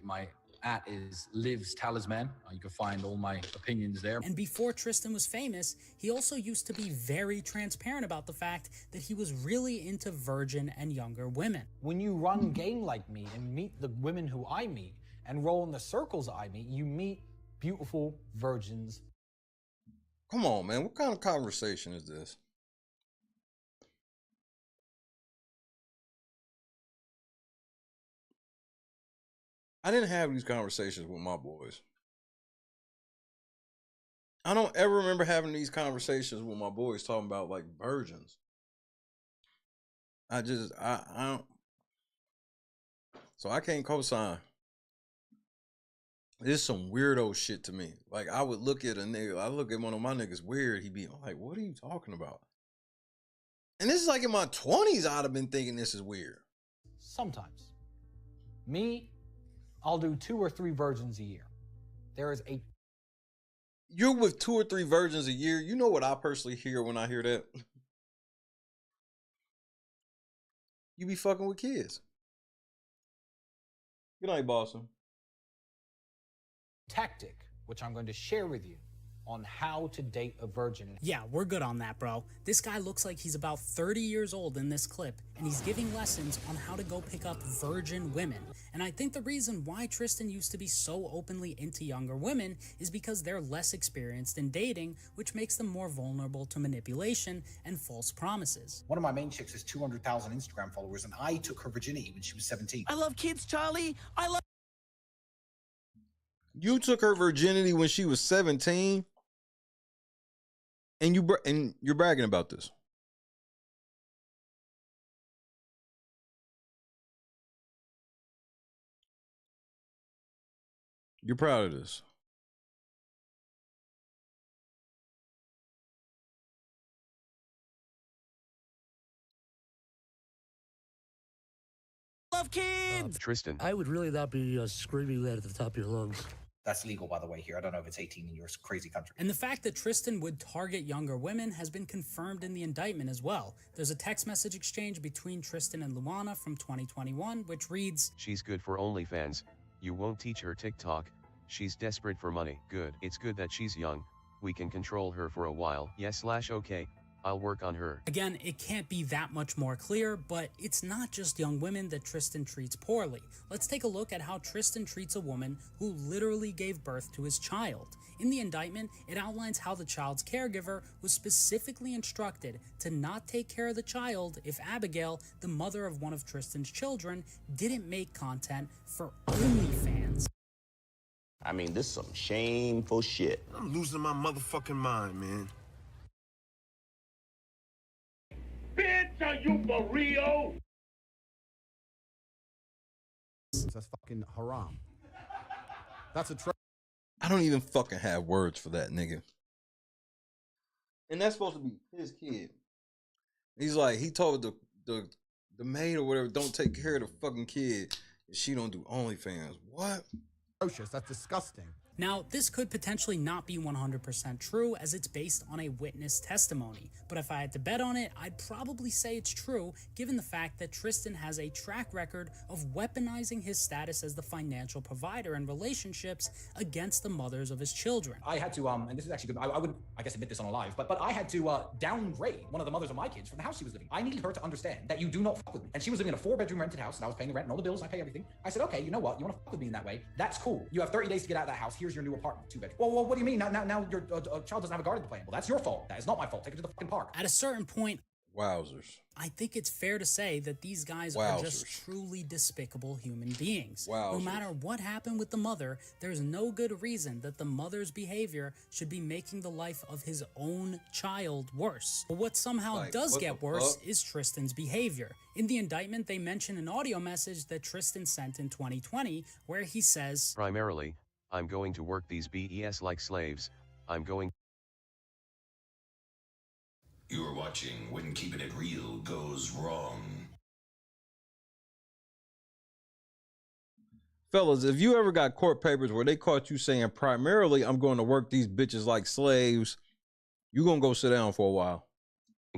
My at is lives talisman. You can find all my opinions there. And before Tristan was famous, he also used to be very transparent about the fact that he was really into virgin and younger women. When you run game like me and meet the women who I meet and roll in the circles I meet, you meet beautiful virgins. Come on, man. What kind of conversation is this? I didn't have these conversations with my boys. I don't ever remember having these conversations with my boys talking about like virgins. I don't. So I can't co-sign. This is some weirdo shit to me. Like I would look at a nigga, I look at one of my niggas weird. He'd be like, "What are you talking about?" And this is like in my 20s. I'd have been thinking this is weird. Sometimes. Me, I'll do 2 or 3 virgins a year. There is a... You're with 2 or 3 virgins a year. You know what I personally hear when I hear that? You be fucking with kids. Good night, Boston. Tactic, which I'm going to share with you on how to date a virgin. Yeah, we're good on that, bro. This guy looks like he's about 30 years old in this clip, and he's giving lessons on how to go pick up virgin women. And I think the reason why Tristan used to be so openly into younger women is because they're less experienced in dating, which makes them more vulnerable to manipulation and false promises. One of my main chicks has 200,000 Instagram followers, and I took her virginity when she was 17. I love kids, Charlie. I love... You took her virginity when she was 17? And you're bragging about this. You're proud of this. Love kids. Tristan. I would really not be screaming that at the top of your lungs. That's legal, by the way, here. I don't know if it's 18 in your crazy country. And the fact that Tristan would target younger women has been confirmed in the indictment as well. There's a text message exchange between Tristan and Luana from 2021, which reads, "She's good for OnlyFans. You won't teach her TikTok. She's desperate for money. Good. It's good that she's young. We can control her for a while. Yes/okay. I'll work on her." Again, it can't be that much more clear, but it's not just young women that Tristan treats poorly. Let's take a look at how Tristan treats a woman who literally gave birth to his child. In the indictment, it outlines how the child's caregiver was specifically instructed to not take care of the child if Abigail, the mother of one of Tristan's children, didn't make content for OnlyFans. I mean, this is some shameful shit. I'm losing my motherfucking mind, man. Bitch, are you for real? That's fucking haram. That's a I don't even fucking have words for that nigga. And that's supposed to be his kid. He's like, he told the maid or whatever, don't take care of the fucking kid if she don't do OnlyFans. What? That's disgusting. Now, this could potentially not be 100% true as it's based on a witness testimony, but if I had to bet on it, I'd probably say it's true given the fact that Tristan has a track record of weaponizing his status as the financial provider in relationships against the mothers of his children. I had to, and this is actually good, I wouldn't, I guess, admit this on a live, but I had to downgrade one of the mothers of my kids from the house she was living in. I needed her to understand that you do not fuck with me. And she was living in a 4-bedroom rented house, and I was paying the rent and all the bills, I pay everything. I said, okay, you know what? You want to fuck with me in that way? That's cool. You have 30 days to get out of that house. Here's your new apartment, 2-bedroom. Well, what do you mean? Now your child doesn't have a garden to play in. Well, that's your fault. That is not my fault. Take it to the fucking park. At a certain point, Wowzers. I think it's fair to say that these guys are just truly despicable human beings. No matter what happened with the mother, there's no good reason that the mother's behavior should be making the life of his own child worse. But what somehow does get worse is Tristan's behavior. In the indictment, they mention an audio message that Tristan sent in 2020 where he says, "Primarily, I'm going to work these BES like slaves. I'm going..." You're watching When Keeping It Real Goes Wrong. Fellas, if you ever got court papers where they caught you saying, primarily, I'm going to work these bitches like slaves, you're going to go sit down for a while.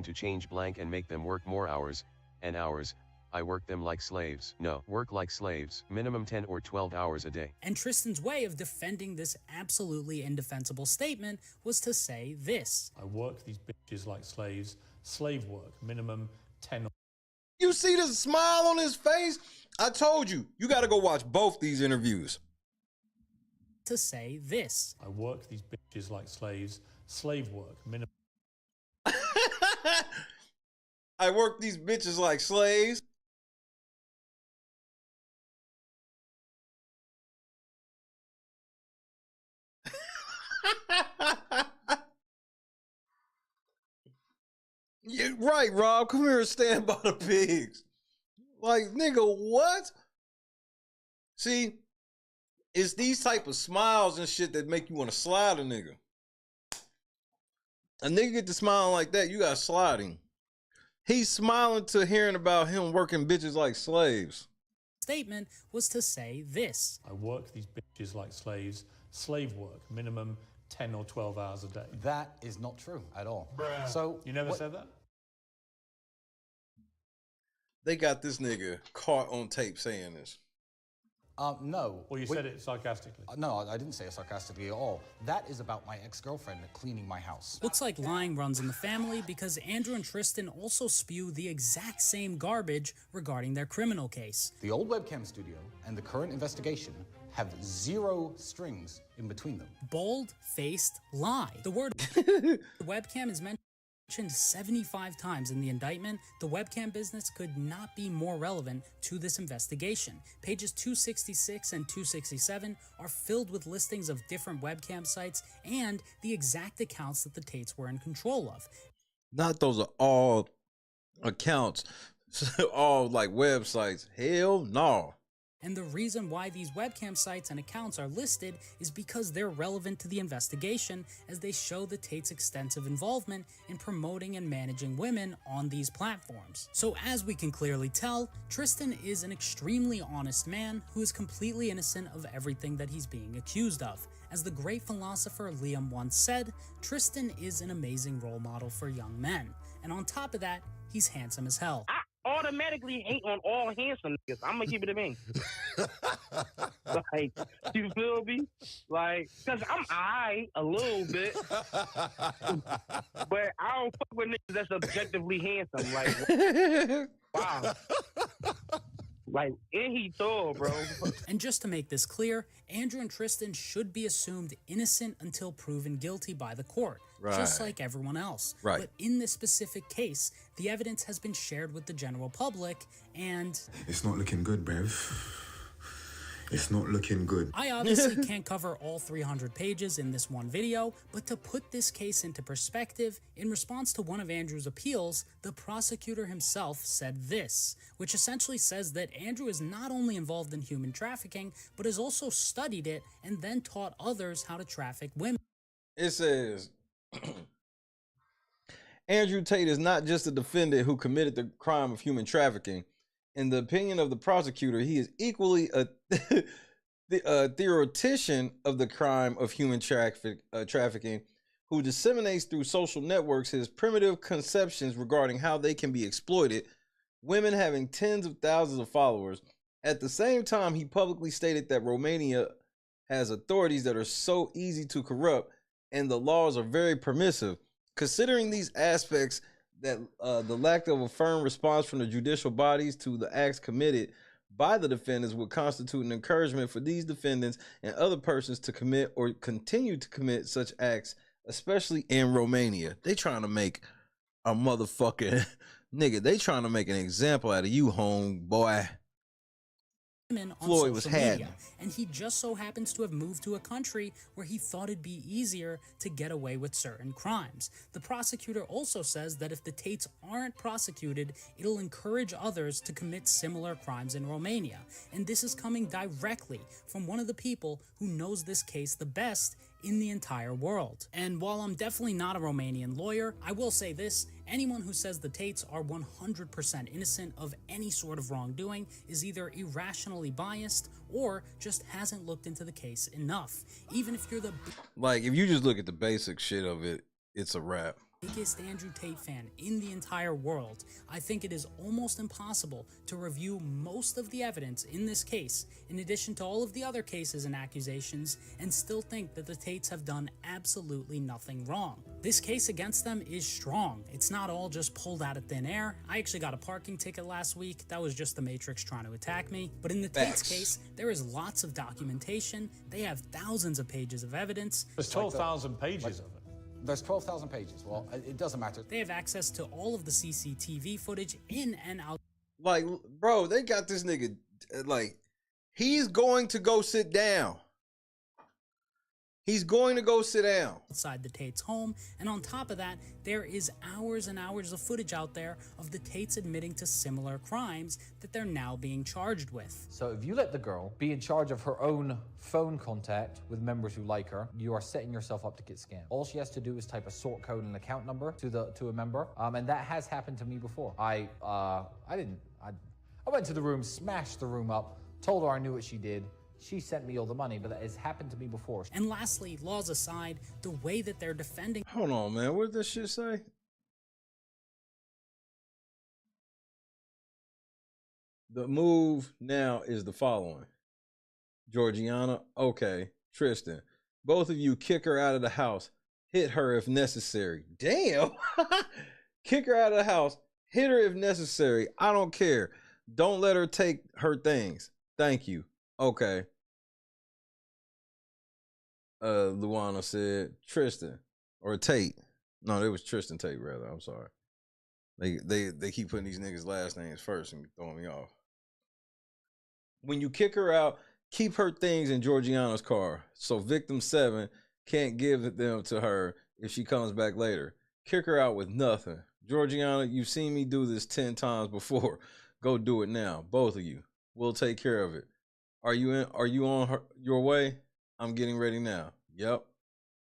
"To change blank and make them work more hours, and hours, I work them like slaves. No, work like slaves, minimum 10 or 12 hours a day." And Tristan's way of defending this absolutely indefensible statement was to say this. I work these bitches like slaves. Slave work, minimum 10. You see the smile on his face? I told you, you got to go watch both these interviews. To say this. I work these bitches like slaves. Slave work, minimum. I work these bitches like slaves. Yeah, right, Rob. Come here and stand by the pigs. Like, nigga, what? See, it's these type of smiles and shit that make you want to slide a nigga. A nigga get to smiling like that, you got sliding. He's smiling to hearing about him working bitches like slaves. Statement was to say this. I work these bitches like slaves. Slave work, minimum 10 or 12 hours a day. That is not true at all. Bruh. So you never said that? They got this nigga caught on tape saying this. No. Well, you said it sarcastically. No, I didn't say it sarcastically at all. That is about my ex-girlfriend cleaning my house. Looks like lying runs in the family because Andrew and Tristan also spew the exact same garbage regarding their criminal case. The old webcam studio and the current investigation have zero strings in between them. Bold-faced lie. The word webcam is mentioned 75 times in the indictment. The webcam business could not be more relevant to this investigation. Pages 266 and 267 are filled with listings of different webcam sites and the exact accounts that the Tates were in control of. Not those are all accounts, all like websites. Hell no. And the reason why these webcam sites and accounts are listed is because they're relevant to the investigation, as they show the Tates' extensive involvement in promoting and managing women on these platforms. So as we can clearly tell, Tristan is an extremely honest man who is completely innocent of everything that he's being accused of. As the great philosopher Liam once said, Tristan is an amazing role model for young men. And on top of that, he's handsome as hell. Automatically hate on all handsome niggas. I'm gonna keep it a bean. Like, you feel me? Like, cause I'm a little bit, but I don't fuck with niggas that's objectively handsome. Like, wow. Like, and he tall, bro. And just to make this clear, Andrew and Tristan should be assumed innocent until proven guilty by the court, just like everyone else. Right. But in this specific case, the evidence has been shared with the general public, and it's not looking good, Bev. It's not looking good. I obviously can't cover all 300 pages in this one video, but to put this case into perspective, in response to one of Andrew's appeals, the prosecutor himself said this, which essentially says that Andrew is not only involved in human trafficking, but has also studied it and then taught others how to traffic women. It says, Andrew Tate is not just a defendant who committed the crime of human trafficking. In the opinion of the prosecutor, he is equally a theoretician of the crime of human trafficking, who disseminates through social networks his primitive conceptions regarding how they can be exploited, women having tens of thousands of followers. At the same time, he publicly stated that Romania has authorities that are so easy to corrupt and the laws are very permissive. Considering these aspects, that the lack of a firm response from the judicial bodies to the acts committed by the defendants would constitute an encouragement for these defendants and other persons to commit or continue to commit such acts, especially in Romania. They trying to make a motherfucking nigga. They trying to make an example out of you, homeboy. On Floyd was social media, had. and he just so happens to have moved to a country where he thought it'd be easier to get away with certain crimes. The prosecutor also says that if the Tates aren't prosecuted, it'll encourage others to commit similar crimes in Romania. And this is coming directly from one of the people who knows this case the best in the entire world. And while I'm definitely not a Romanian lawyer, I will say this: anyone who says the Tates are 100% innocent of any sort of wrongdoing is either irrationally biased or just hasn't looked into the case enough. Even if you're the Like, if you just look at the basic shit of it, it's a wrap. biggest Andrew Tate fan in the entire world, I think it is almost impossible to review most of the evidence in this case, in addition to all of the other cases and accusations, and still think that the Tates have done absolutely nothing wrong. This case against them is strong. It's not all just pulled out of thin air. I actually got a parking ticket last week. That was just the Matrix trying to attack me. But in the Tates case, there is lots of documentation. They have thousands of pages of evidence. There's 12,000 pages of it. There's 12,000 pages. Well, it doesn't matter. They have access to all of the CCTV footage in and out. Like, bro, they got this nigga, like, he's going to go sit down. He's going to go sit down outside the Tates' home, and on top of that, there is hours and hours of footage out there of the Tates admitting to similar crimes that they're now being charged with. So if you let the girl be in charge of her own phone contact with members who like her, you are setting yourself up to get scammed. All she has to do is type a sort code and account number to a member, and that has happened to me before. I went to the room, smashed the room up, told her I knew what she did. She sent me all the money, but that has happened to me before. And lastly, laws aside, the way that they're defending... Hold on, man. What did this shit say? The move now is the following. Georgiana, okay. Tristan, both of you kick her out of the house. Hit her if necessary. Damn. Kick her out of the house. Hit her if necessary. I don't care. Don't let her take her things. Thank you. Okay. Luana said Tristan or Tate. No, it was Tristan Tate rather. I'm sorry. They keep putting these niggas' last names first and throwing me off. When you kick her out, keep her things in Georgiana's car so victim 7 can't give them to her if she comes back later. Kick her out with nothing. Georgiana, you've seen me do this 10 times before. Go do it now. Both of you. We'll take care of it. Are you on your way? I'm getting ready now. Yep.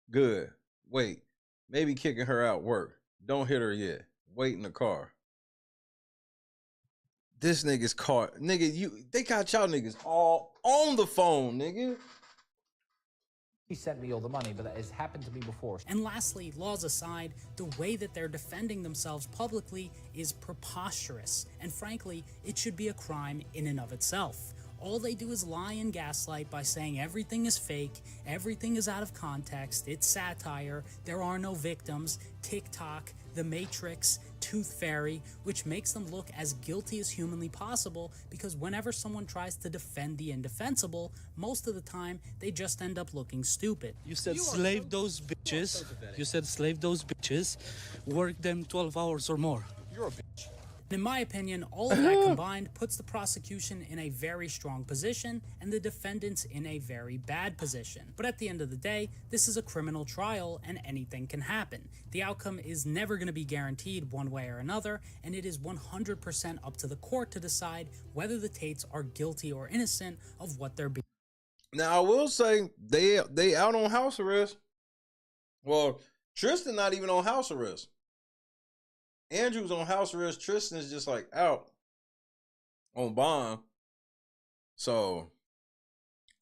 Good. Wait. Maybe kicking her out work. Don't hit her yet. Wait in the car. This nigga's car. Nigga, they got y'all niggas all on the phone, nigga. He sent me all the money, but that has happened to me before. And lastly, laws aside, the way that they're defending themselves publicly is preposterous. And frankly, it should be a crime in and of itself. All they do is lie and gaslight by saying everything is fake, everything is out of context, it's satire, there are no victims, TikTok, The Matrix, Tooth Fairy, which makes them look as guilty as humanly possible because whenever someone tries to defend the indefensible, most of the time they just end up looking stupid. You said slave those bitches. You said slave those bitches. Work them 12 hours or more. You're a bitch. In my opinion, all of that combined puts the prosecution in a very strong position and the defendants in a very bad position. But at the end of the day, this is a criminal trial and anything can happen. The outcome is never going to be guaranteed one way or another, and it is 100% up to the court to decide whether the Tates are guilty or innocent of what they're being. Now, I will say they out on house arrest. Well, Tristan not even on house arrest. Andrew's on house arrest. Tristan is just like out on bond. So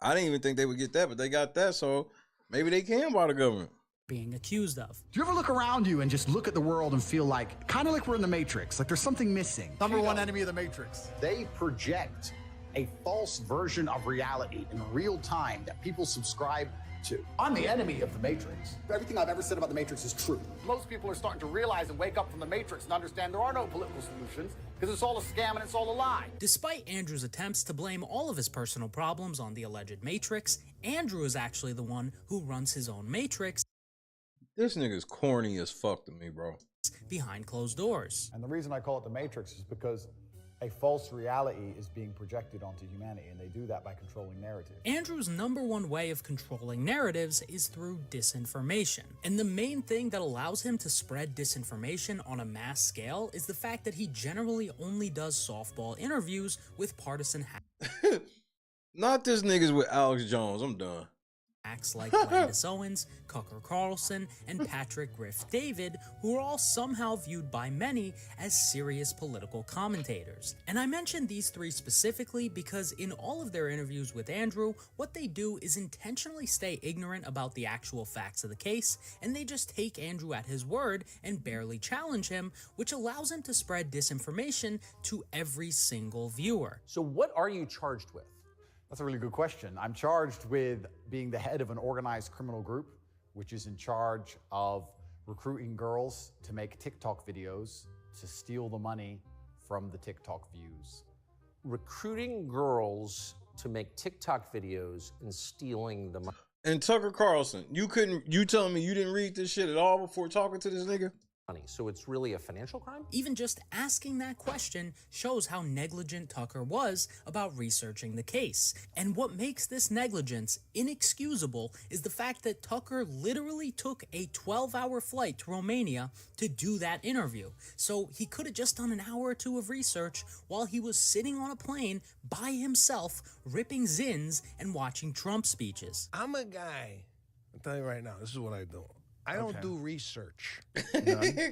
I didn't even think they would get that, but they got that. So maybe they can buy the government. Being accused of. Do you ever look around you and just look at the world and feel like, kind of like we're in the Matrix, like there's something missing? Number one enemy of the Matrix. They project a false version of reality in real time that people subscribe to. I'm the enemy of the Matrix. Everything I've ever said about the Matrix is true. Most people are starting to realize and wake up from the Matrix and understand there are no political solutions because it's all a scam and it's all a lie. Despite Andrew's attempts to blame all of his personal problems on the alleged Matrix, Andrew is actually the one who runs his own Matrix. This nigga's corny as fuck to me, bro. Behind closed doors. And the reason I call it the Matrix is because a false reality is being projected onto humanity, and they do that by controlling narrative. Andrew's #1 way of controlling narratives is through disinformation. And the main thing that allows him to spread disinformation on a mass scale is the fact that he generally only does softball interviews with partisan Not this niggas with Alex Jones. I'm done. acts like Landis Owens, Tucker Carlson, and Patrick Griff David, who are all somehow viewed by many as serious political commentators. And I mention these three specifically because in all of their interviews with Andrew, what they do is intentionally stay ignorant about the actual facts of the case, and they just take Andrew at his word and barely challenge him, which allows him to spread disinformation to every single viewer. So what are you charged with? That's a really good question. I'm charged with being the head of an organized criminal group, which is in charge of recruiting girls to make TikTok videos to steal the money from the TikTok views. Recruiting girls to make TikTok videos and stealing the money. And Tucker Carlson, you telling me you didn't read this shit at all before talking to this nigga? So it's really a financial crime? Even just asking that question shows how negligent Tucker was about researching the case. And what makes this negligence inexcusable is the fact that Tucker literally took a 12-hour flight to Romania to do that interview. So he could have just done an hour or two of research while he was sitting on a plane by himself, ripping zins and watching Trump speeches. I'm a guy, I'll tell you right now, this is what I do. I don't do research.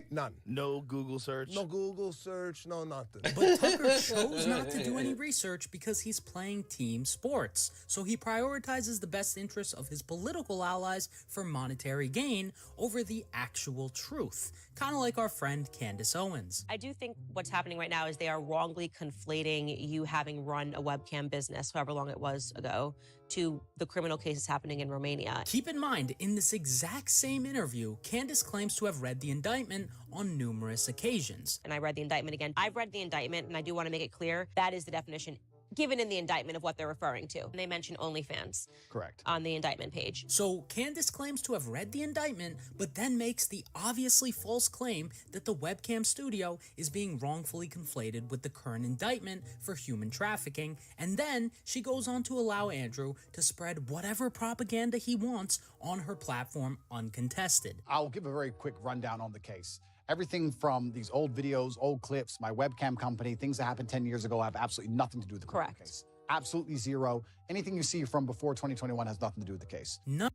None. No Google search? No Google search, no nothing. But Tucker chose not to do any research because he's playing team sports. So he prioritizes the best interests of his political allies for monetary gain over the actual truth. Kind of like our friend Candace Owens. I do think what's happening right now is they are wrongly conflating you having run a webcam business, however long it was ago, to the criminal cases happening in Romania. Keep in mind, in this exact same interview, Candace claims to have read the indictment on numerous occasions. And I read the indictment again. I've read the indictment, and I do want to make it clear, that is the definition given in the indictment of what they're referring to. And they mention OnlyFans. Correct. On the indictment page. So Candace claims to have read the indictment, but then makes the obviously false claim that the webcam studio is being wrongfully conflated with the current indictment for human trafficking, and then she goes on to allow Andrew to spread whatever propaganda he wants on her platform uncontested. I'll give a very quick rundown on the case. Everything from these old videos, old clips, my webcam company, things that happened 10 years ago have absolutely nothing to do with the criminal case. Absolutely zero. Anything you see from before 2021 has nothing to do with the case. No.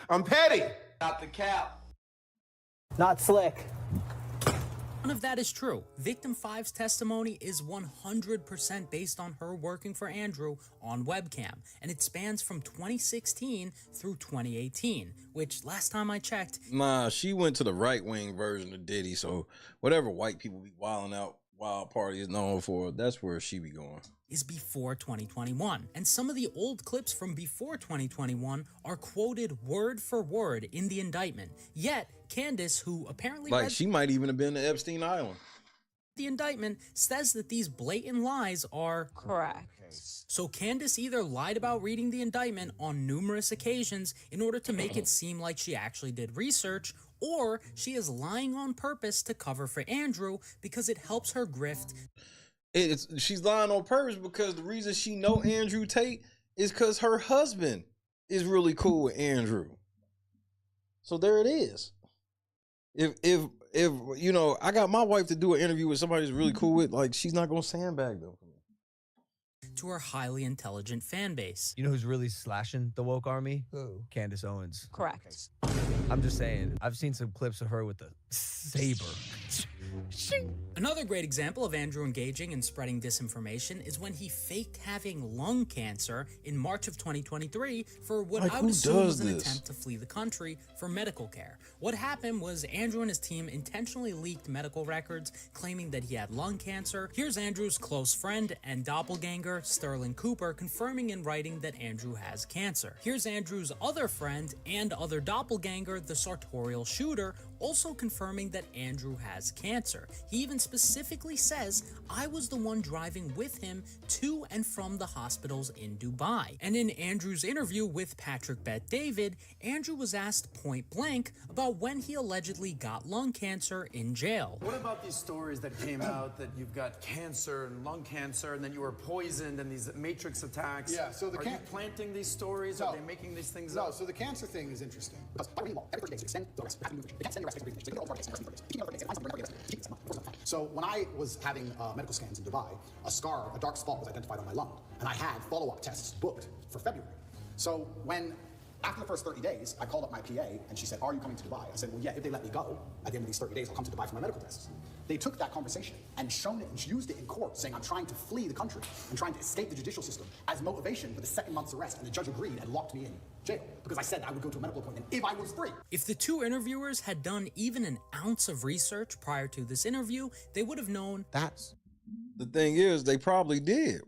I'm petty. Not the cap. Not slick. None of that is true. Victim 5's testimony is 100% based on her working for Andrew on webcam, and it spans from 2016 through 2018, which last time I checked... Nah, she went to the right-wing version of Diddy, so whatever white people be wilding out, wild party is known for, that's where she be going. Is before 2021, and some of the old clips from before 2021 are quoted word for word in the indictment. Yet, Candace, who apparently like she might even have been to Epstein Island. The indictment says that these blatant lies are correct. So Candace either lied about reading the indictment on numerous occasions in order to make it seem like she actually did research, or she is lying on purpose to cover for Andrew because it helps her grift. She's lying on purpose because the reason she know Andrew Tate is because her husband is really cool with Andrew. So there it is. If you know, I got my wife to do an interview with somebody who's really cool with, like, she's not gonna sandbag them. To her highly intelligent fan base. You know who's really slashing the woke army? Who? Candace Owens. Correct. I'm just saying, I've seen some clips of her with the saber. Another great example of Andrew engaging and spreading disinformation is when he faked having lung cancer in March of 2023 for what I would assume was an attempt to flee the country for medical care. What happened was Andrew and his team intentionally leaked medical records claiming that he had lung cancer. Here's Andrew's close friend and doppelganger, Sterling Cooper, confirming in writing that Andrew has cancer. Here's Andrew's other friend and other doppelganger, the sartorial shooter, also confirming that Andrew has cancer. He even specifically says, "I was the one driving with him to and from the hospitals in Dubai." And in Andrew's interview with Patrick Bet David, Andrew was asked point blank about when he allegedly got lung cancer in jail. What about these stories that came out that you've got cancer and lung cancer and then you were poisoned and these matrix attacks? Yeah, so are you planting these stories? No. Are they making these things No, up? so the cancer thing is interesting. So when I was having medical scans in Dubai, a dark spot was identified on my lung, and I had follow-up tests booked for February. So after the first 30 days, I called up my PA, and she said, "Are you coming to Dubai?" I said, "Well, yeah, if they let me go, at the end of these 30 days, I'll come to Dubai for my medical tests." They took that conversation and shown it and used it in court, saying I'm trying to flee the country and trying to escape the judicial system as motivation for the second month's arrest, and the judge agreed and locked me in jail because I said I would go to a medical appointment if I was free. If the two interviewers had done even an ounce of research prior to this interview, they would have known That's The thing is, they probably did.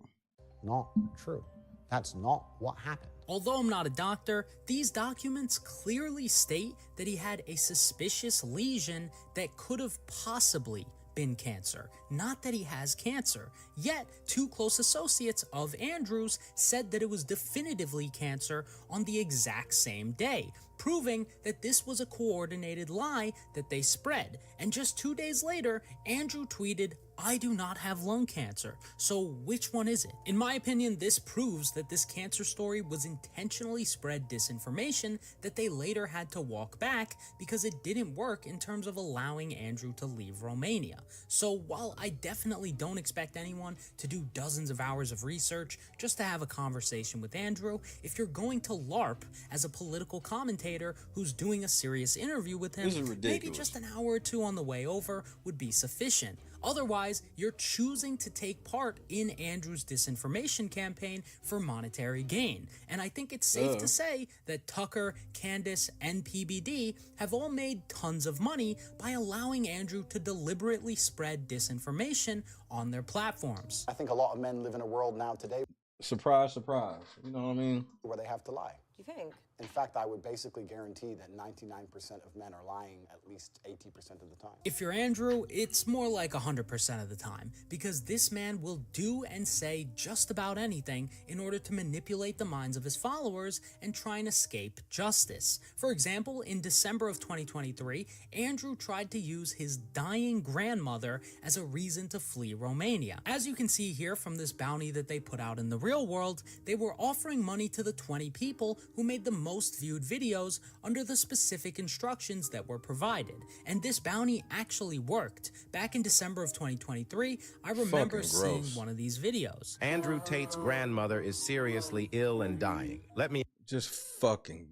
not true. That's not what happened. Although I'm not a doctor, these documents clearly state that he had a suspicious lesion that could have possibly been cancer, not that he has cancer. Yet, two close associates of Andrew's said that it was definitively cancer on the exact same day, proving that this was a coordinated lie that they spread. And just 2 days later, Andrew tweeted, "I do not have lung cancer, so which one is it?" In my opinion, this proves that this cancer story was intentionally spread disinformation that they later had to walk back because it didn't work in terms of allowing Andrew to leave Romania. So while I definitely don't expect anyone to do dozens of hours of research just to have a conversation with Andrew, if you're going to LARP as a political commentator who's doing a serious interview with him, This is ridiculous. maybe just an hour or two on the way over would be sufficient. Otherwise, you're choosing to take part in Andrew's disinformation campaign for monetary gain. And I think it's safe to say that Tucker, Candace, and PBD have all made tons of money by allowing Andrew to deliberately spread disinformation on their platforms. I think a lot of men live in a world now today Surprise, surprise. You know what I mean? where they have to lie. You think? In fact, I would basically guarantee that 99% of men are lying at least 80% of the time. If you're Andrew, it's more like 100% of the time, because this man will do and say just about anything in order to manipulate the minds of his followers and try and escape justice. For example, in December of 2023, Andrew tried to use his dying grandmother as a reason to flee Romania. As you can see here from this bounty that they put out in the real world, they were offering money to the 20 people who made the most viewed videos under the specific instructions that were provided. And this bounty actually worked. Back in December of 2023, I remember seeing one of these videos. Andrew Tate's grandmother is seriously ill and dying. Let me just fucking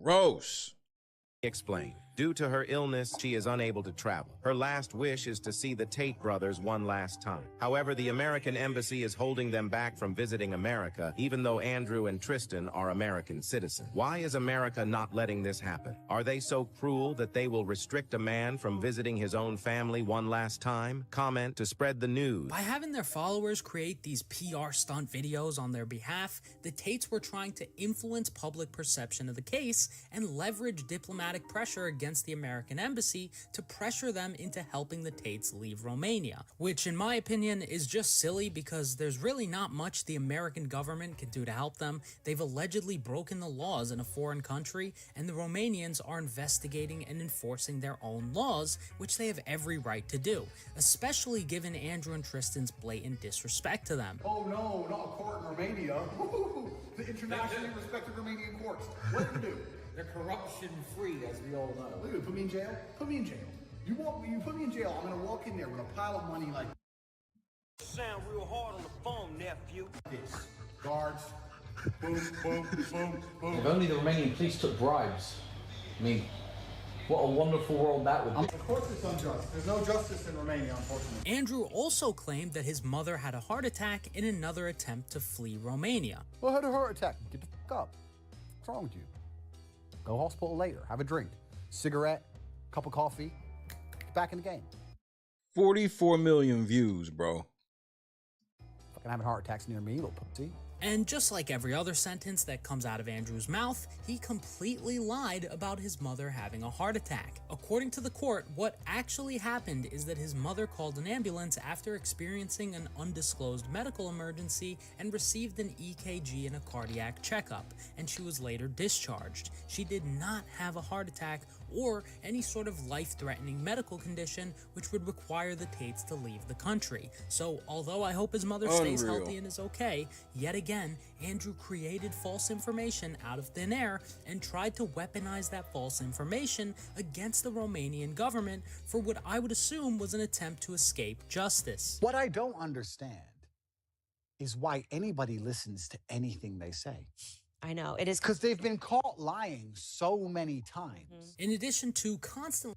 gross. Explain. Due to her illness, she is unable to travel. Her last wish is to see the Tate brothers one last time. However, the American embassy is holding them back from visiting America, even though Andrew and Tristan are American citizens. Why is America not letting this happen? Are they so cruel that they will restrict a man from visiting his own family one last time? Comment to spread the news. By having their followers create these PR stunt videos on their behalf, the Tates were trying to influence public perception of the case and leverage diplomatic pressure against the American embassy to pressure them into helping the Tates leave Romania, which in my opinion is just silly because there's really not much the American government can do to help them. They've allegedly broken the laws in a foreign country, and the Romanians are investigating and enforcing their own laws, which they have every right to do, especially given Andrew and Tristan's blatant disrespect to them. Oh no, not a court in Romania. The internationally respected Romanian courts. What do you do? They're corruption-free, as we all know. Look at it, put me in jail? Put me in jail. You put me in jail, I'm gonna walk in there with a pile of money like Sound real hard on the phone, nephew. this. Guards. Boom, boom, boom, boom. If only the Romanian police took bribes. I mean, what a wonderful world that would be. Of course it's unjust. There's no justice in Romania, unfortunately. Andrew also claimed that his mother had a heart attack in another attempt to flee Romania. Well, I had a heart attack. Get the fuck up. What's wrong with you? Go hospital later. Have a drink. Cigarette, cup of coffee. Get back in the game. 44 million views, bro. Fucking having heart attacks near me, little pussy. And just like every other sentence that comes out of Andrew's mouth, he completely lied about his mother having a heart attack. According to the court, what actually happened is that his mother called an ambulance after experiencing an undisclosed medical emergency and received an EKG and a cardiac checkup, and she was later discharged. She did not have a heart attack or any sort of life-threatening medical condition which would require the Tates to leave the country. So although I hope his mother stays healthy and is okay, yet again, Andrew created false information out of thin air and tried to weaponize that false information against the Romanian government for what I would assume was an attempt to escape justice. What I don't understand is why anybody listens to anything they say. I know, it is because they've been caught lying so many times. In addition to constantly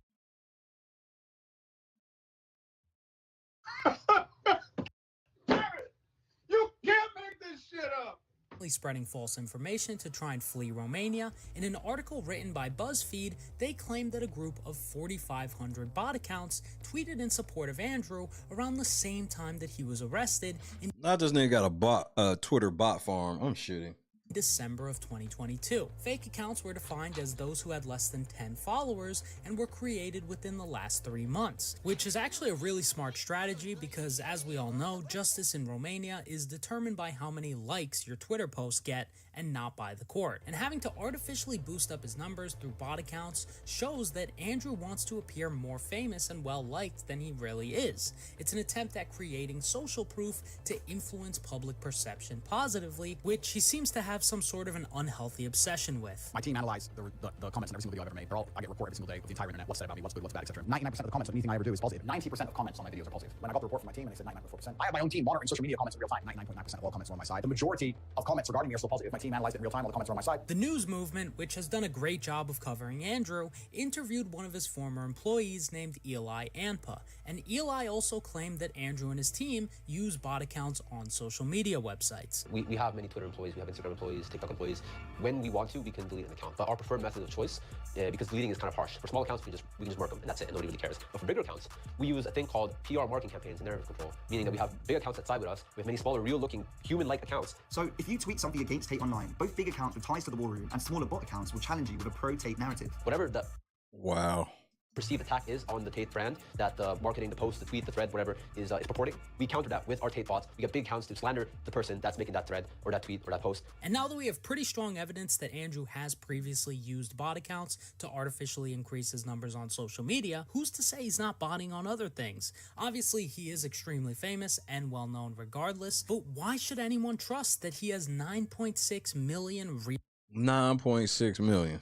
You can't make this shit up. spreading false information to try and flee Romania, in an article written by BuzzFeed, they claimed that a group of 4,500 bot accounts tweeted in support of Andrew around the same time that he was arrested in Not this nigga got a Twitter bot farm. I'm shitting. December of 2022. Fake accounts were defined as those who had less than 10 followers and were created within the last 3 months, which is actually a really smart strategy because, as we all know, justice in Romania is determined by how many likes your Twitter posts get and not by the court. And having to artificially boost up his numbers through bot accounts shows that Andrew wants to appear more famous and well-liked than he really is. It's an attempt at creating social proof to influence public perception positively, which he seems to have some sort of an unhealthy obsession with. My team analyzed the comments in every single video I've ever made. I get reported every single day with the entire internet. What's said about me, what's good, what's bad, etc. 99% of the comments on anything I ever do is positive. 90% of comments on my videos are positive. When I got the report from my team and they said 99.4%, I have my own team monitoring social media comments in real time. 99.9% of all comments are on my side. The majority of comments regarding me are still positive. My team analyzed it in real time. All the comments are on my side. The news movement, which has done a great job of covering Andrew, interviewed one of his former employees named Eli Anpa, and Eli also claimed that Andrew and his team use bot accounts on social media websites. We have many Twitter employees, we have Instagram employees, TikTok employees. When we want to, we can delete an account. But our preferred method of choice, because deleting is kind of harsh. For small accounts, we can just mark them, and that's it, and nobody really cares. But for bigger accounts, we use a thing called PR marketing campaigns and narrative control, meaning that we have big accounts that side with us, with many smaller, real-looking, human-like accounts. So if you tweet something against Tate online, both big accounts with ties to the war room and smaller bot accounts will challenge you with a pro-Tate narrative. Whatever the perceived attack is on the Tate brand, that the marketing, the post, the tweet, the thread, whatever is purporting, we counter that with our Tate bots. We get big accounts to slander the person that's making that thread or that tweet or that post. And now that we have pretty strong evidence that Andrew has previously used bot accounts to artificially increase his numbers on social media, who's to say he's not botting on other things? Obviously, he is extremely famous and well-known regardless, but why should anyone trust that he has 9.6 million 9.6 million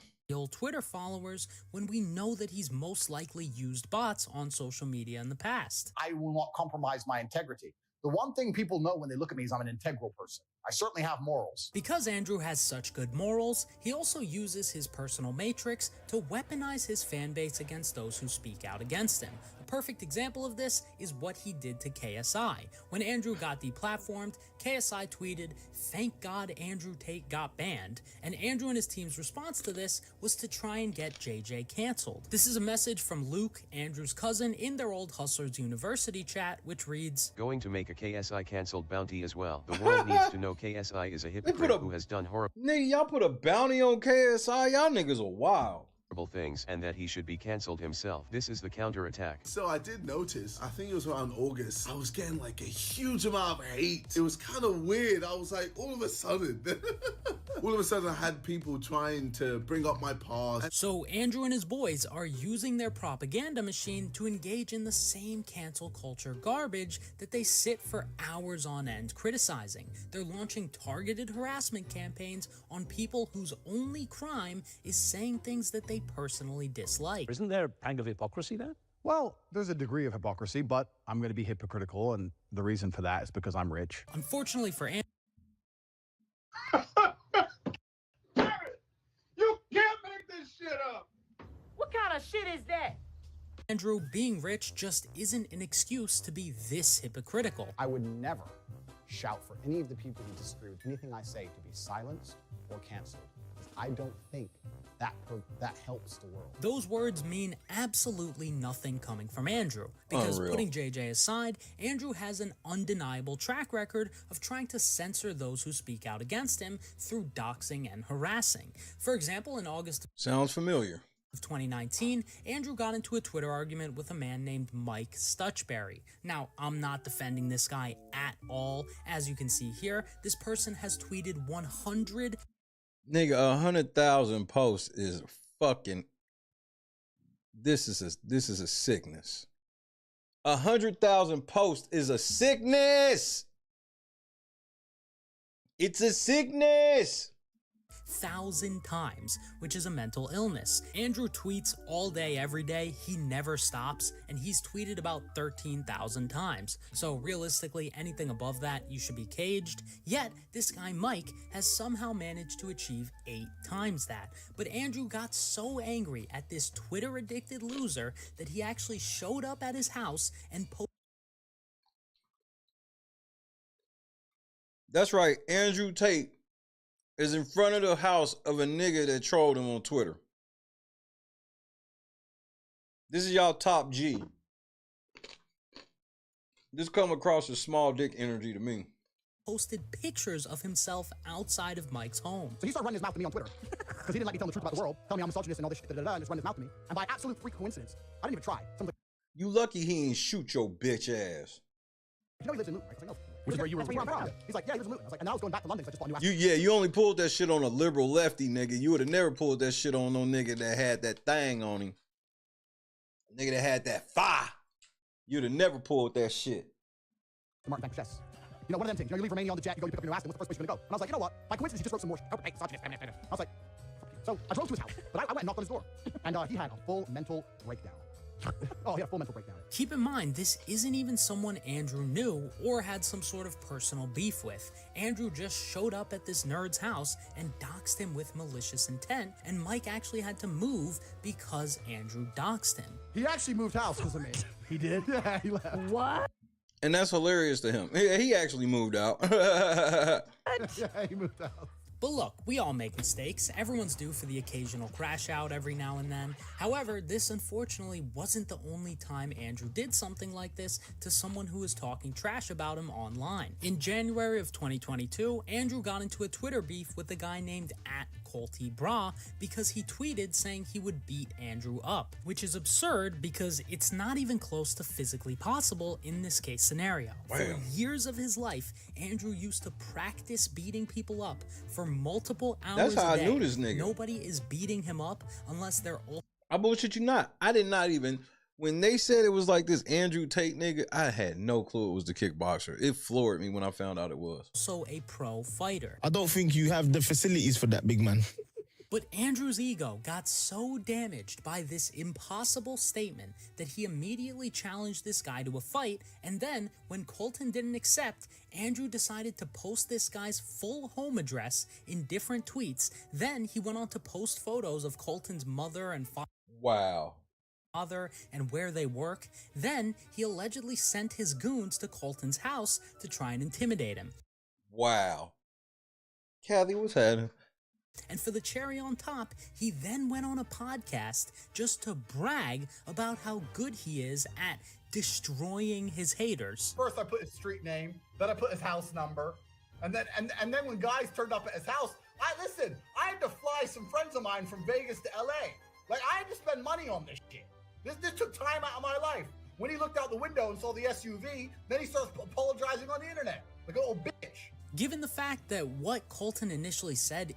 Twitter followers when we know that he's most likely used bots on social media in the past? I will not compromise my integrity. The one thing people know when they look at me is I'm an integral person. I certainly have morals. Because Andrew has such good morals, he also uses his personal matrix to weaponize his fan base against those who speak out against him. A perfect example of this is what he did to KSI. When Andrew got deplatformed, KSI tweeted, "Thank God Andrew Tate got banned," and Andrew and his team's response to this was to try and get JJ canceled. This is a message from Luke, Andrew's cousin, in their old Hustlers University chat, which reads, "Going to make a KSI canceled bounty as well. The world needs to know KSI is a hypocrite who has done horrible Nigga, y'all put a bounty on KSI? Y'all niggas are wild. things and that he should be canceled himself. This is the counterattack." So I did notice, I think it was around August, I was getting like a huge amount of hate. It was kind of weird. I was like, all of a sudden I had people trying to bring up my past. So Andrew and his boys are using their propaganda machine to engage in the same cancel culture garbage that they sit for hours on end criticizing. They're launching targeted harassment campaigns on people whose only crime is saying things that they personally dislike. Isn't there a pang of hypocrisy there? Well, there's a degree of hypocrisy, but I'm going to be hypocritical, and the reason for that is because I'm rich. Unfortunately for Andrew, You can't make this shit up. What kind of shit is that? Andrew, being rich just isn't an excuse to be this hypocritical. I would never shout for any of the people who disagree with anything I say to be silenced or canceled. I don't think that that helps the world. Those words mean absolutely nothing coming from Andrew, because Unreal. putting JJ aside, Andrew has an undeniable track record of trying to censor those who speak out against him through doxing and harassing. For example, in August Sounds familiar. of 2019, Andrew got into a Twitter argument with a man named Mike Stutchberry. Now, I'm not defending this guy at all. As you can see here, this person has tweeted 100 Nigga, 100,000 posts is fucking. This is a sickness. 100,000 posts is a sickness. It's a sickness. 1,000 times, which is a mental illness. Andrew tweets all day, every day. He never stops, and he's tweeted about 13,000 times. So realistically, anything above that, you should be caged. Yet, this guy Mike has somehow managed to achieve 8 times that. But Andrew got so angry at this Twitter-addicted loser that he actually showed up at his house and posted. That's right, Andrew Tate is in front of the house of a nigga that trolled him on Twitter. This is y'all top G. This come across as small dick energy to me. Posted pictures of himself outside of Mike's home. So he started running his mouth to me on Twitter because he didn't like me telling the truth about the world, telling me I'm misogynist and all this shit, and just running his mouth to me. And by absolute freak coincidence, I didn't even try. Someone's like, You lucky he ain't shoot your bitch ass. you know he lives in Luton, right? I was like, no. Which is where you were from. He's like, yeah, he lives in Luton. I was like, and now I was going back to London, so I just bought a new house. You only pulled that shit on a liberal lefty nigga. You would have never pulled that shit on no nigga that had that thing on him. Nigga that had that fire. You'd have never pulled that shit. Martin Van Chess. You know, one of them things. You know, you leave Romania on the jet, you go, you pick up your new Aston, what's the first place you're gonna go? And I was like, you know what? By coincidence, he just wrote some more shit. Oh, hey, misogynist, feminist, feminist. I was like, fuck you. So I drove to his house, but I went and knocked on his door. And he had a full mental breakdown. Oh, he had a full mental breakdown. Keep in mind, this isn't even someone Andrew knew or had some sort of personal beef with. Andrew just showed up at this nerd's house and doxed him with malicious intent, and Mike actually had to move because Andrew doxed him. He actually moved house because of me. He did? Yeah, he left. What? And that's hilarious to him. He actually moved out. Yeah, he moved out. But look, we all make mistakes. Everyone's due for the occasional crash out every now and then. However, this unfortunately wasn't the only time Andrew did something like this to someone who was talking trash about him online. In January of 2022, Andrew got into a Twitter beef with a guy named @ColtyBra because he tweeted saying he would beat Andrew up, which is absurd because it's not even close to physically possible in this case scenario. Wow. For years of his life, Andrew used to practice beating people up for multiple hours That's how a day. I knew this nigga. Nobody is beating him up unless they're all I bullshit you not. I did not even, when they said it was like this Andrew Tate nigga, I had no clue it was the kickboxer. It floored me when I found out it was. also a pro fighter. I don't think you have the facilities for that, big man. But Andrew's ego got so damaged by this impossible statement that he immediately challenged this guy to a fight, and then, when Colton didn't accept, Andrew decided to post this guy's full home address in different tweets. Then he went on to post photos of Colton's mother and father and where they work. Then he allegedly sent his goons to Colton's house to try and intimidate him. Wow. Kathy, what's happening? And for the cherry on top, he then went on a podcast just to brag about how good he is at destroying his haters. First I put his street name, then I put his house number, and then when guys turned up at his house, I had to fly some friends of mine from Vegas to LA. Like, I had to spend money on this shit. This took time out of my life. When he looked out the window and saw the SUV, then he starts apologizing on the internet like a little bitch. Given the fact that what Colton initially said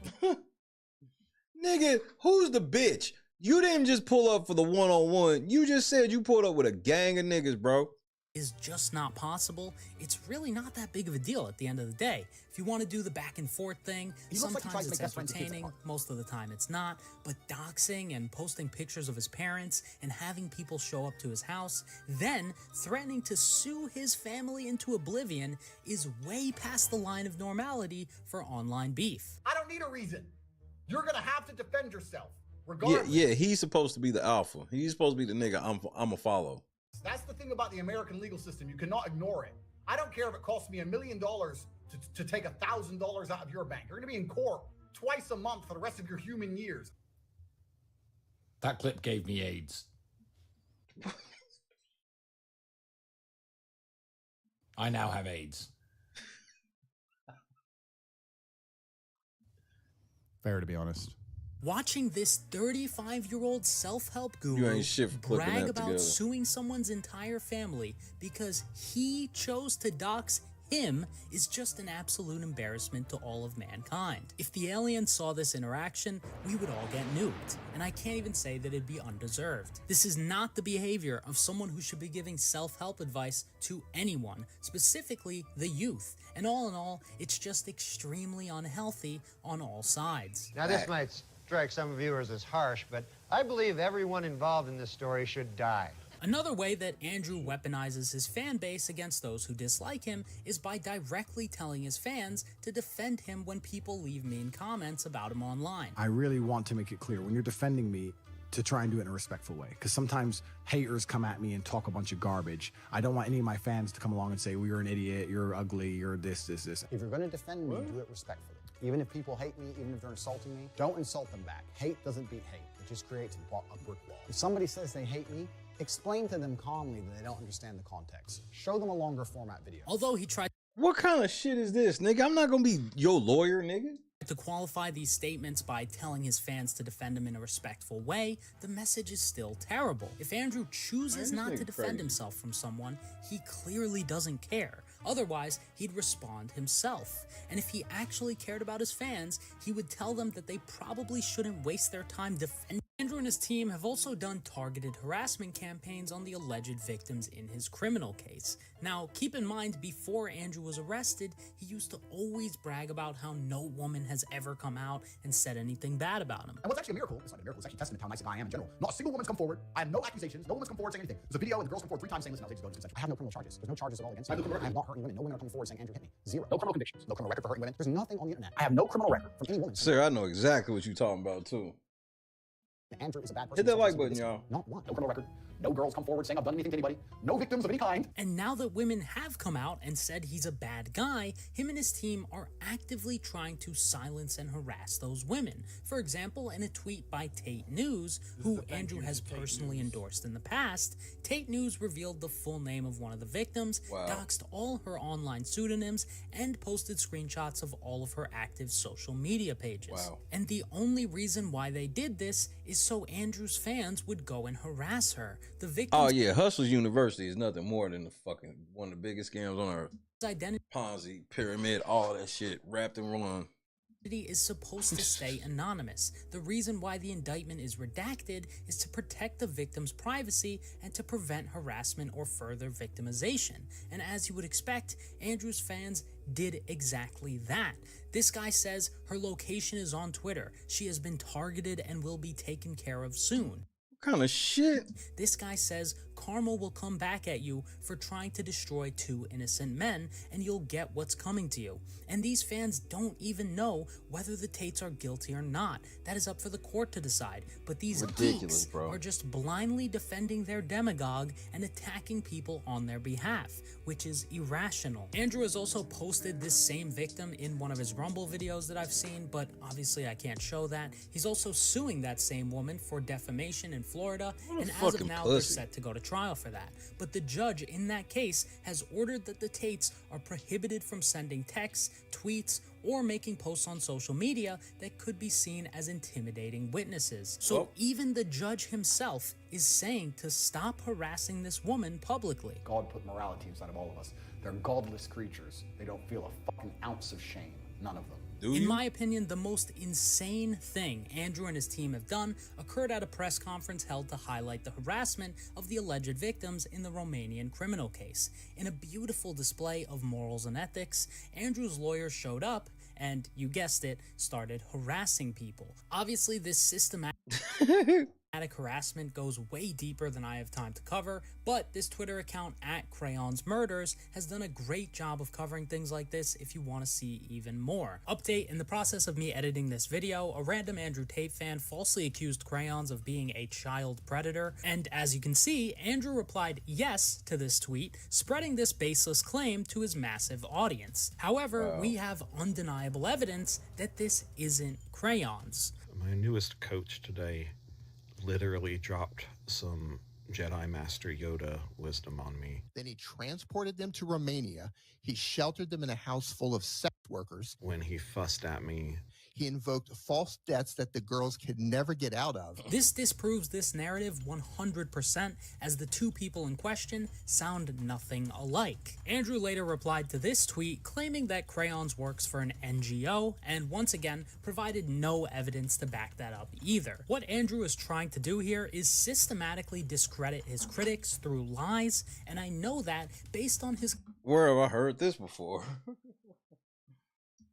Nigga, who's the bitch? You didn't just pull up for the one-on-one. You just said you pulled up with a gang of niggas, bro. is just not possible, it's really not that big of a deal at the end of the day. If you want to do the back and forth thing, sometimes it's entertaining, most of the time it's not, but doxing and posting pictures of his parents and having people show up to his house, then threatening to sue his family into oblivion is way past the line of normality for online beef. I don't need a reason. You're gonna have to defend yourself, regardless. Yeah, he's supposed to be the alpha. He's supposed to be the nigga I'm a follow. That's the thing about the American legal system. You cannot ignore it. I don't care if it costs me $1 million to take $1,000 out of your bank. You're going to be in court twice a month for the rest of your human years. That clip gave me AIDS. I now have AIDS. Fair, to be honest. Watching this 35-year-old self-help You guru ain't shit for clipping brag that about together. suing someone's entire family because he chose to dox him is just an absolute embarrassment to all of mankind. If the aliens saw this interaction, we would all get nuked, and I can't even say that it'd be undeserved. This is not the behavior of someone who should be giving self-help advice to anyone, specifically the youth. And all in all, it's just extremely unhealthy on all sides. Now, this might strike some viewers as harsh, but I believe everyone involved in this story should die. Another way that Andrew weaponizes his fan base against those who dislike him is by directly telling his fans to defend him when people leave mean comments about him online. I really want to make it clear when you're defending me to try and do it in a respectful way, because sometimes haters come at me and talk a bunch of garbage. I don't want any of my fans to come along and say, well, you're an idiot, you're ugly, you're this. If you're going to defend me, do it respectfully. Even if people hate me, even if they're insulting me, don't insult them back. Hate doesn't beat hate. It just creates a brick wall. If somebody says they hate me, explain to them calmly that they don't understand the context. Show them a longer format video. Although he tried What kind of shit is this, nigga? I'm not gonna be your lawyer, nigga. to qualify these statements by telling his fans to defend him in a respectful way, the message is still terrible. If Andrew chooses not to defend himself from someone, he clearly doesn't care. Otherwise, he'd respond himself. And if he actually cared about his fans, he would tell them that they probably shouldn't waste their time defending. Andrew and his team have also done targeted harassment campaigns on the alleged victims in his criminal case. Now, keep in mind, before Andrew was arrested, he used to always brag about how no woman has ever come out and said anything bad about him. And what's actually a miracle, it's not a miracle, it's actually a testament to how nice I am in general. Not a single woman's come forward. I have no accusations. No woman's come forward saying anything. There's a video and the girls come forward 3 times saying, listen, I'll take you to go to I have no criminal charges. There's no charges at all against me. I have not hurt any women. No women are coming forward saying Andrew hit me. Zero. No criminal convictions. No criminal record for hurting women. There's nothing on the internet. I have no criminal record from any woman. Sir, I know exactly what you're talking about, too. Andrew is a bad person. Hit that like button, y'all. Not one. No criminal record. No girls come forward saying I've done anything to anybody. No victims of any kind. And now that women have come out and said he's a bad guy, him and his team are actively trying to silence and harass those women. For example, in a tweet by Tate News, who Andrew has personally endorsed in the past, Tate News revealed the full name of one of the victims, doxed all her online pseudonyms, and posted screenshots of all of her active social media pages. And the only reason why they did this is so Andrew's fans would go and harass her. The victims— Oh yeah, Hustlers University is nothing more than one of the biggest scams on earth. Identity Ponzi, pyramid, all that shit wrapped in one. is supposed to stay anonymous. The reason why the indictment is redacted is to protect the victim's privacy and to prevent harassment or further victimization. And as you would expect, Andrew's fans did exactly that. This guy says her location is on Twitter. She has been targeted and will be taken care of soon. What kind of shit? This guy says karma will come back at you for trying to destroy 2 innocent men, and you'll get what's coming to you. And these fans don't even know whether the Tates are guilty or not. That is up for the court to decide. But these geeks are just blindly defending their demagogue and attacking people on their behalf, which is irrational. Andrew has also posted this same victim in one of his Rumble videos that I've seen, but obviously I can't show that. He's also suing that same woman for defamation in Florida, and as of now, they're set to go to trial for that. But the judge in that case has ordered that the Tates are prohibited from sending texts, tweets, or making posts on social media that could be seen as intimidating witnesses. So even the judge himself is saying to stop harassing this woman publicly. God put morality inside of all of us. They're godless creatures. They don't feel a fucking ounce of shame. None of them. In my opinion, the most insane thing Andrew and his team have done occurred at a press conference held to highlight the harassment of the alleged victims in the Romanian criminal case. In a beautiful display of morals and ethics, Andrew's lawyer showed up and, you guessed it, started harassing people. Obviously, this systematic harassment goes way deeper than I have time to cover, but this Twitter account @CrayonsMurders has done a great job of covering things like this if you want to see even more. Update: in the process of me editing this video, a random Andrew Tate fan falsely accused Crayons of being a child predator, and as you can see, Andrew replied yes to this tweet, spreading this baseless claim to his massive audience. However, we have undeniable evidence that this isn't Crayons. My newest coach today literally dropped some Jedi Master Yoda wisdom on me. Then he transported them to Romania. He sheltered them in a house full of sex workers. When he fussed at me, he invoked false debts that the girls could never get out of. This disproves this narrative 100%, as the two people in question sound nothing alike. Andrew later replied to this tweet claiming that Crayons works for an NGO, and once again provided no evidence to back that up either. What Andrew is trying to do here is systematically discredit his critics through lies, and I know that based on his Where have I heard this before?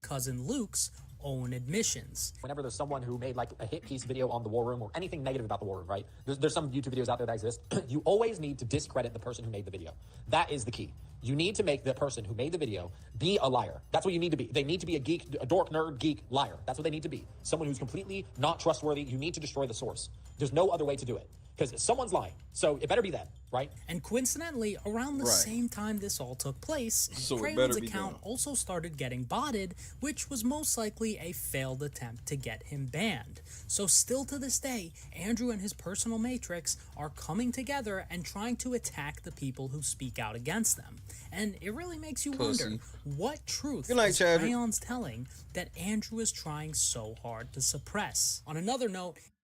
cousin Luke's own admissions. Whenever there's someone who made like a hit piece video on the War Room or anything negative about the War Room, right? There's some YouTube videos out there that exist. You always need to discredit the person who made the video. That is the key. You need to make the person who made the video be a liar. That's what you need to be. They need to be a geek, a dork, nerd, geek, liar. That's what they need to be. Someone who's completely not trustworthy. You need to destroy the source. There's no other way to do it. Because someone's lying. So it better be them, right? And coincidentally, around the same time this all took place, So Crayon's account also started getting botted, which was most likely a failed attempt to get him banned. So still to this day, Andrew and his personal matrix are coming together and trying to attack the people who speak out against them. And it really makes you wonder, what truth is Crayon's telling that Andrew is trying so hard to suppress? On another note,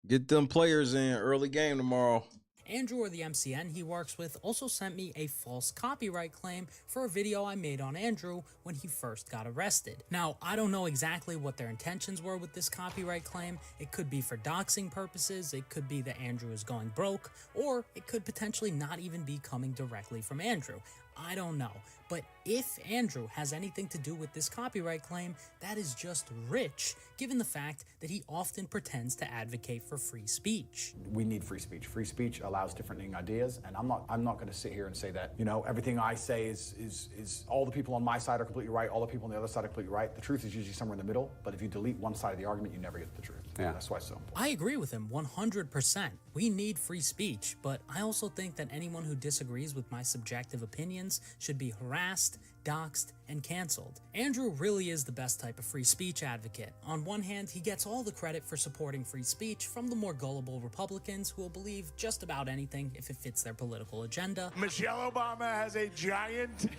Get them players in early game tomorrow. Andrew, or the MCN he works with, also sent me a false copyright claim for a video I made on Andrew when he first got arrested. Now, I don't know exactly what their intentions were with this copyright claim. It could be for doxing purposes, it could be that Andrew is going broke, or it could potentially not even be coming directly from Andrew. I don't know. But if Andrew has anything to do with this copyright claim, that is just rich, given the fact that he often pretends to advocate for free speech. We need free speech. Free speech allows different ideas, and I'm not going to sit here and say that, you know, everything I say is all the people on my side are completely right, all the people on the other side are completely right. The truth is usually somewhere in the middle, but if you delete one side of the argument, you never get the truth. Yeah, that's why it's so important. I agree with him 100%. We need free speech, but I also think that anyone who disagrees with my subjective opinions should be harassed, doxed, and canceled. Andrew really is the best type of free speech advocate. On one hand, he gets all the credit for supporting free speech from the more gullible Republicans who will believe just about anything if it fits their political agenda. Michelle Obama has a giant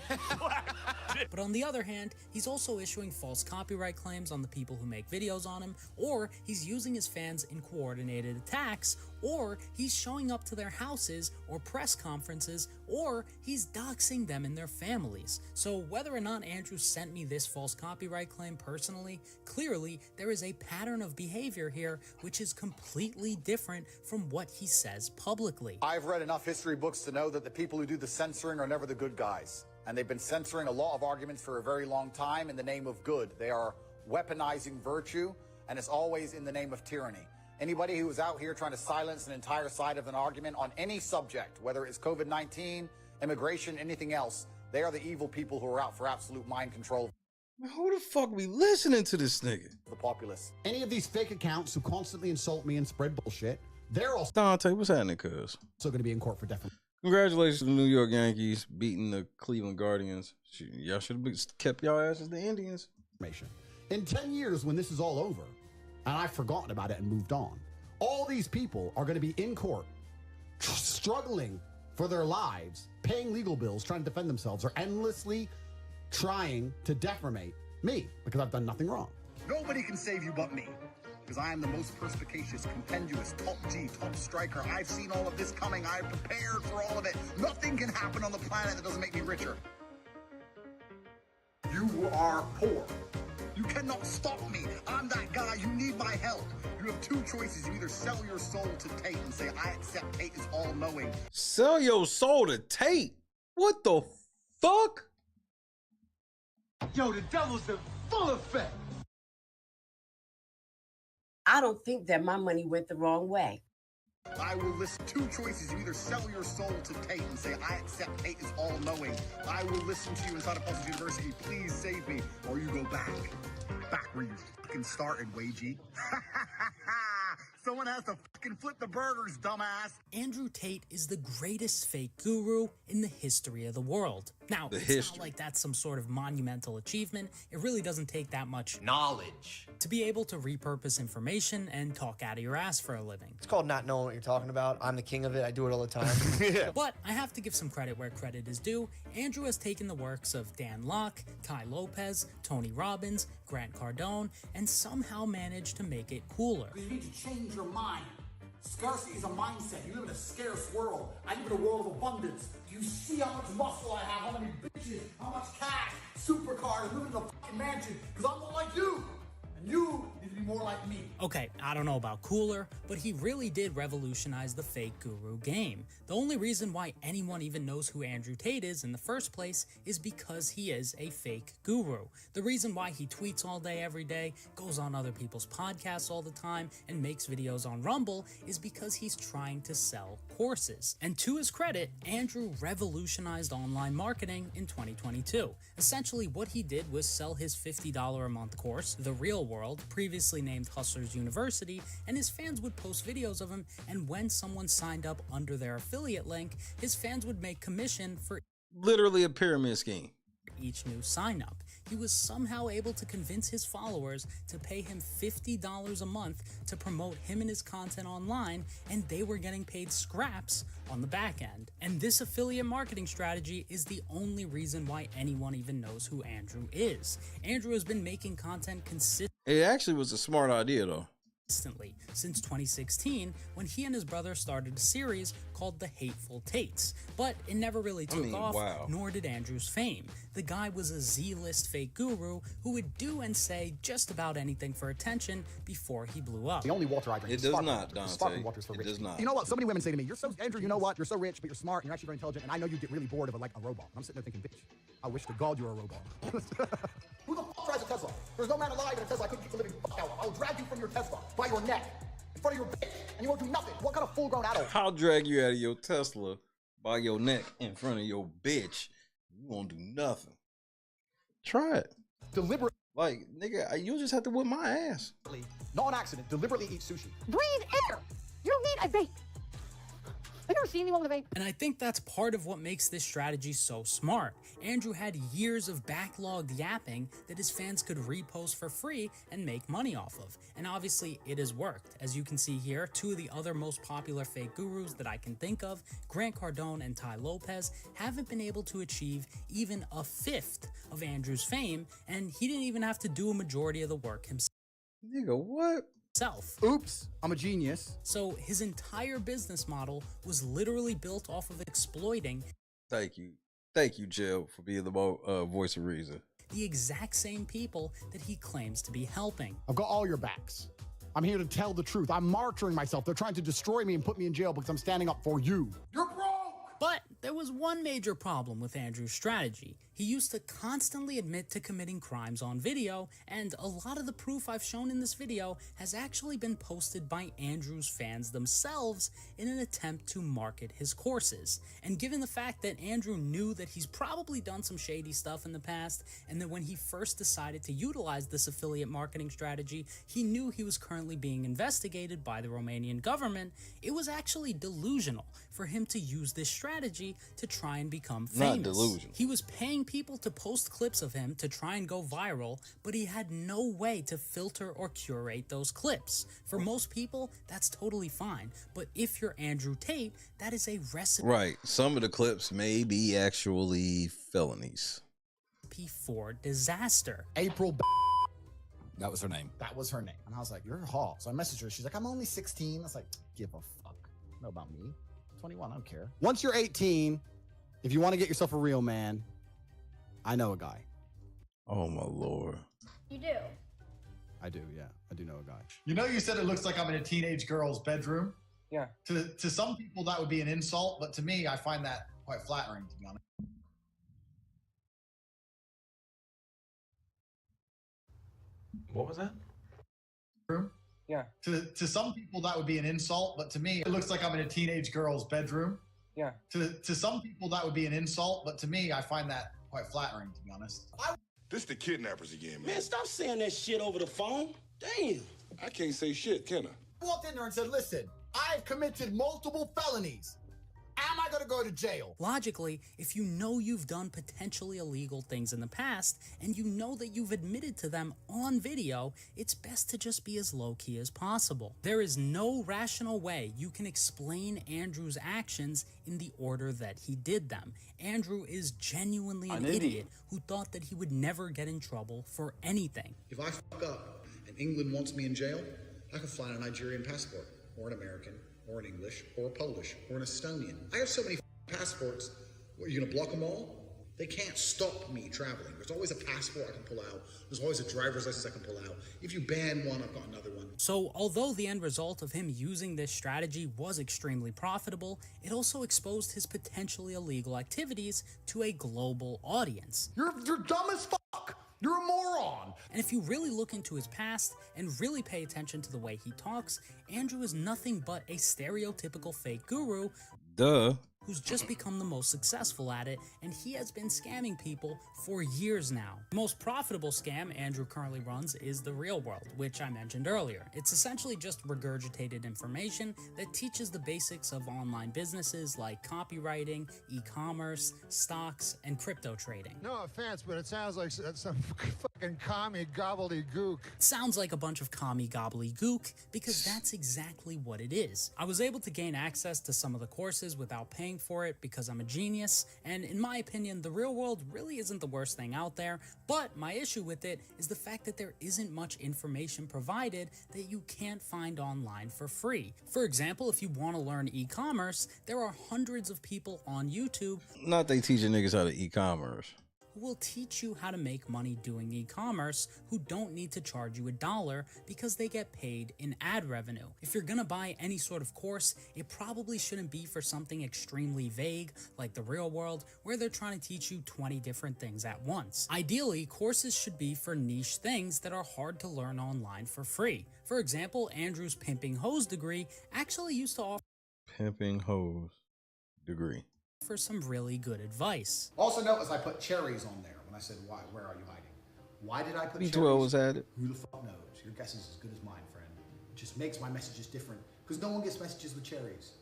But on the other hand, he's also issuing false copyright claims on the people who make videos on him, or he's using his fans in coordinated attacks, or he's showing up to their houses or press conferences, or he's doxing them and their families. So whether or not Andrew sent me this false copyright claim personally, clearly there is a pattern of behavior here which is completely different from what he says publicly. I've read enough history books to know that the people who do the censoring are never the good guys. And they've been censoring a lot of arguments for a very long time in the name of good. They are weaponizing virtue, and it's always in the name of tyranny. Anybody who is out here trying to silence an entire side of an argument on any subject, whether it's COVID-19, immigration, anything else, they are the evil people who are out for absolute mind control. Who the fuck be listening to this nigga? The populace. Any of these fake accounts who constantly insult me and spread bullshit, they're also Dante, what's happening, cuz? going to be in court for defamation. Congratulations to the New York Yankees beating the Cleveland Guardians. Y'all should have kept y'all asses the Indians. In 10 years, when this is all over, and I've forgotten about it and moved on, all these people are going to be in court, struggling for their lives, paying legal bills, trying to defend themselves, or endlessly trying to defamate me because I've done nothing wrong. Nobody can save you but me, because I am the most perspicacious, compendious, top G, top striker. I've seen all of this coming. I've prepared for all of it. Nothing can happen on the planet that doesn't make me richer. You are poor. You cannot stop me. I'm that guy. You need my help. You have two choices. You either sell your soul to Tate and say, I accept Tate is all-knowing. Sell your soul to Tate? What the fuck? Yo, the devil's in full effect. I don't think that my money went the wrong way. I will list two choices. You either sell your soul to Tate and say, I accept Tate is all-knowing. I will listen to you inside of Paulson University. Please save me. Or you go back where you fucking started, Wagey. Someone has to fucking flip the burgers, dumbass. Andrew Tate is the greatest fake guru in the history of the world. Now, it's not like that's some sort of monumental achievement. It really doesn't take that much knowledge to be able to repurpose information and talk out of your ass for a living. It's called not knowing what you're talking about. I'm the king of it. I do it all the time. But I have to give some credit where credit is due. Andrew has taken the works of Dan Lok, Tai Lopez, Tony Robbins, Grant Cardone, and somehow managed to make it cooler. You need to change your mind. Scarcity is a mindset. You live in a scarce world. I live in a world of abundance. Do you see how much muscle I have, how many bitches, how much cash, supercars, living in a fucking mansion? Because I'm more like you. And you need to be more like me. Okay, I don't know about cooler, but he really did revolutionize the fake guru game. The only reason why anyone even knows who Andrew Tate is in the first place is because he is a fake guru. The reason why he tweets all day, every day, goes on other people's podcasts all the time, and makes videos on Rumble is because he's trying to sell courses. And to his credit, Andrew revolutionized online marketing in 2022. Essentially, what he did was sell his $50 a month course, The Real World, previously named Hustlers University, and his fans would post videos of him, and when someone signed up under their affiliate link, his fans would make commission for literally a pyramid scheme. Each new sign up. He was somehow able to convince his followers to pay him $50 a month to promote him and his content online, and they were getting paid scraps on the back end. And this affiliate marketing strategy is the only reason why anyone even knows who Andrew is. Andrew has been making content consistently. It actually was a smart idea though. Since 2016, when he and his brother started a series called The Hateful Tates, but it never really took off, nor did Andrew's fame. The guy was a Z-list fake guru who would do and say just about anything for attention before he blew up. The only water I drink It is does not, Dante. sparkling water is for It rich does people. not. You know what? So many women say to me, "You're so Andrew. You know what? You're so rich, but you're smart, and you're actually very intelligent. And I know you get really bored of a robot." And I'm sitting there thinking, "Bitch, I wish to God you were a robot." Who the fuck drives a Tesla? There's no man alive in a Tesla. I couldn't keep the living fuck out. I'll drag you from your Tesla by your neck in front of your bitch, and you won't do nothing. What kind of full-grown adult? I'll drag you out of your Tesla by your neck in front of your bitch. You won't do nothing. Try it. Deliberate. Like, nigga, you'll just have to whip my ass. Not on accident. Deliberately eat sushi. Breathe air. You don't need a vape. Have you ever seen anyone with a vape? And I think that's part of what makes this strategy so smart. Andrew had years of backlogged yapping that his fans could repost for free and make money off of. And obviously it has worked. As you can see here, two of the other most popular fake gurus that I can think of, Grant Cardone and Tai Lopez, haven't been able to achieve even a fifth of Andrew's fame, and he didn't even have to do a majority of the work himself. Nigga, what? Oops, I'm a genius. So his entire business model was literally built off of exploiting. Thank you, Jill, for being the voice of reason. The exact same people that he claims to be helping. I've got all your backs. I'm here to tell the truth. I'm martyring myself. They're trying to destroy me and put me in jail because I'm standing up for you. You're broke! But there was one major problem with Andrew's strategy. He used to constantly admit to committing crimes on video, and a lot of the proof I've shown in this video has actually been posted by Andrew's fans themselves in an attempt to market his courses. And given the fact that Andrew knew that he's probably done some shady stuff in the past, and that when he first decided to utilize this affiliate marketing strategy, he knew he was currently being investigated by the Romanian government, it was actually delusional for him to use this strategy to try and become famous. Not delusional. He was paying people to post clips of him to try and go viral, but he had no way to filter or curate those clips. For most people, that's totally fine, but if you're Andrew Tate, that is a recipe. Right, some of the clips may be actually felonies. For disaster. April. That was her name. That was her name. And I was like, you're hot. So I messaged her. She's like, I'm only 16. I was like, give a fuck. Know about me. 21, I don't care. Once you're 18, if you want to get yourself a real man, I know a guy. Oh my Lord. You do? I do, yeah. I do know a guy. You know, you said it looks like I'm in a teenage girl's bedroom. Yeah. To some people, that would be an insult, but to me, I find that quite flattering, to be honest. What was that? Room? Yeah. To some people, that would be an insult, but to me, it looks like I'm in a teenage girl's bedroom. Yeah. To some people, that would be an insult, but to me, I find that quite flattering, to be honest. This the kidnappers again, man. Man, stop saying that shit over the phone. Damn. I can't say shit, can I? walked in there and said, listen, I've committed multiple felonies. Am I going to go to jail? Logically, if you know you've done potentially illegal things in the past, and you know that you've admitted to them on video, it's best to just be as low-key as possible. There is no rational way you can explain Andrew's actions in the order that he did them. Andrew is genuinely an idiot who thought that he would never get in trouble for anything. If I fuck up and England wants me in jail, I can fly on a Nigerian passport, or an American, or an English, or a Polish, or an Estonian. I have so many passports. What, are you gonna block them all? They can't stop me traveling. There's always a passport I can pull out. There's always a driver's license I can pull out. If you ban one, I've got another one. So, although the end result of him using this strategy was extremely profitable, it also exposed his potentially illegal activities to a global audience. You're dumb as fuck. You're a moron. And if you really look into his past and really pay attention to the way he talks, Andrew is nothing but a stereotypical fake guru. Duh. Who's just become the most successful at it, and he has been scamming people for years now. The most profitable scam Andrew currently runs is The Real World, which I mentioned earlier. It's essentially just regurgitated information that teaches the basics of online businesses like copywriting, e-commerce, stocks, and crypto trading. No offense, but it sounds like some fucking commie gobbledygook. It sounds like a bunch of commie gobbledygook because that's exactly what it is. I was able to gain access to some of the courses without paying for it because I'm a genius, and in my opinion, The Real World really isn't the worst thing out there, but my issue with it is the fact that there isn't much information provided that you can't find online for free. For example, if you want to learn e-commerce, there are hundreds of people on YouTube Not they teaching niggas how to e-commerce. who will teach you how to make money doing e-commerce, who don't need to charge you $1 because they get paid in ad revenue. If you're gonna buy any sort of course, it probably shouldn't be for something extremely vague like The Real World, where they're trying to teach you 20 different things at once. Ideally, courses should be for niche things that are hard to learn online for free. For example, Andrew's Pimping Hose degree actually used to offer Pimping hose degree. for some really good advice. Also notice I put cherries on there when I said, why, where are you hiding? Why did I put B12 cherries? was added. Who the fuck knows? Your guess is as good as mine, friend. It just makes my messages different, because no one gets messages with cherries.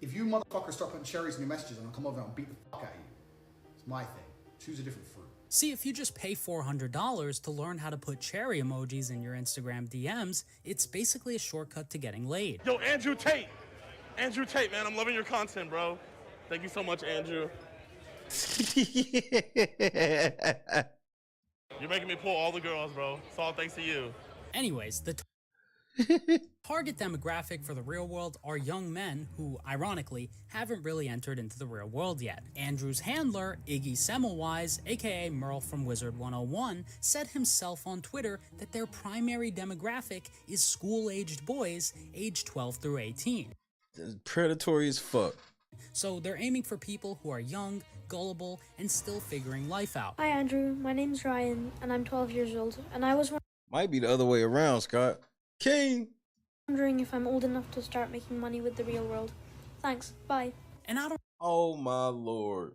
If you motherfuckers start putting cherries in your messages, I'm gonna come over and beat the fuck out of you. It's my thing. Choose a different fruit. See, if you just pay $400 to learn how to put cherry emojis in your Instagram DMs, it's basically a shortcut to getting laid. Yo, Andrew Tate. Andrew Tate, man, I'm loving your content, bro. Thank you so much, Andrew. You're making me pull all the girls, bro. It's all thanks to you. Anyways, the target demographic for The Real World are young men who, ironically, haven't really entered into the real world yet. Andrew's handler, Iggy Semmelweis, aka Merle from Wizard 101, said himself on Twitter that their primary demographic is school-aged boys aged 12 through 18. Predatory as fuck. So they're aiming for people who are young, gullible, and still figuring life out. Hi Andrew, my name's Ryan, and I'm 12 years old, and I was Might be the other way around, Scott. King. wondering if I'm old enough to start making money with The Real World. Thanks, bye. And I don't Oh my lord.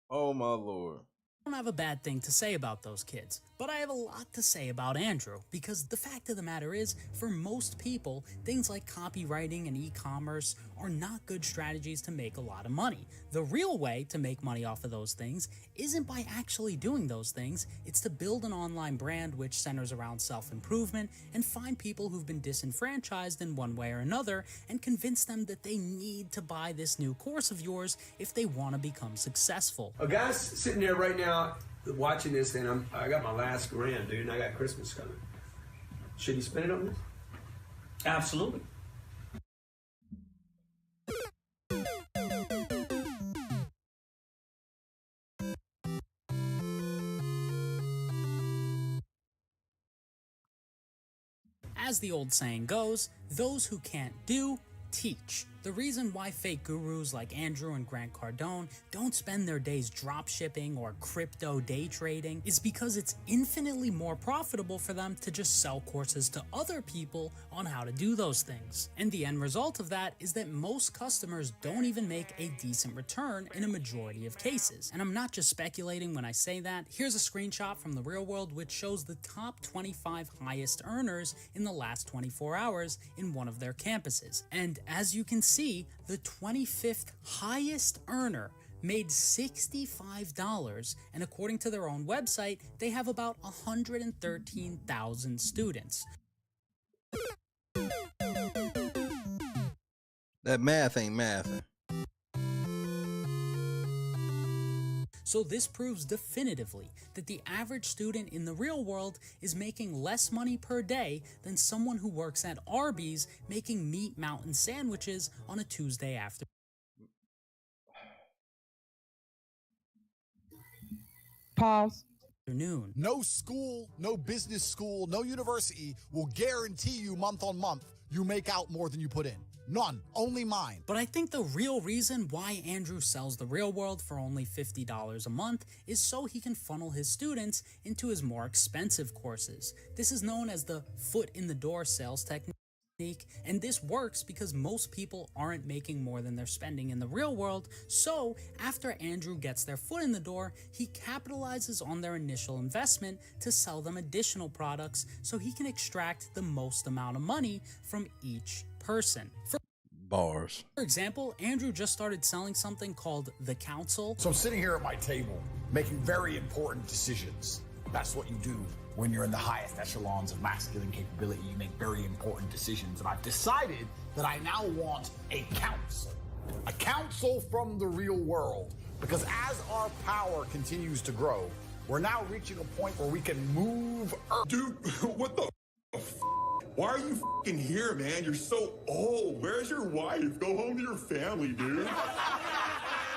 Oh my lord. don't have a bad thing to say about those kids, but I have a lot to say about Andrew, because the fact of the matter is, for most people, things like copywriting and e-commerce are not good strategies to make a lot of money. The real way to make money off of those things isn't by actually doing those things, it's to build an online brand which centers around self-improvement and find people who've been disenfranchised in one way or another and convince them that they need to buy this new course of yours if they want to become successful. A guy's sitting there right now watching this, and I got my last grand, dude, and I got Christmas coming. Should he spend it on this? Absolutely. As the old saying goes, those who can't do, teach. The reason why fake gurus like Andrew and Grant Cardone don't spend their days drop shipping or crypto day trading is because it's infinitely more profitable for them to just sell courses to other people on how to do those things. And the end result of that is that most customers don't even make a decent return in a majority of cases. And I'm not just speculating when I say that. Here's a screenshot from the real world which shows the top 25 highest earners in the last 24 hours in one of their campuses. And as you can see, the 25th highest earner made $65, and according to their own website, they have about 113,000 students. That math ain't mathing. So this proves definitively that the average student in the real world is making less money per day than someone who works at Arby's making meat mountain sandwiches on a Tuesday afternoon. Pause. No school, no business school, no university will guarantee you month on month you make out more than you put in. None. Only mine. But I think the real reason why Andrew sells the real world for only $50 a month is so he can funnel his students into his more expensive courses. This is known as the foot in the door sales technique. And this works because most people aren't making more than they're spending in the real world, so after Andrew gets their foot in the door, he capitalizes on their initial investment to sell them additional products so he can extract the most amount of money from each person. Bars. For example, Andrew just started selling something called The Council. So I'm sitting here at my table making very important decisions. That's what you do when you're in the highest echelons of masculine capability. You make very important decisions. And I've decided that I now want a council from the real world. Because as our power continues to grow, we're now reaching a point where we can move Earth. Dude, what the f? Why are you f***ing here, man? You're so old. Where's your wife? Go home to your family, dude.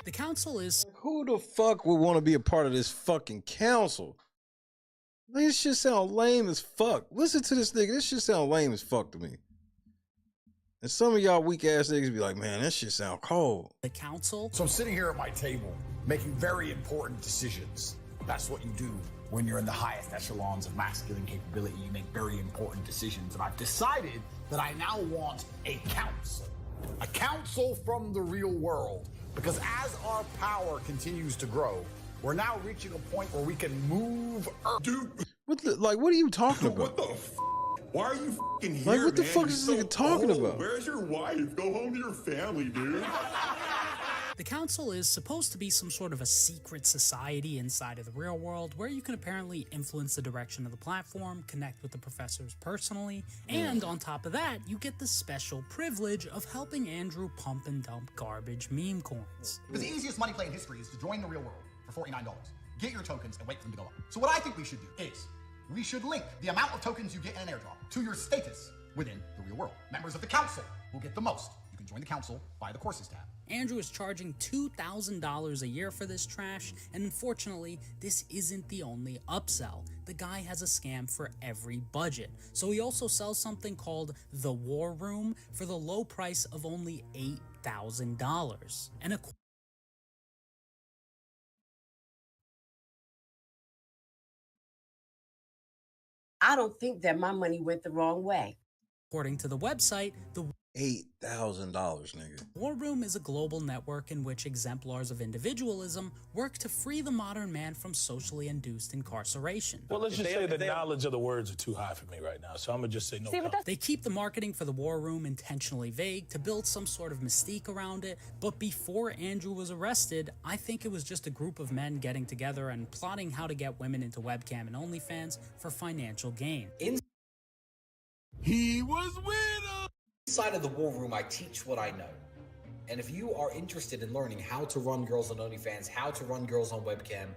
The council is... Who the fuck would want to be a part of this fucking council? This shit sound lame as fuck. Listen to this nigga. This shit sound lame as fuck to me. And some of y'all weak ass niggas be like, man, that shit sound cold. The council. So I'm sitting here at my table making very important decisions. That's what you do when you're in the highest echelons of masculine capability. You make very important decisions. And I've decided that I now want a council from the real world. Because as our power continues to grow, we're now reaching a point where we can move Earth. Dude, what are you talking about? What the f? Why are you f***ing here, like, what the man? fuck is this nigga talking about? Where's your wife? Go home to your family, dude. The council is supposed to be some sort of a secret society inside of the real world where you can apparently influence the direction of the platform, connect with the professors personally, and on top of that, you get the special privilege of helping Andrew pump and dump garbage meme coins. Because the easiest money play in history is to join the real world for $49. Get your tokens and wait for them to go up. So what I think we should do is, we should link the amount of tokens you get in an airdrop to your status within the real world. Members of the council will get the most. You can join the council via the courses tab. Andrew is charging $2,000 a year for this trash, and unfortunately, this isn't the only upsell. The guy has a scam for every budget. So he also sells something called the War Room for the low price of only $8,000. And I don't think that my money went the wrong way. according to the website, the $8,000, nigga. War Room is a global network in which exemplars of individualism work to free the modern man from socially induced incarceration. Well, let's just say the knowledge of the words are too high for me right now, so I'm gonna just say no. They keep the marketing for the War Room intentionally vague to build some sort of mystique around it, but before Andrew was arrested, I think it was just a group of men getting together and plotting how to get women into webcam and OnlyFans for financial gain. He was with us! Inside of the War Room, I teach what I know. And if you are interested in learning how to run girls on OnlyFans, how to run girls on webcam,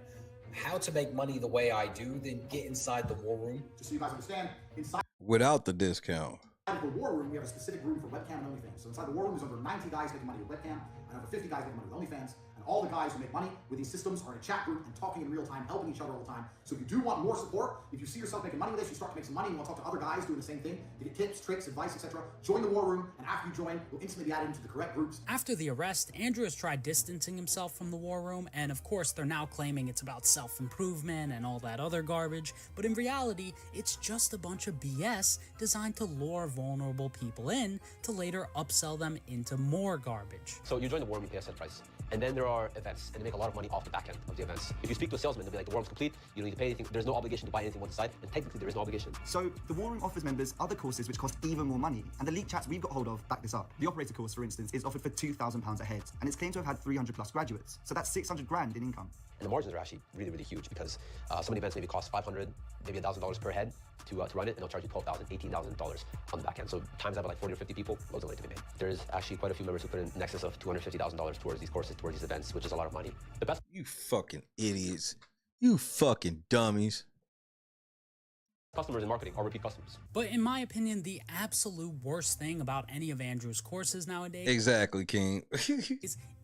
how to make money the way I do, then get inside the War Room. Just so you guys understand, inside Without the discount. the War Room, we have a specific room for webcam and OnlyFans. So inside the War Room, there's over 90 guys making money with webcam. and over 50 guys making money with OnlyFans, and all the guys who make money with these systems are in a chat group and talking in real time, helping each other all the time. So if you do want more support, if you see yourself making money with this, you start to make some money, you want to talk to other guys doing the same thing, to get tips, tricks, advice, etc., join the war room, and after you join, you'll instantly be added into the correct groups. After the arrest, Andrew has tried distancing himself from the war room, and of course they're now claiming it's about self-improvement and all that other garbage, but in reality, it's just a bunch of BS designed to lure vulnerable people in to later upsell them into more garbage. So you join the war room, you pay a set price, and then there are events, and they make a lot of money off the back end of the events. If you speak to a salesman, they'll be like, the war room's complete, you don't need to pay anything, there's no obligation to buy anything once inside, and technically there is no obligation. So the war room offers members other courses which cost even more money, and the leaked chats we've got hold of back this up. The operator course, for instance, is offered for £2,000 a head, and it's claimed to have had 300 plus graduates, so that's 600 grand in income. And the margins are actually really, really huge because some of the events maybe cost $500, maybe $1,000 per head to run it, and they'll charge you $12,000, $18,000 on the back end. So times that by like 40 or 50 people, loads of money to be made. There's actually quite a few members who put in excess of $250,000 towards these courses, towards these events, which is a lot of money. The best. You fucking idiots. You fucking dummies. Customers in marketing are repeat customers. But in my opinion, the absolute worst thing about any of Andrew's courses nowadays Exactly, King.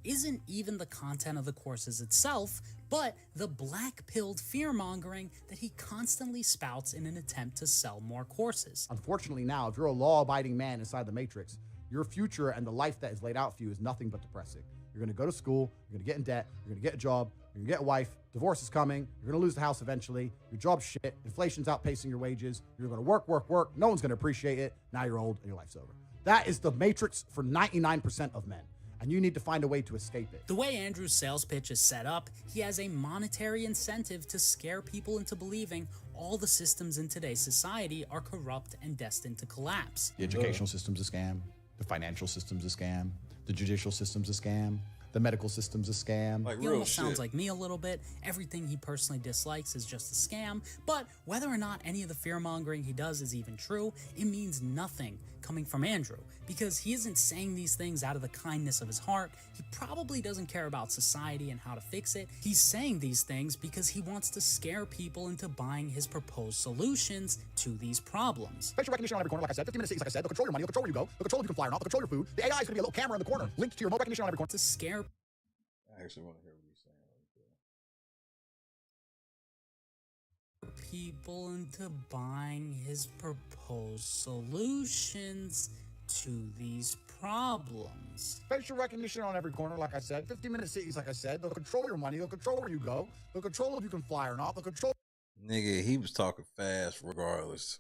isn't even the content of the courses itself, but the black-pilled fear-mongering that he constantly spouts in an attempt to sell more courses. Unfortunately now, if you're a law-abiding man inside the Matrix, your future and the life that is laid out for you is nothing but depressing. You're going to go to school, you're going to get in debt, you're going to get a job, you're going to get a wife, divorce is coming, you're going to lose the house eventually, your job's shit, inflation's outpacing your wages, you're going to work, no one's going to appreciate it, now you're old and your life's over. That is the Matrix for 99% of men, and you need to find a way to escape it. The way Andrew's sales pitch is set up, he has a monetary incentive to scare people into believing all the systems in today's society are corrupt and destined to collapse. The educational system's a scam, the financial system's a scam, the judicial system's a scam, the medical system's a scam. He almost sounds like me a little bit. Everything he personally dislikes is just a scam, but whether or not any of the fear-mongering he does is even true, it means nothing coming from Andrew, because he isn't saying these things out of the kindness of his heart. He probably doesn't care about society and how to fix it. He's saying these things because he wants to scare people into buying his proposed solutions to these problems. Facial recognition on every corner, like I said, 15-minute cities, like I said, they'll control your money, they'll control where you go, they'll control if you can fly or not, they'll control your food. The AI is going to be a little camera in the corner, linked to your remote recognition on every corner. To scare I actually want to hear what he's saying. people into buying his proposed solutions to these problems. Facial recognition on every corner, like I said, 15-minute cities, like I said, they'll control your money, they'll control where you go, they'll control if you can fly or not, they'll control Nigga, he was talking fast regardless.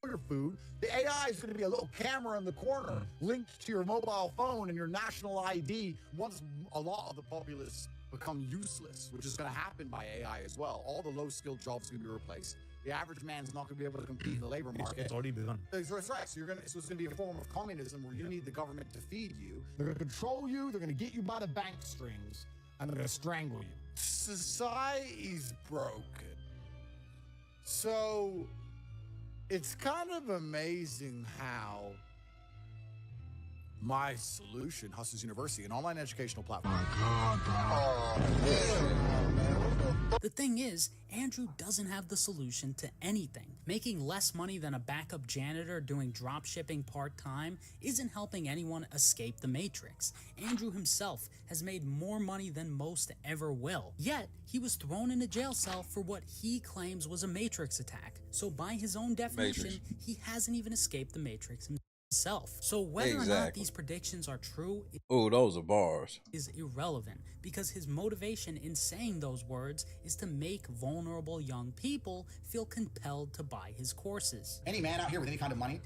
your food. The AI is going to be a little camera in the corner linked to your mobile phone and your national ID once a lot of the populace become useless, which is going to happen by AI as well. All the low-skilled jobs are going to be replaced. The average man's not going to be able to compete in the labor market. It's already begun. That's right. So it's going to be a form of communism where you need the government to feed you. They're going to control you. They're going to get you by the bank strings, and they're going to strangle you. Society's broken. So it's kind of amazing how my solution, Hustlers University, an online educational platform. The thing is, Andrew doesn't have the solution to anything. Making less money than a backup janitor doing drop shipping part-time isn't helping anyone escape the Matrix. Andrew himself has made more money than most ever will. Yet, he was thrown in a jail cell for what he claims was a Matrix attack. So by his own definition, he hasn't even escaped the Matrix himself. So whether or not these predictions are true those are bars. is irrelevant, because his motivation in saying those words is to make vulnerable young people feel compelled to buy his courses. Any man out here with any kind of money,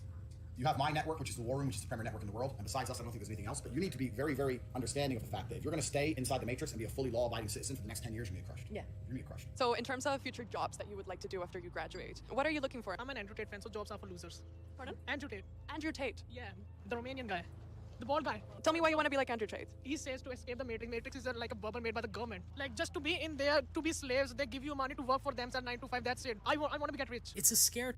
you have my network, which is the War Room, which is the premier network in the world, and besides us, I don't think there's anything else, but you need to be very, very understanding of the fact that if you're going to stay inside the Matrix and be a fully law-abiding citizen for the next 10 years, you're going to get crushed. Yeah. You're going to get crushed. So in terms of future jobs that you would like to do after you graduate, what are you looking for? I'm an Andrew Tate fan, so jobs are for losers. Pardon? Andrew Tate. Andrew Tate. Yeah, the Romanian guy. The bald guy. Tell me why you want to be like Andrew Tate. He says to escape the Matrix. Matrix is like a bubble made by the government. Like, just to be in there, to be slaves, they give you money to work for them at 9 to 5, that's it. I want to get rich. It's a scare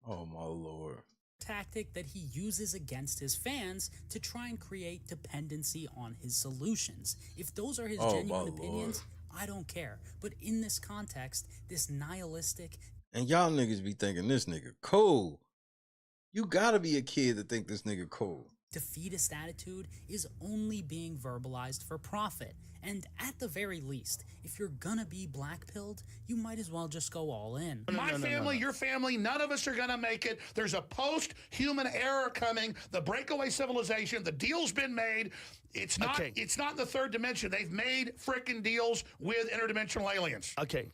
Oh my lord. tactic that he uses against his fans to try and create dependency on his solutions. If those are his genuine opinions, I don't care. But in this context, this nihilistic And y'all niggas be thinking this nigga cool. You gotta be a kid to think this nigga cool. defeatist attitude is only being verbalized for profit. And at the very least, if you're gonna be black-pilled, you might as well just go all in. My family, your family, none of us are going to make it. There's a post-human era coming, the breakaway civilization, the deal's been made. It's not It's not the third dimension. They've made frickin' deals with interdimensional aliens. Okay.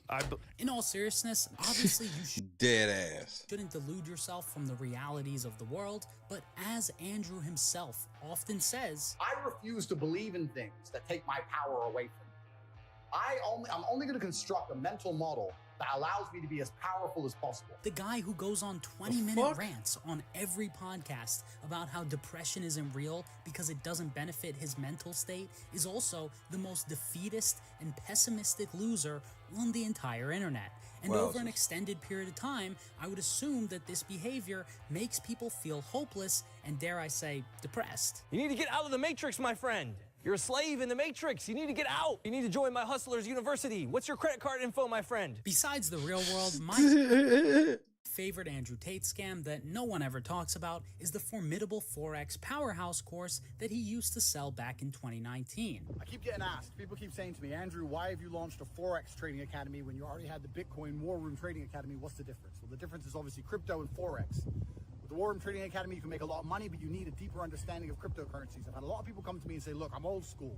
In all seriousness, obviously you Dead ass. shouldn't delude yourself from the realities of the world, but as Andrew himself often says, I refuse to believe in things that take my power away from me. I'm only going to construct a mental model that allows me to be as powerful as possible. the guy who goes on 20-minute rants on every podcast about how depression isn't real because it doesn't benefit his mental state is also the most defeatist and pessimistic loser on the entire internet. And Wow. over an extended period of time, I would assume that this behavior makes people feel hopeless and, dare I say, depressed. You need to get out of the matrix, my friend. You're a slave in the matrix. You need to get out. You need to join my Hustlers University. What's your credit card info, my friend? Besides the real world, my favorite Andrew Tate scam that no one ever talks about is the formidable Forex powerhouse course that he used to sell back in 2019. I keep getting asked, people keep saying to me, Andrew, why have you launched a Forex trading academy when you already had the Bitcoin War Room Trading Academy? What's the difference? Well, the difference is obviously crypto and Forex. With the War Room Trading Academy, you can make a lot of money, but you need a deeper understanding of cryptocurrencies. I've had a lot of people come to me and say, look, I'm old school.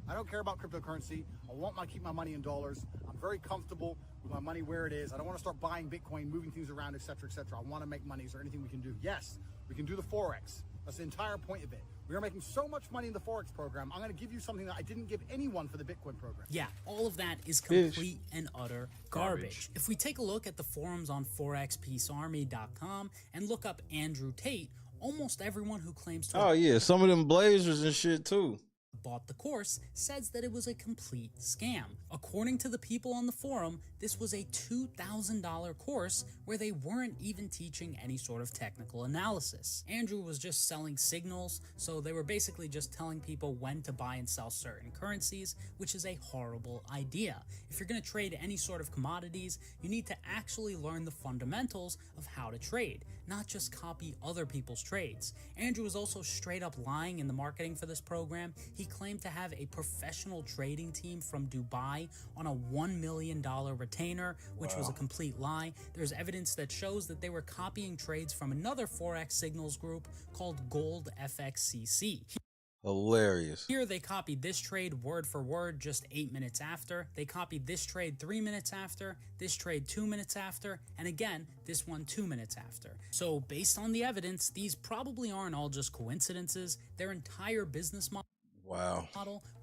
I don't care about cryptocurrency. I want to keep my money in dollars. I'm very comfortable with my money where it is. I don't want to start buying Bitcoin, moving things around, etc., etc. I want to make money. Is there anything we can do? Yes, we can do the Forex. That's the entire point of it. We are making so much money in the Forex program. I'm going to give you something that I didn't give anyone for the Bitcoin program. Yeah, all of that is complete and utter garbage. If we take a look at the forums on forexpeacearmy.com and look up Andrew Tate, almost everyone who claims to Oh yeah, some of them blazers and shit too. bought the course says that it was a complete scam. According to the people on the forum, this was a $2,000 course where they weren't even teaching any sort of technical analysis. Andrew was just selling signals, so they were basically just telling people when to buy and sell certain currencies, which is a horrible idea. If you're going to trade any sort of commodities, you need to actually learn the fundamentals of how to trade, not just copy other people's trades. Andrew was also straight up lying in the marketing for this program. He claimed to have a professional trading team from Dubai on a $1 million retainer, which was a complete lie. There's evidence that shows that they were copying trades from another Forex signals group called Gold FXCC. Hilarious. Here they copied this trade word for word just 8 minutes after. They copied this trade 3 minutes after, this trade 2 minutes after, and again, this one 2 minutes after. So based on the evidence, these probably aren't all just coincidences. Their entire business model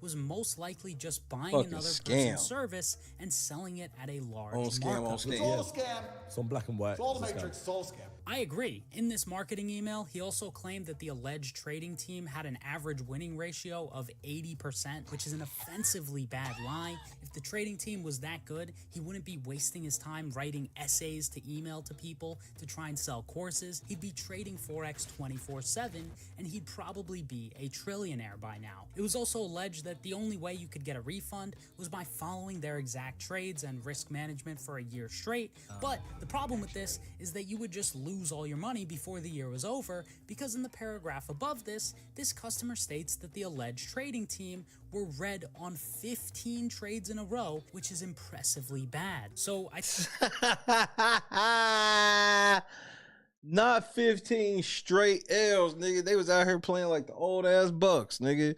was most likely just buying Fucking another scam. person's service and selling it at a large On scam, markup. on scam. It's all a scam. It's on black and white. It's all the It's a scam. Matrix. It's all a scam. I agree. In this marketing email, he also claimed that the alleged trading team had an average winning ratio of 80%, which is an offensively bad lie. If the trading team was that good, he wouldn't be wasting his time writing essays to email to people to try and sell courses. He'd be trading Forex 24/7, and he'd probably be a trillionaire by now. It was also alleged that the only way you could get a refund was by following their exact trades and risk management for a year straight. But the problem with this is that you would just lose all your money before the year was over, because in the paragraph above this, this customer states that the alleged trading team were red on 15 trades in a row, which is impressively bad. So Not 15 straight L's, nigga. They was out here playing like the old ass Bucks, nigga.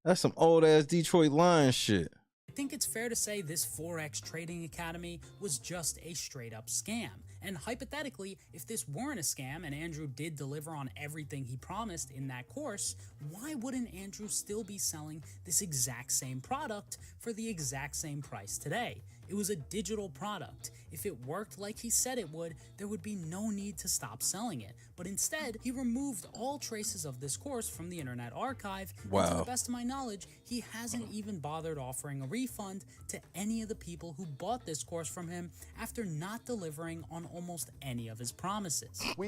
That's some old ass Detroit Lions shit. I think it's fair to say this Forex Trading Academy was just a straight up scam. And hypothetically, if this weren't a scam and Andrew did deliver on everything he promised in that course, why wouldn't Andrew still be selling this exact same product for the exact same price today? It was a digital product. If it worked like he said it would, there would be no need to stop selling it. But instead, he removed all traces of this course from the Internet Archive. Wow. And to the best of my knowledge, he hasn't even bothered offering a refund to any of the people who bought this course from him after not delivering on almost any of his promises. We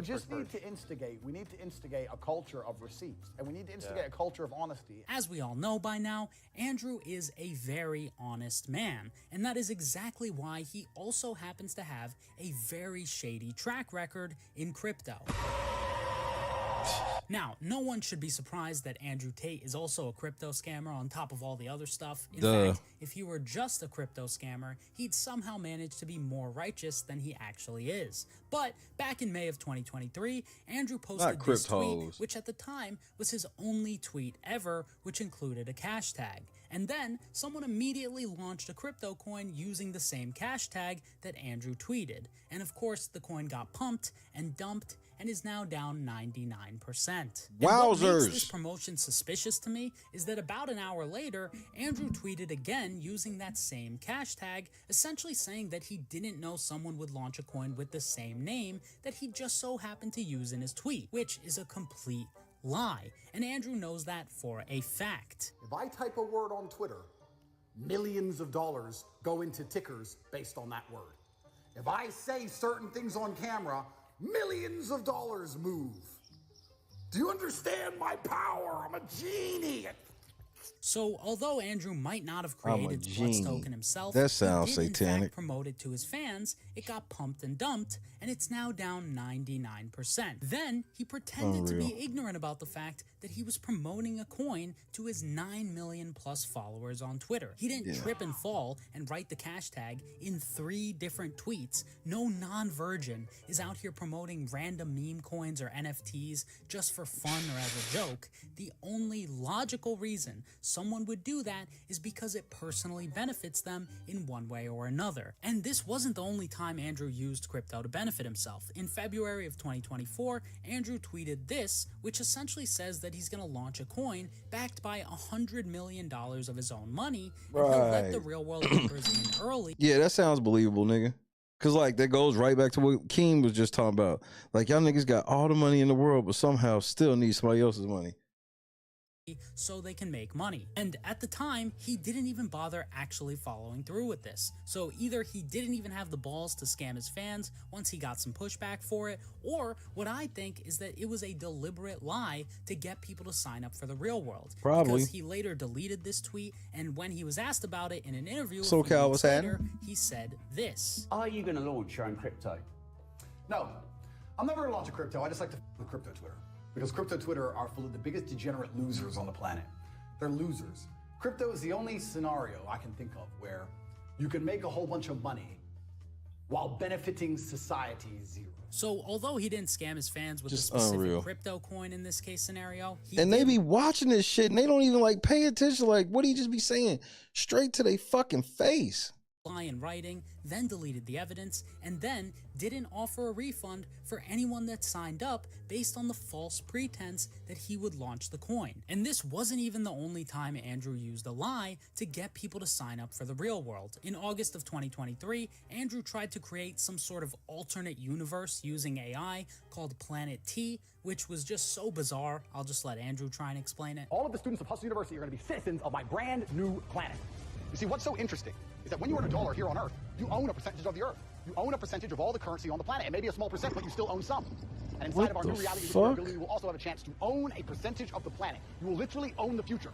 just need to instigate a culture of receipts, and we need to instigate a culture of honesty. As we all know by now, Andrew is a very honest man, and that is exactly why he also happens to have a very shady track record in crypto. Now, no one should be surprised that Andrew Tate is also a crypto scammer on top of all the other stuff. In fact, if he were just a crypto scammer, he'd somehow manage to be more righteous than he actually is. But back in May of 2023, Andrew posted this tweet, which at the time was his only tweet ever, which included a cash tag. And then someone immediately launched a crypto coin using the same cash tag that Andrew tweeted. And of course, the coin got pumped and dumped and is now down 99%. Wowzers! And what makes this promotion suspicious to me is that about an hour later, Andrew tweeted again using that same cash tag, essentially saying that he didn't know someone would launch a coin with the same name that he just so happened to use in his tweet, which is a complete lie. And Andrew knows that for a fact. If I type a word on Twitter, millions of dollars go into tickers based on that word. If I say certain things on camera, millions of dollars move. Do you understand my power? I'm a genie. So, although Andrew might not have created the Flux token himself, that sounds he did satanic. in fact promote it to his fans. It got pumped and dumped, and it's now down 99%. Then he pretended to be ignorant about the fact that he was promoting a coin to his 9 million plus followers on Twitter. He didn't trip and fall and write the cash tag in 3 different tweets. No non-virgin is out here promoting random meme coins or NFTs just for fun or as a joke. The only logical reason someone would do that is because it personally benefits them in one way or another. And this wasn't the only time Andrew used crypto to benefit himself. In February of 2024, Andrew tweeted this, which essentially says that he's going to launch a coin backed by $100 million of his own money, and he'll let the real world members in early. Yeah, that sounds believable, nigga. Cause like that goes right back to what Keem was just talking about. Like y'all niggas got all the money in the world, but somehow still need somebody else's money. So they can make money. And at the time, he didn't even bother actually following through with this. So either he didn't even have the balls to scam his fans once he got some pushback for it, or what I think is that it was a deliberate lie to get people to sign up for the real world. Probably. Because he later deleted this tweet, and when he was asked about it in an interview SoCal was later, he said this. Are you going to launch your own crypto? No, I'm never going to launch a crypto. I just like to with crypto Twitter. Because crypto Twitter are full of the biggest degenerate losers on the planet. They're losers. Crypto is the only scenario I can think of where you can make a whole bunch of money while benefiting society zero. So although he didn't scam his fans with Just a specific unreal. crypto coin in this case scenario, And they be watching this shit and they don't even like pay attention. Like, what do you just be saying? Straight to their fucking face. lie in writing, then deleted the evidence, and then didn't offer a refund for anyone that signed up based on the false pretense that he would launch the coin. And this wasn't even the only time Andrew used a lie to get people to sign up for the real world. In August of 2023, Andrew tried to create some sort of alternate universe using AI called Planet T, which was just so bizarre. I'll just let Andrew try and explain it. All of the students of Hustle University are going to be citizens of my brand new planet. You see, what's so interesting is that when you earn $1 here on Earth, you own a percentage of the Earth. You own a percentage of all the currency on the planet. It may be a small percent, but you still own some. And inside of our new reality ability, you will also have a chance to own a percentage of the planet. You will literally own the future.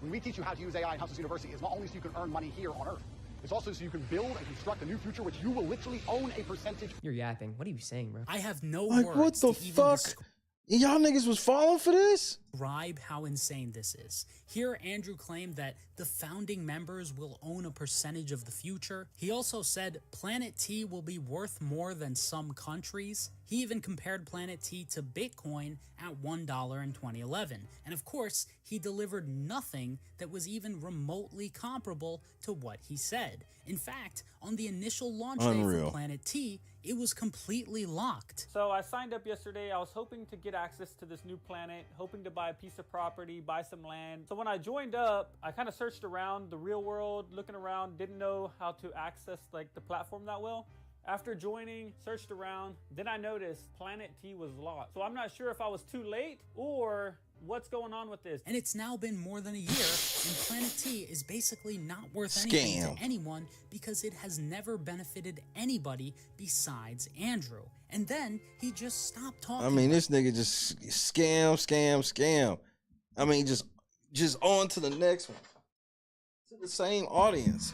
When we teach you how to use AI in Hustle University, it's not only so you can earn money here on Earth, it's also so you can build and construct a new future which you will literally own a percentage. You're yapping. What are you saying, bro? I have no Like, words what the to even fuck? Y'all niggas was falling for this? describe how insane this is. Here, Andrew claimed that the founding members will own a percentage of the future. He also said Planet T will be worth more than some countries. He even compared Planet T to Bitcoin at $1 in 2011. And of course, he delivered nothing that was even remotely comparable to what he said. In fact, on the initial launch day for Planet T, it was completely locked. So I signed up yesterday. I was hoping to get access to this new planet, hoping to buy a piece of property, buy some land. So when I joined up, I kind of searched around the real world, looking around, didn't know how to access like the platform that well. After joining, searched around, then I noticed Planet T was locked. So I'm not sure if I was too late or what's going on with this. And it's now been more than a year, and Planet T is basically not worth anything to anyone because it has never benefited anybody besides Andrew. And then he just stopped talking. I mean, this nigga just scam. I mean, just on to the next one. To the same audience.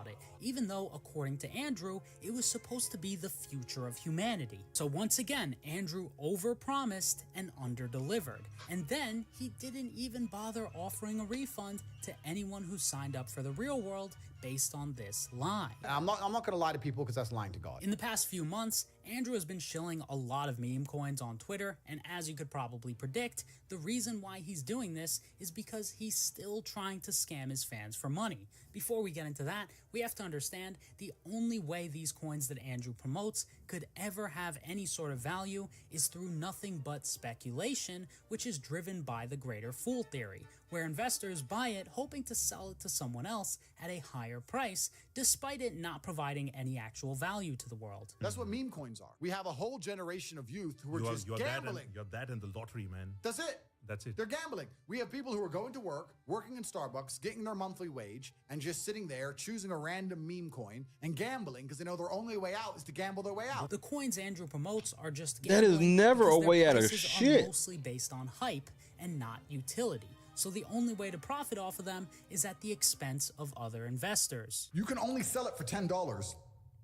it, even though, according to Andrew, it was supposed to be the future of humanity. So once again, Andrew overpromised and underdelivered. And then he didn't even bother offering a refund to anyone who signed up for the real world based on this lie. I'm not gonna lie to people because that's lying to God. In the past few months, Andrew has been shilling a lot of meme coins on Twitter, and as you could probably predict, the reason why he's doing this is because he's still trying to scam his fans for money. Before we get into that, we have to understand the only way these coins that Andrew promotes could ever have any sort of value is through nothing but speculation, which is driven by the greater fool theory, where investors buy it hoping to sell it to someone else at a higher price, despite it not providing any actual value to the world. That's what meme coins are. We have a whole generation of youth who are just gambling. You're that in the lottery, man. That's it. That's it. They're gambling. We have people who are going to work, working in Starbucks, getting their monthly wage, and just sitting there choosing a random meme coin and gambling because they know their only way out is to gamble their way out. The coins Andrew promotes are just that is never a way out of shit. Are mostly based on hype and not utility. So the only way to profit off of them is at the expense of other investors. You can only sell it for $10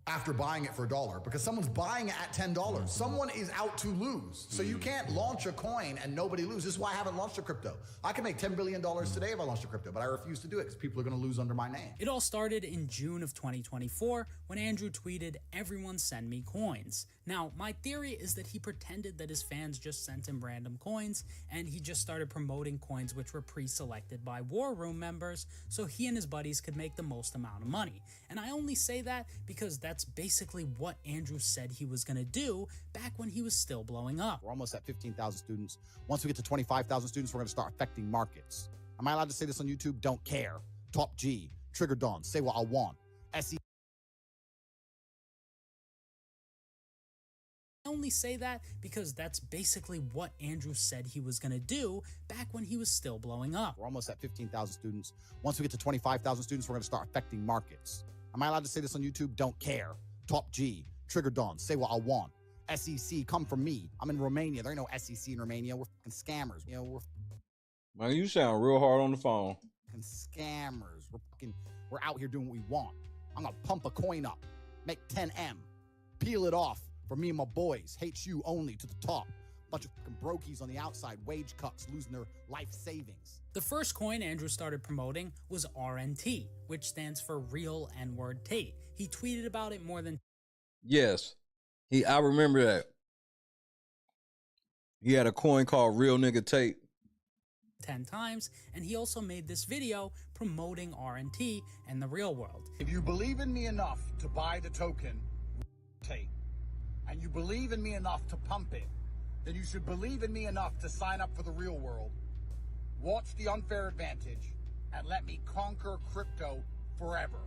after buying it for $1 because someone's buying it at $10. Someone is out to lose. So you can't launch a coin and nobody loses. This is why I haven't launched a crypto. I can make $10 billion today if I launched a crypto, but I refuse to do it because people are going to lose under my name. It all started in June of 2024 when Andrew tweeted, "Everyone send me coins." Now, my theory is that he pretended that his fans just sent him random coins, and he just started promoting coins which were pre-selected by War Room members so he and his buddies could make the most amount of money. And I only say that because that's basically what Andrew said he was going to do back when he was still blowing up. We're almost at 15,000 students. Once we get to 25,000 students, we're going to start affecting markets. Am I allowed to say this on YouTube? Don't care. Top G. Trigger Dawn. Say what I want. SE. I only say that because that's basically what Andrew said he was going to do back when he was still blowing up. We're almost at 15,000 students. Once we get to 25,000 students, we're going to start affecting markets. Am I allowed to say this on YouTube? Don't care. Top G. Trigger Dawn. Say what I want. SEC, come for me. I'm in Romania. There ain't no SEC in Romania. We're fucking scammers. You know, Man, you sound real hard on the phone. Fucking scammers. We're out here doing what we want. I'm going to pump a coin up. Make 10M. Peel it off. For me and my boys, HU only to the top. Bunch of fucking brokies on the outside, wage cuts, losing their life savings. The first coin Andrew started promoting was RNT, which stands for Real N-Word Tate. He tweeted about it more than... Yes, I remember that. He had a coin called Real Nigga Tate. 10 times, and he also made this video promoting RNT and the real world. If you believe in me enough to buy the token, Tate, and you believe in me enough to pump it, then you should believe in me enough to sign up for the real world. Watch The Unfair Advantage and let me conquer crypto forever.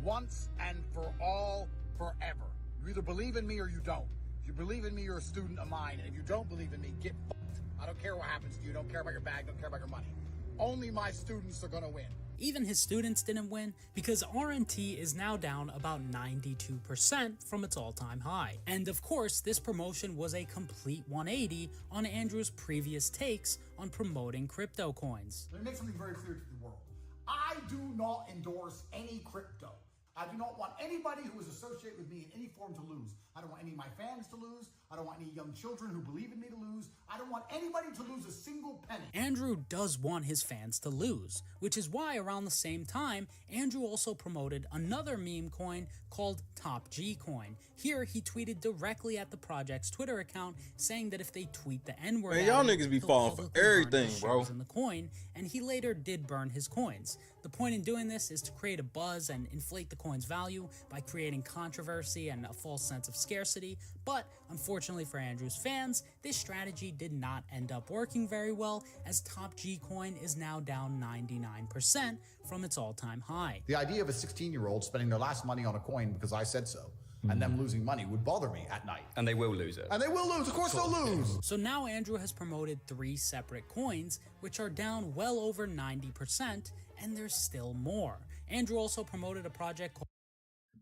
Once and for all, forever. You either believe in me or you don't. If you believe in me, you're a student of mine. And if you don't believe in me, get fucked. I don't care what happens to you. Don't care about your bag. Don't care about your money. Only my students are going to win. Even his students didn't win because RNT is now down about 92% from its all-time high. And of course, this promotion was a complete 180 on Andrew's previous takes on promoting crypto coins. Let me make something very clear to the world. I do not endorse any crypto. I do not want anybody who is associated with me in any form to lose. I don't want any of my fans to lose. I don't want any young children who believe in me to lose. I don't want anybody to lose a single penny. Andrew does want his fans to lose, which is why around the same time, Andrew also promoted another meme coin called Top G Coin. Here, he tweeted directly at the project's Twitter account saying that if they tweet the N-word, man, y'all niggas be falling for everything, bro. In the coin, and he later did burn his coins. The point in doing this is to create a buzz and inflate the coin's value by creating controversy and a false sense of scarcity, but unfortunately for Andrew's fans, this strategy did not end up working very well, as Top G Coin is now down 99% from its all-time high. The idea of a 16-year-old spending their last money on a coin because I said so, and them losing money would bother me at night. And they will lose it. And they will lose, of course they'll lose. So now Andrew has promoted 3 separate coins, which are down well over 90%, and there's still more. Andrew also promoted a project called...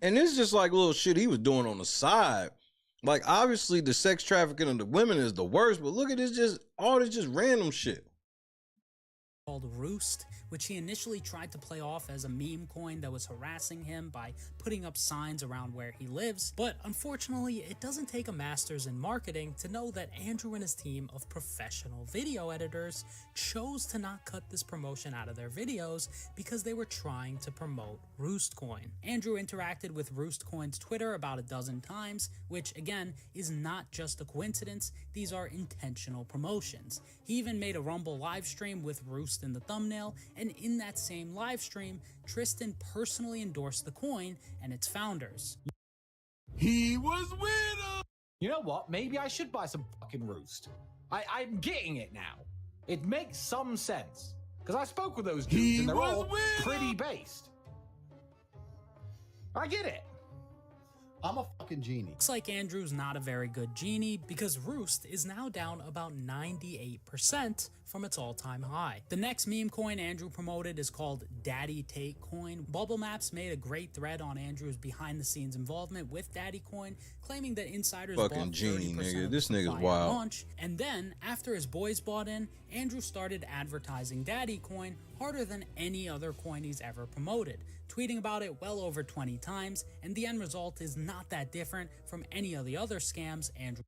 And this is just like little shit he was doing on the side. Like, obviously, the sex trafficking of the women is the worst, but look at this, just all this just random shit. Called Roost, which he initially tried to play off as a meme coin that was harassing him by putting up signs around where he lives. But unfortunately, it doesn't take a master's in marketing to know that Andrew and his team of professional video editors chose to not cut this promotion out of their videos because they were trying to promote Roostcoin. Andrew interacted with Roostcoin's Twitter about a dozen times, which again is not just a coincidence, these are intentional promotions. He even made a Rumble live stream with Roost in the thumbnail, and in that same live stream, Tristan personally endorsed the coin and its founders. He was with us! You know what? Maybe I should buy some fucking Roost. I'm getting it now. It makes some sense. Because I spoke with those dudes and they're all pretty based. I get it. I'm a fucking genie. Looks like Andrew's not a very good genie because Roost is now down about 98% from its all-time high. The next meme coin Andrew promoted is called Daddy Tate coin. Bubble Maps made a great thread on Andrew's behind-the-scenes involvement with Daddy coin, claiming that insiders fucking bought genie, 30% nigga. of This the nigga's supply at wild. launch. And then, after his boys bought in, Andrew started advertising Daddy coin harder than any other coin he's ever promoted, tweeting about it well over 20 times, and the end result is not that different from any of the other scams Andrew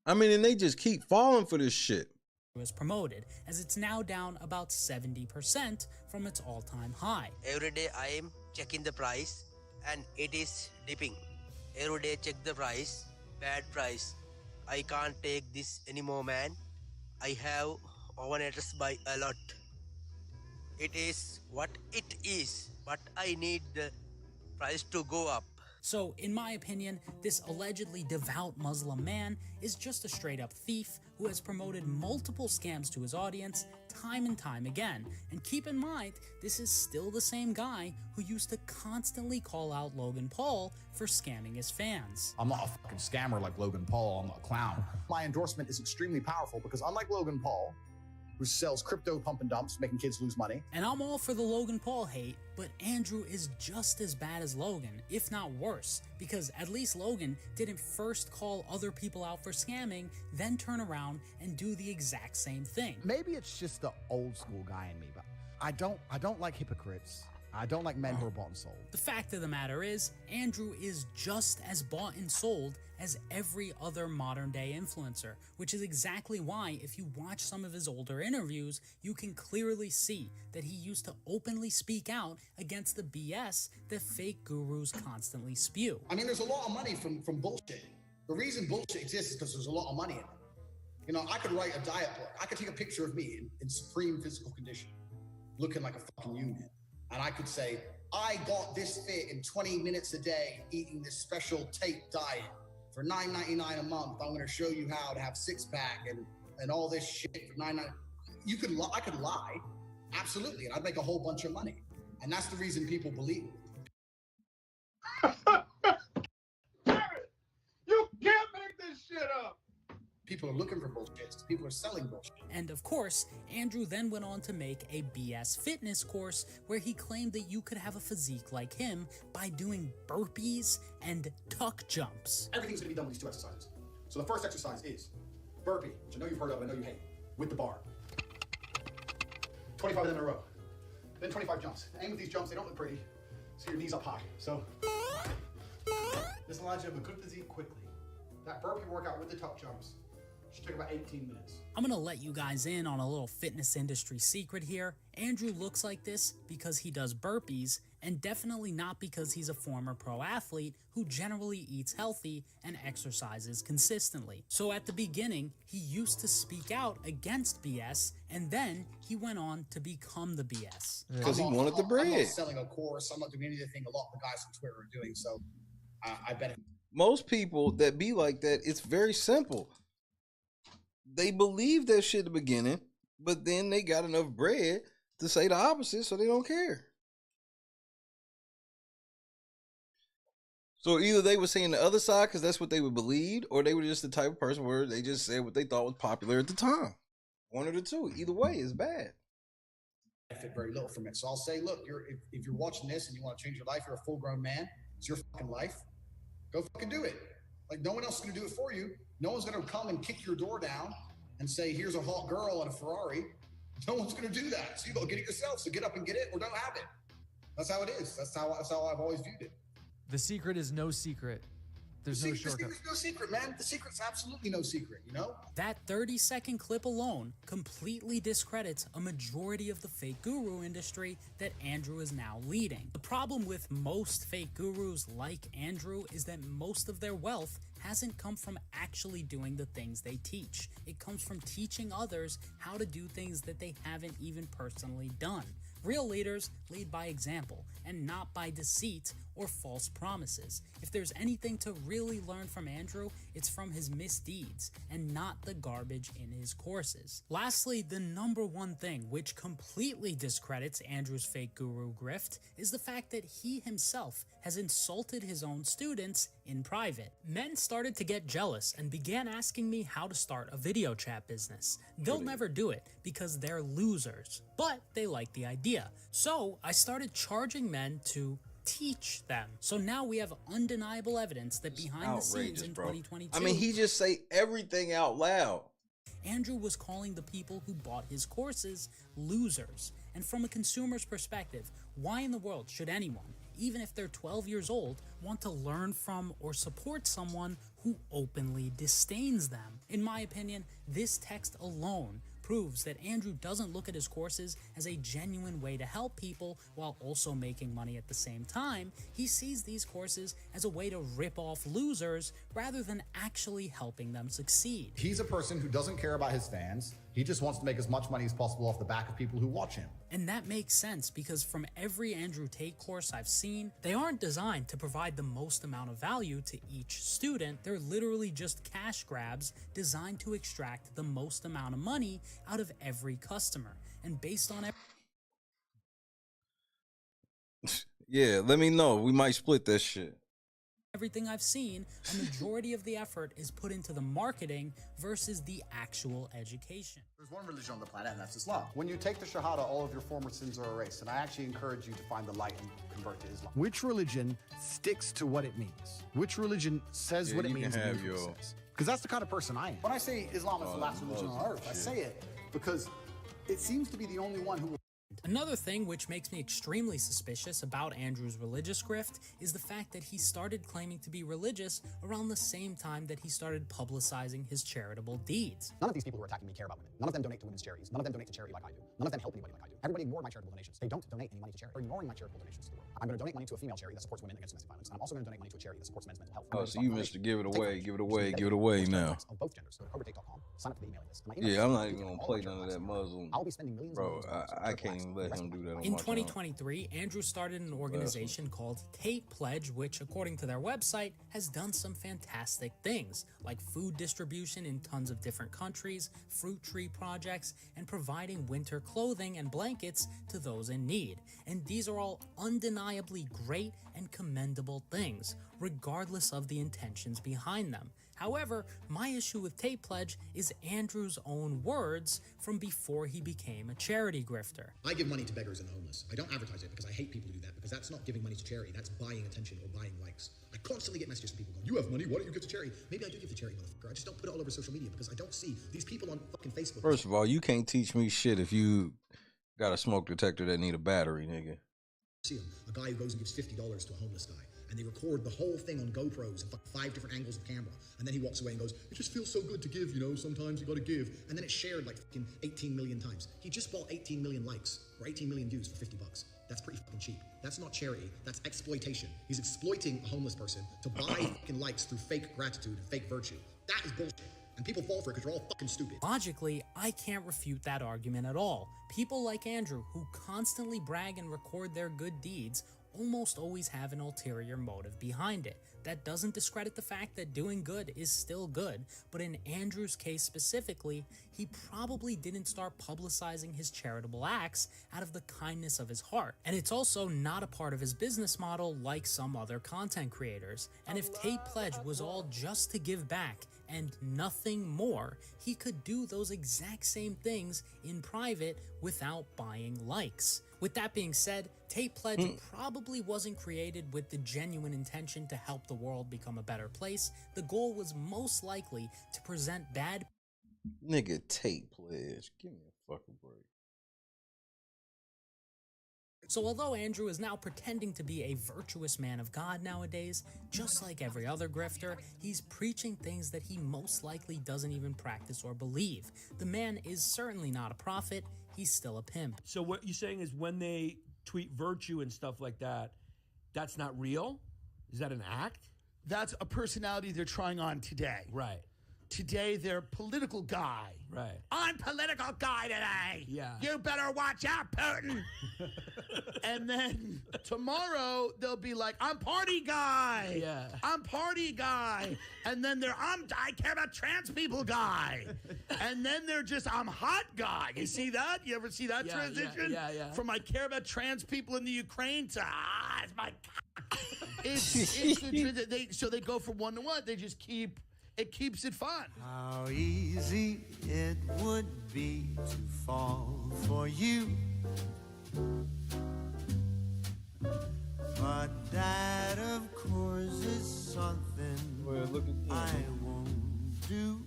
I mean, and they just keep falling for this shit. was promoted, as it's now down about 70% from its all-time high. Every day I am checking the price and it is dipping. Every day check the price, bad price. I can't take this anymore, man. I have overnights by a lot. It is what it is, but I need the price to go up. So, in my opinion, this allegedly devout Muslim man is just a straight-up thief who has promoted multiple scams to his audience time and time again. And keep in mind, this is still the same guy who used to constantly call out Logan Paul for scamming his fans. I'm not a fucking scammer like Logan Paul. I'm not a clown. My endorsement is extremely powerful because unlike Logan Paul, who sells crypto pump and dumps, making kids lose money. And I'm all for the Logan Paul hate, but Andrew is just as bad as Logan, if not worse, because at least Logan didn't first call other people out for scamming, then turn around and do the exact same thing. Maybe it's just the old school guy in me, but I don't like hypocrites. I don't like men who are bought and sold. The fact of the matter is, Andrew is just as bought and sold as every other modern day influencer, which is exactly why if you watch some of his older interviews, you can clearly see that he used to openly speak out against the BS that fake gurus constantly spew. I mean, there's a lot of money from bullshit. The reason bullshit exists is because there's a lot of money in it. You know, I could write a diet book. I could take a picture of me in supreme physical condition, looking like a fucking unit. And I could say, I got this fit in 20 minutes a day, eating this special Tate diet for $9.99 a month. I'm going to show you how to have six-pack and all this shit for $9.99. I could lie, absolutely, and I'd make a whole bunch of money. And that's the reason people believe me. You can't make this shit up. People are looking for bullshit. People are selling bullshit. And of course, Andrew then went on to make a BS fitness course where he claimed that you could have a physique like him by doing burpees and tuck jumps. Everything's going to be done with these two exercises. So the first exercise is burpee, which I know you've heard of, I know you hate, with the bar. 25 of them in a row. Then 25 jumps. Aim with these jumps, they don't look pretty, so your knees up high. So this allows you to have a good physique quickly. That burpee workout with the tuck jumps should take about 18 minutes. I'm gonna let you guys in on a little fitness industry secret here. Andrew looks like this because he does burpees, and definitely not because he's a former pro athlete who generally eats healthy and exercises consistently. So at the beginning, he used to speak out against BS, and then he went on to become the BS. Because he wanted the bread. I'm not selling a course. I'm not doing anything a lot of the guys on Twitter are doing, so I bet. Most people that be like that, it's very simple. They believe that shit at the beginning, but then they got enough bread to say the opposite, so they don't care. So either they were saying the other side because that's what they would believe, or they were just the type of person where they just said what they thought was popular at the time. One of the two. Either way is bad. I fit very little from it. So I'll say, look, if you're watching this and you want to change your life, you're a full-grown man. It's your fucking life. Go fucking do it. Like, no one else is going to do it for you. No one's going to come and kick your door down and say, here's a hot girl and a Ferrari. No one's going to do that. So you got to get it yourself. So get up and get it or don't have it. That's how it is. That's how I've always viewed it. The secret is no secret. There's no shortcut. There's no secret, man. The secret's absolutely no secret, you know? That 30-second clip alone completely discredits a majority of the fake guru industry that Andrew is now leading. The problem with most fake gurus like Andrew is that most of their wealth hasn't come from actually doing the things they teach. It comes from teaching others how to do things that they haven't even personally done. Real leaders lead by example and not by deceit or false promises. If there's anything to really learn from Andrew, it's from his misdeeds and not the garbage in his courses. Lastly, the number one thing which completely discredits Andrew's fake guru grift is the fact that he himself has insulted his own students in private. Men started to get jealous and began asking me how to start a video chat business. They'll never do it because they're losers, but they like the idea. So I started charging men to teach them. So now we have undeniable evidence that behind the scenes in 2022, I mean, he just say everything out loud. Andrew was calling the people who bought his courses losers. And from a consumer's perspective, why in the world should anyone, even if they're 12 years old, want to learn from or support someone who openly disdains them? In my opinion, this text alone proves that Andrew doesn't look at his courses as a genuine way to help people while also making money at the same time. He sees these courses as a way to rip off losers rather than actually helping them succeed. He's a person who doesn't care about his fans. He just wants to make as much money as possible off the back of people who watch him. And that makes sense because from every Andrew Tate course I've seen, they aren't designed to provide the most amount of value to each student. They're literally just cash grabs designed to extract the most amount of money out of every customer. And based on Yeah, let me know. We might split that shit. everything I've seen, a majority of the effort is put into the marketing versus the actual education. There's one religion on the planet, and that's Islam. When you take the Shahada, all of your former sins are erased, and I actually encourage you to find the light and convert to Islam. Which religion sticks to what it means? Which religion says what it means and means what it says? Because that's the kind of person I am. When I say Islam is the last religion on earth, I say it because it seems to be the only one who... Another thing which makes me extremely suspicious about Andrew's religious grift is the fact that he started claiming to be religious around the same time that he started publicizing his charitable deeds. None of these people who are attacking me care about women. None of them donate to women's charities. None of them donate to charity like I do. None of them help anybody like I do. Everybody ignored my charitable donations. They don't donate any money to charity. They're ignoring my charitable donations to the world. I'm going to donate money to a female charity that supports women against domestic violence. And I'm also going to donate money to a charity that supports men's mental health. Oh, so you missed to give it away, give it away, give it away now. Of both genders. Go to CobraTate.com. Sign up for the emailing list. Yeah, I'm not even going to play none of that Muslim. I'll be spending millions. Bro, I can't even let him do that on In my channel. 2023, Andrew started an organization called Tate Pledge, which, according to their website, has done some fantastic things, like food distribution in tons of different countries, fruit tree projects, and providing winter clothing and blankets to those in need. And these are all undeniably great and commendable things, regardless of the intentions behind them. However, my issue with Tate Pledge is Andrew's own words from before he became a charity grifter. I give money to beggars and the homeless. I don't advertise it because I hate people who do that, because that's not giving money to charity. That's buying attention or buying likes. I constantly get messages from people going, you have money, why don't you give to charity? Maybe I do give to charity, motherfucker. I just don't put it all over social media because I don't see these people on fucking Facebook. First of all, you can't teach me shit if you got a smoke detector that need a battery, nigga. See him, a guy who goes and gives $50 to a homeless guy, and they record the whole thing on GoPros and 5 different angles of camera, and then he walks away and goes, it just feels so good to give, you know, sometimes you gotta give, and then it's shared like fucking 18 million times. He just bought 18 million likes, or 18 million views for $50. That's pretty fucking cheap. That's not charity, that's exploitation. He's exploiting a homeless person to buy fucking likes through fake gratitude and fake virtue. That is bullshit. And people fall for it because you're all fucking stupid. Logically, I can't refute that argument at all. People like Andrew, who constantly brag and record their good deeds, almost always have an ulterior motive behind it. That doesn't discredit the fact that doing good is still good, but in Andrew's case specifically, he probably didn't start publicizing his charitable acts out of the kindness of his heart. And it's also not a part of his business model like some other content creators. And if Tate Pledge was all just to give back and nothing more, he could do those exact same things in private without buying likes. With that being said, Tate Pledge probably wasn't created with the genuine intention to help the world become a better place. The goal was most likely to present bad... Nigga, Tate Pledge. Give me a fucking break. So although Andrew is now pretending to be a virtuous man of God nowadays, just like every other grifter, he's preaching things that he most likely doesn't even practice or believe. The man is certainly not a prophet, he's still a pimp. So what you're saying is when they tweet virtue and stuff like that, that's not real? Is that an act? That's a personality they're trying on today. Right. Today, they're political guy. Right. I'm political guy today. Yeah. You better watch out, Putin. And then tomorrow, they'll be like, I'm party guy. Yeah. I'm party guy. And then I care about trans people guy. And then they're just, I'm hot guy. You see that? You ever see that transition? Yeah. From I care about trans people in the Ukraine to, it's my so they go from one to one. They just it keeps it fun. How easy it would be to fall for you. But that, of course, is something I won't do.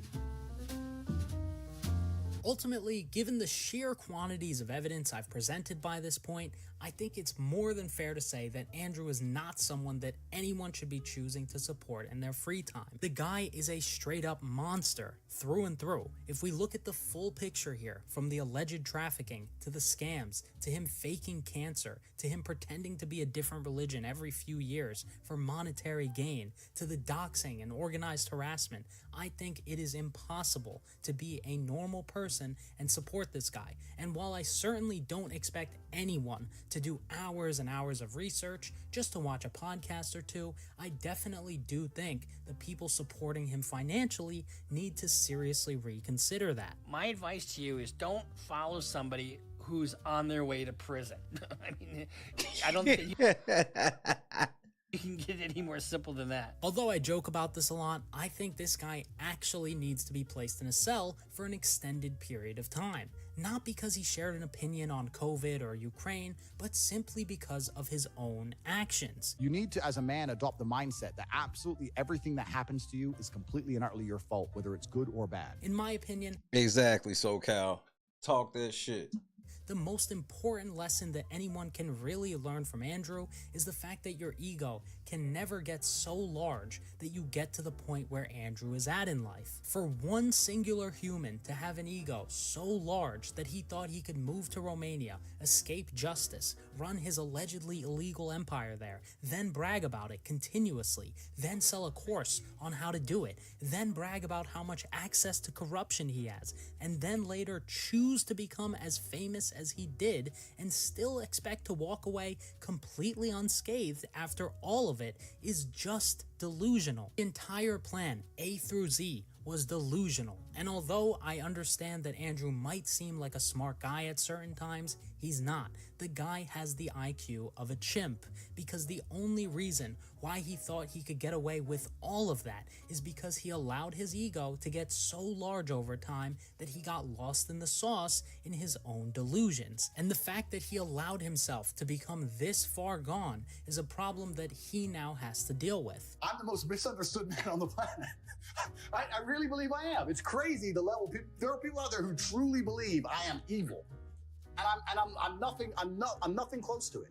Ultimately, given the sheer quantities of evidence I've presented by this point, I think it's more than fair to say that Andrew is not someone that anyone should be choosing to support in their free time. The guy is a straight up monster, through and through. If we look at the full picture here, from the alleged trafficking, to the scams, to him faking cancer, to him pretending to be a different religion every few years for monetary gain, to the doxing and organized harassment, I think it is impossible to be a normal person and support this guy. And while I certainly don't expect anyone to do hours and hours of research just to watch a podcast or two, I definitely do think the people supporting him financially need to seriously reconsider that. My advice to you is don't follow somebody who's on their way to prison. I mean, I don't think you can get any more simple than that. Although I joke about this a lot, I think this guy actually needs to be placed in a cell for an extended period of time. Not because he shared an opinion on COVID or Ukraine, but simply because of his own actions. You need to, as a man, adopt the mindset that absolutely everything that happens to you is completely and utterly your fault, whether it's good or bad. In my opinion, exactly, SoCal. Talk that shit. The most important lesson that anyone can really learn from Andrew is the fact that your ego can never get so large that you get to the point where Andrew is at in life. For one singular human to have an ego so large that he thought he could move to Romania, escape justice, run his allegedly illegal empire there, then brag about it continuously, then sell a course on how to do it, then brag about how much access to corruption he has, and then later choose to become as famous as he did and still expect to walk away completely unscathed after all of it is just delusional. The entire plan, A through Z, was delusional. And although I understand that Andrew might seem like a smart guy at certain times, he's not. The guy has the IQ of a chimp, because the only reason why he thought he could get away with all of that is because he allowed his ego to get so large over time that he got lost in the sauce in his own delusions. And the fact that he allowed himself to become this far gone is a problem that he now has to deal with. I'm the most misunderstood man on the planet. I really believe I am. It's crazy the level. There are people out there who truly believe I am evil, and I'm nothing close to it.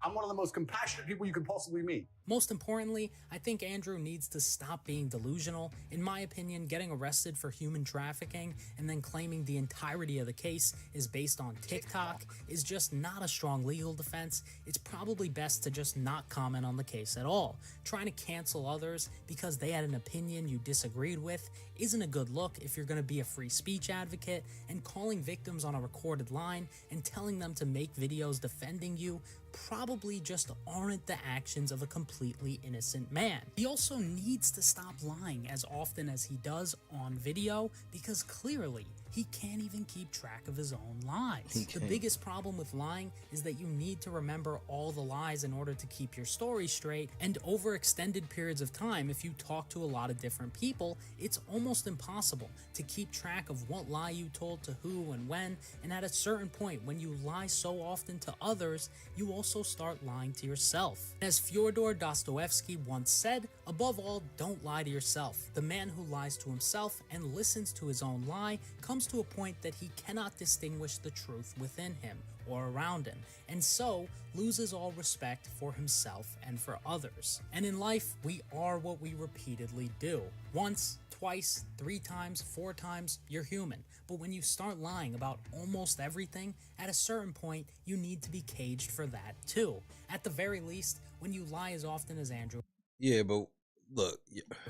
I'm one of the most compassionate people you could possibly meet. Most importantly, I think Andrew needs to stop being delusional. In my opinion, getting arrested for human trafficking and then claiming the entirety of the case is based on TikTok is just not a strong legal defense. It's probably best to just not comment on the case at all. Trying to cancel others because they had an opinion you disagreed with isn't a good look if you're going to be a free speech advocate, and calling victims on a recorded line and telling them to make videos defending you probably just aren't the actions of a completely innocent man. He also needs to stop lying as often as he does on video, because clearly he can't even keep track of his own lies. The biggest problem with lying is that you need to remember all the lies in order to keep your story straight, and over extended periods of time, if you talk to a lot of different people, it's almost impossible to keep track of what lie you told to who and when, and at a certain point, when you lie so often to others, you also start lying to yourself. As Fyodor Dostoevsky once said, above all, don't lie to yourself. The man who lies to himself and listens to his own lie comes comes to a point that he cannot distinguish the truth within him or around him, and so loses all respect for himself and for others. And in life, we are what we repeatedly do. Once, twice, 3 times, 4 times, you're human. But when you start lying about almost everything, at a certain point, you need to be caged for that too. At the very least, when you lie as often as Andrew Yeah, but look,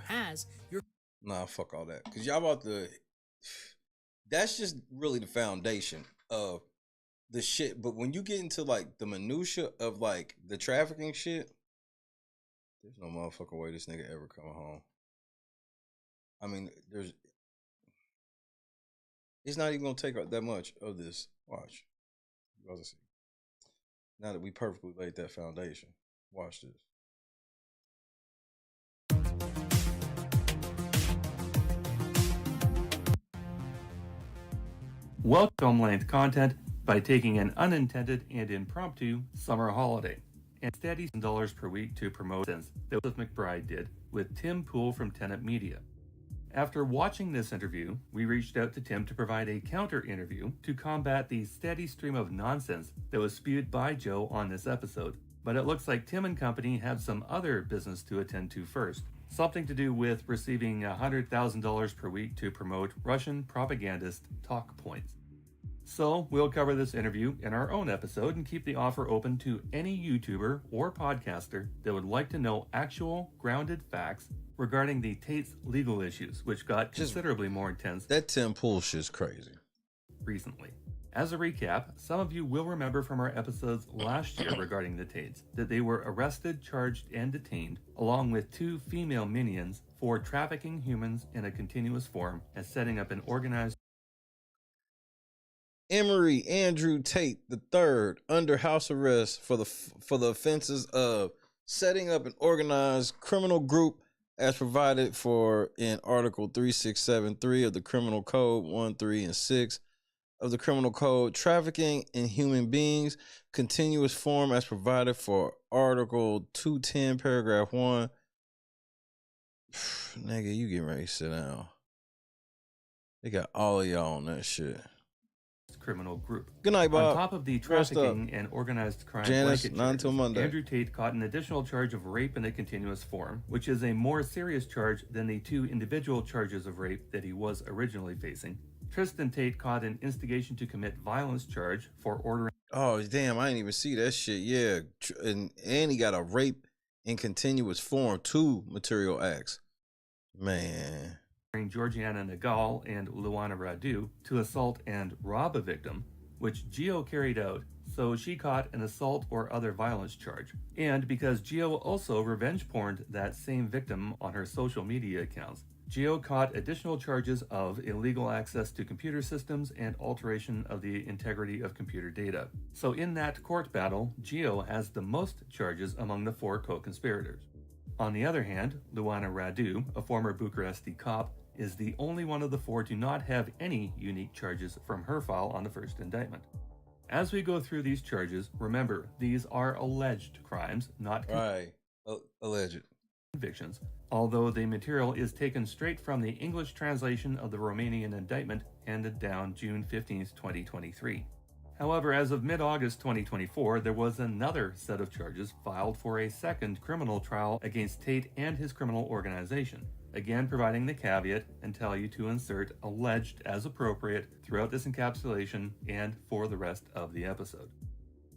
has, you're... Nah, fuck all that. Because y'all about to... That's just really the foundation of the shit. But when you get into, like, the minutia of, like, the trafficking shit, there's no motherfucking way this nigga ever coming home. I mean, it's not even gonna take that much of this. Watch. You're about to see. Now that we perfectly laid that foundation. Watch this. Welcome length content by taking an unintended and impromptu summer holiday and steady $10 per week to promote since that Joseph McBride did with Tim Pool from Tenet Media. After watching this interview, we reached out to Tim to provide a counter interview to combat the steady stream of nonsense that was spewed by Joe on this episode. But it looks like Tim and company have some other business to attend to first. Something to do with receiving $100,000 per week to promote Russian propagandist talk points. So we'll cover this interview in our own episode and keep the offer open to any YouTuber or podcaster that would like to know actual grounded facts regarding the Tate's legal issues, which got considerably more intense. That Tim Pool shit's crazy. Recently. As a recap, some of you will remember from our episodes last year regarding the Tates that they were arrested, charged, and detained, along with 2 female minions, for trafficking humans in a continuous form and setting up an organized... Emery Andrew Tate III under house arrest for the offenses of setting up an organized criminal group as provided for in Article 3673 of the Criminal Code 1, 3, and 6 of the Criminal Code, trafficking in human beings, continuous form as provided for Article 210, Paragraph 1. Nigga, you getting ready to sit down. They got all of y'all on that shit. Criminal group. Good night, Bob. On top of the trafficking and organized crime Janice, not until Monday. Andrew Tate caught an additional charge of rape in a continuous form, which is a more serious charge than the 2 individual charges of rape that he was originally facing. Tristan Tate caught an instigation to commit violence charge for ordering... Oh, damn, I didn't even see that shit. Yeah, and he got a rape in continuous form, 2 material acts. Man... Georgiana Nagal and Luana Radu to assault and rob a victim, which Gio carried out, so she caught an assault or other violence charge. And because Gio also revenge porned that same victim on her social media accounts, Gio caught additional charges of illegal access to computer systems and alteration of the integrity of computer data. So in that court battle, Gio has the most charges among the 4 co-conspirators. On the other hand, Luana Radu, a former Bucharesti cop, is the only one of the 4 to not have any unique charges from her file on the first indictment. As we go through these charges, remember, these are alleged crimes, not alleged convictions, although the material is taken straight from the English translation of the Romanian indictment handed down June 15, 2023. However, as of mid-August 2024, there was another set of charges filed for a second criminal trial against Tate and his criminal organization, again providing the caveat and tell you to insert alleged as appropriate throughout this encapsulation and for the rest of the episode.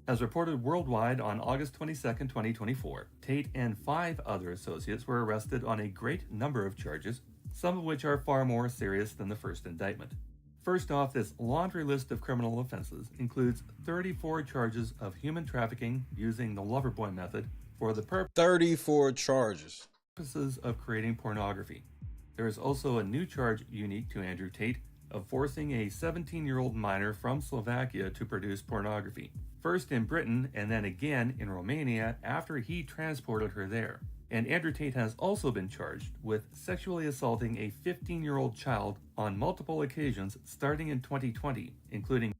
As reported worldwide on August 22, 2024, Tate and 5 other associates were arrested on a great number of charges, some of which are far more serious than the first indictment. First off, this laundry list of criminal offenses includes 34 charges of human trafficking using the Loverboy method for the 34 charges. Purposes of creating pornography. There is also a new charge unique to Andrew Tate of forcing a 17-year-old minor from Slovakia to produce pornography, first in Britain and then again in Romania after he transported her there. And Andrew Tate has also been charged with sexually assaulting a 15-year-old child on multiple occasions starting in 2020, including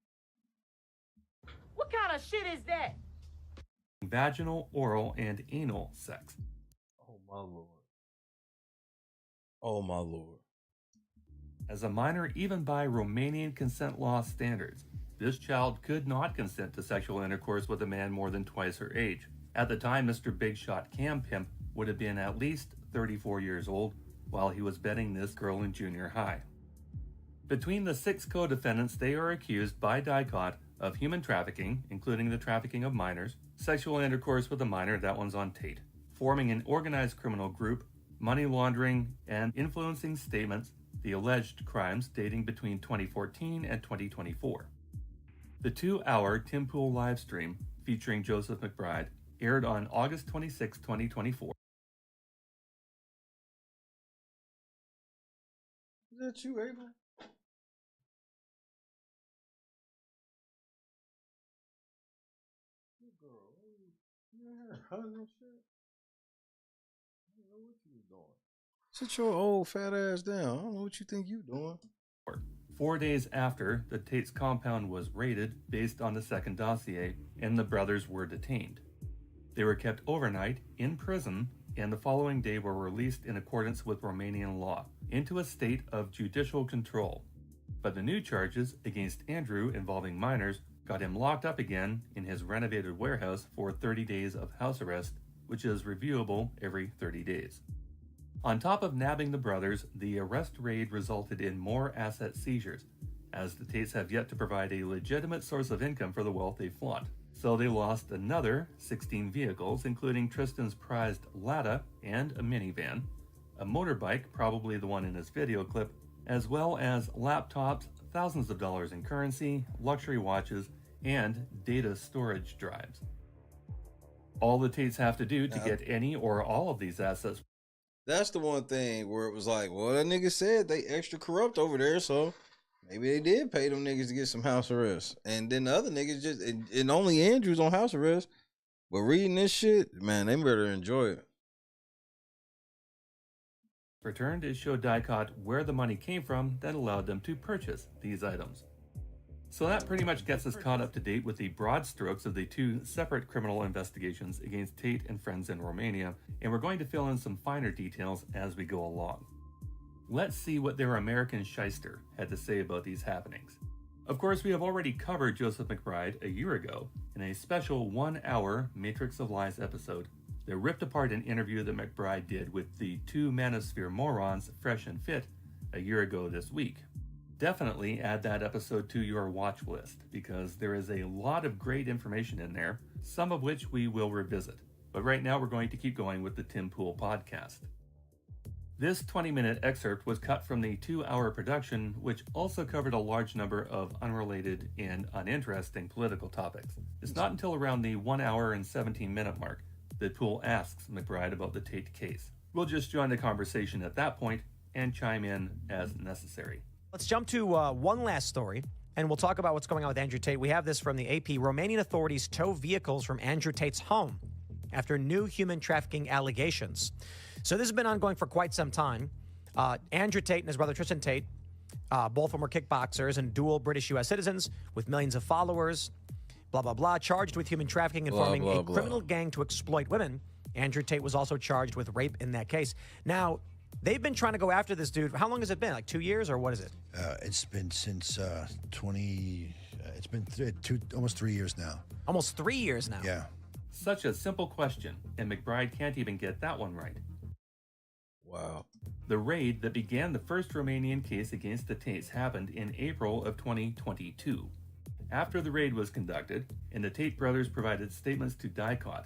What kind of shit is that? vaginal, oral, and anal sex. Oh my lord. Oh my lord. As a minor, even by Romanian consent law standards, this child could not consent to sexual intercourse with a man more than twice her age. At the time, Mr. Big Shot Cam Pimp would have been at least 34 years old while he was bedding this girl in junior high. Between the 6 co-defendants, they are accused by DICOT of human trafficking, including the trafficking of minors, sexual intercourse with a minor, that one's on Tate, forming an organized criminal group, money laundering, and influencing statements, the alleged crimes dating between 2014 and 2024. The 2-hour Tim Pool livestream featuring Joseph McBride aired on August 26, 2024. Is that you, Ava? Sit your old fat ass down. I don't know what you think you doing. 4 days after, the Tate's compound was raided based on the second dossier, and the brothers were detained. They were kept overnight in prison, and the following day were released in accordance with Romanian law, into a state of judicial control. But the new charges against Andrew involving minors got him locked up again in his renovated warehouse for 30 days of house arrest, which is reviewable every 30 days. On top of nabbing the brothers, the arrest raid resulted in more asset seizures, as the Tates have yet to provide a legitimate source of income for the wealth they flaunt. So they lost another 16 vehicles, including Tristan's prized Lada and a minivan, a motorbike, probably the one in his video clip, as well as laptops, thousands of dollars in currency, luxury watches, and data storage drives. All the Tates have to do to get any or all of these assets. That's the one thing where it was like, well, that nigga said they extra corrupt over there, so maybe they did pay them niggas to get some house arrest. And then the other niggas just, and only Andrew's on house arrest. But reading this shit, man, they better enjoy it. Returned, it showed DICOT where the money came from that allowed them to purchase these items. So that pretty much gets us caught up to date with the broad strokes of the 2 separate criminal investigations against Tate and friends in Romania, and we're going to fill in some finer details as we go along. Let's see what their American shyster had to say about these happenings. Of course, we have already covered Joseph McBride a year ago in a special 1-hour Matrix of Lies episode that ripped apart an interview that McBride did with the 2 Manosphere morons, Fresh and Fit, a year ago this week. Definitely add that episode to your watch list, because there is a lot of great information in there, some of which we will revisit. But right now we're going to keep going with the Tim Pool podcast. This 20-minute excerpt was cut from the 2-hour production, which also covered a large number of unrelated and uninteresting political topics. It's not until around the 1 hour and 17-minute mark that Pool asks McBride about the Tate case. We'll just join the conversation at that point and chime in as necessary. Let's jump to one last story, and we'll talk about what's going on with Andrew Tate. We have this from the AP. Romanian authorities tow vehicles from Andrew Tate's home after new human trafficking allegations. So this has been ongoing for quite some time. Andrew Tate and his brother Tristan Tate, both of them were kickboxers and dual British U.S. citizens with millions of followers, blah, blah, blah, charged with human trafficking and forming a criminal gang to exploit women. Andrew Tate was also charged with rape in that case. Now, they've been trying to go after this dude. How long has it been? Like 2 years, or what is it? It's been since it's been almost 3 years now. Almost 3 years now? Yeah. Such a simple question, and McBride can't even get that one right. Wow. The raid that began the first Romanian case against the Tates happened in April of 2022. After the raid was conducted, and the Tate brothers provided statements to DICOT,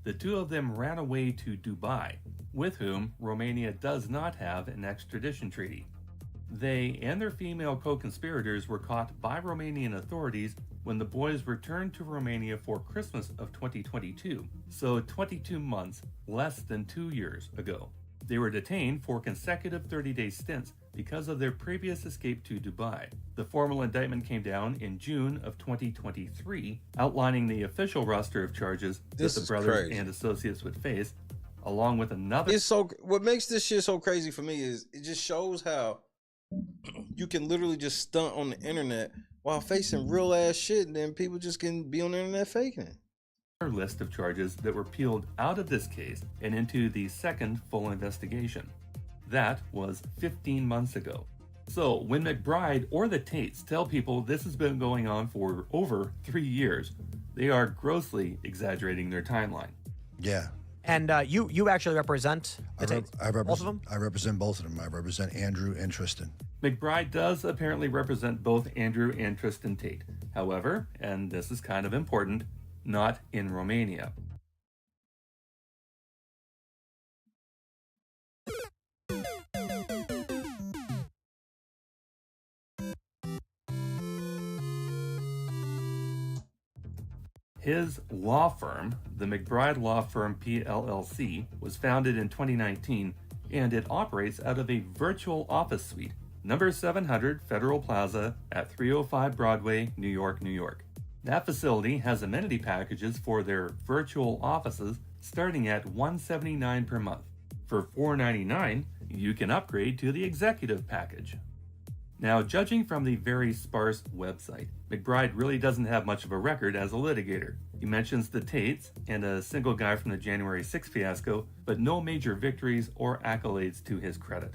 the 2 of them ran away to Dubai, with whom Romania does not have an extradition treaty. They and their female co-conspirators were caught by Romanian authorities when the boys returned to Romania for Christmas of 2022, so 22 months, less than 2 years ago. They were detained for consecutive 30-day stints because of their previous escape to Dubai. The formal indictment came down in June of 2023, outlining the official roster of charges that the brothers and associates would face, along with another. What makes this shit so crazy for me is it just shows how you can literally just stunt on the internet while facing real ass shit, and then people just can be on the internet faking it. List of charges that were peeled out of this case and into the second full investigation. That was 15 months ago. So, when McBride or the Tates tell people this has been going on for over 3 years, they are grossly exaggerating their timeline. Yeah. And you actually represent the Tates? Both of them? I represent both of them. I represent Andrew and Tristan. McBride does apparently represent both Andrew and Tristan Tate. However, and this is kind of important, not in Romania. His law firm, the McBride Law Firm PLLC, was founded in 2019, and it operates out of a virtual office suite, number 700 Federal Plaza at 305 Broadway, New York, New York. That facility has amenity packages for their virtual offices starting at $179 per month. For $499, you can upgrade to the executive package. Now, judging from the very sparse website, McBride really doesn't have much of a record as a litigator. He mentions the Tates and a single guy from the January 6 fiasco, but no major victories or accolades to his credit.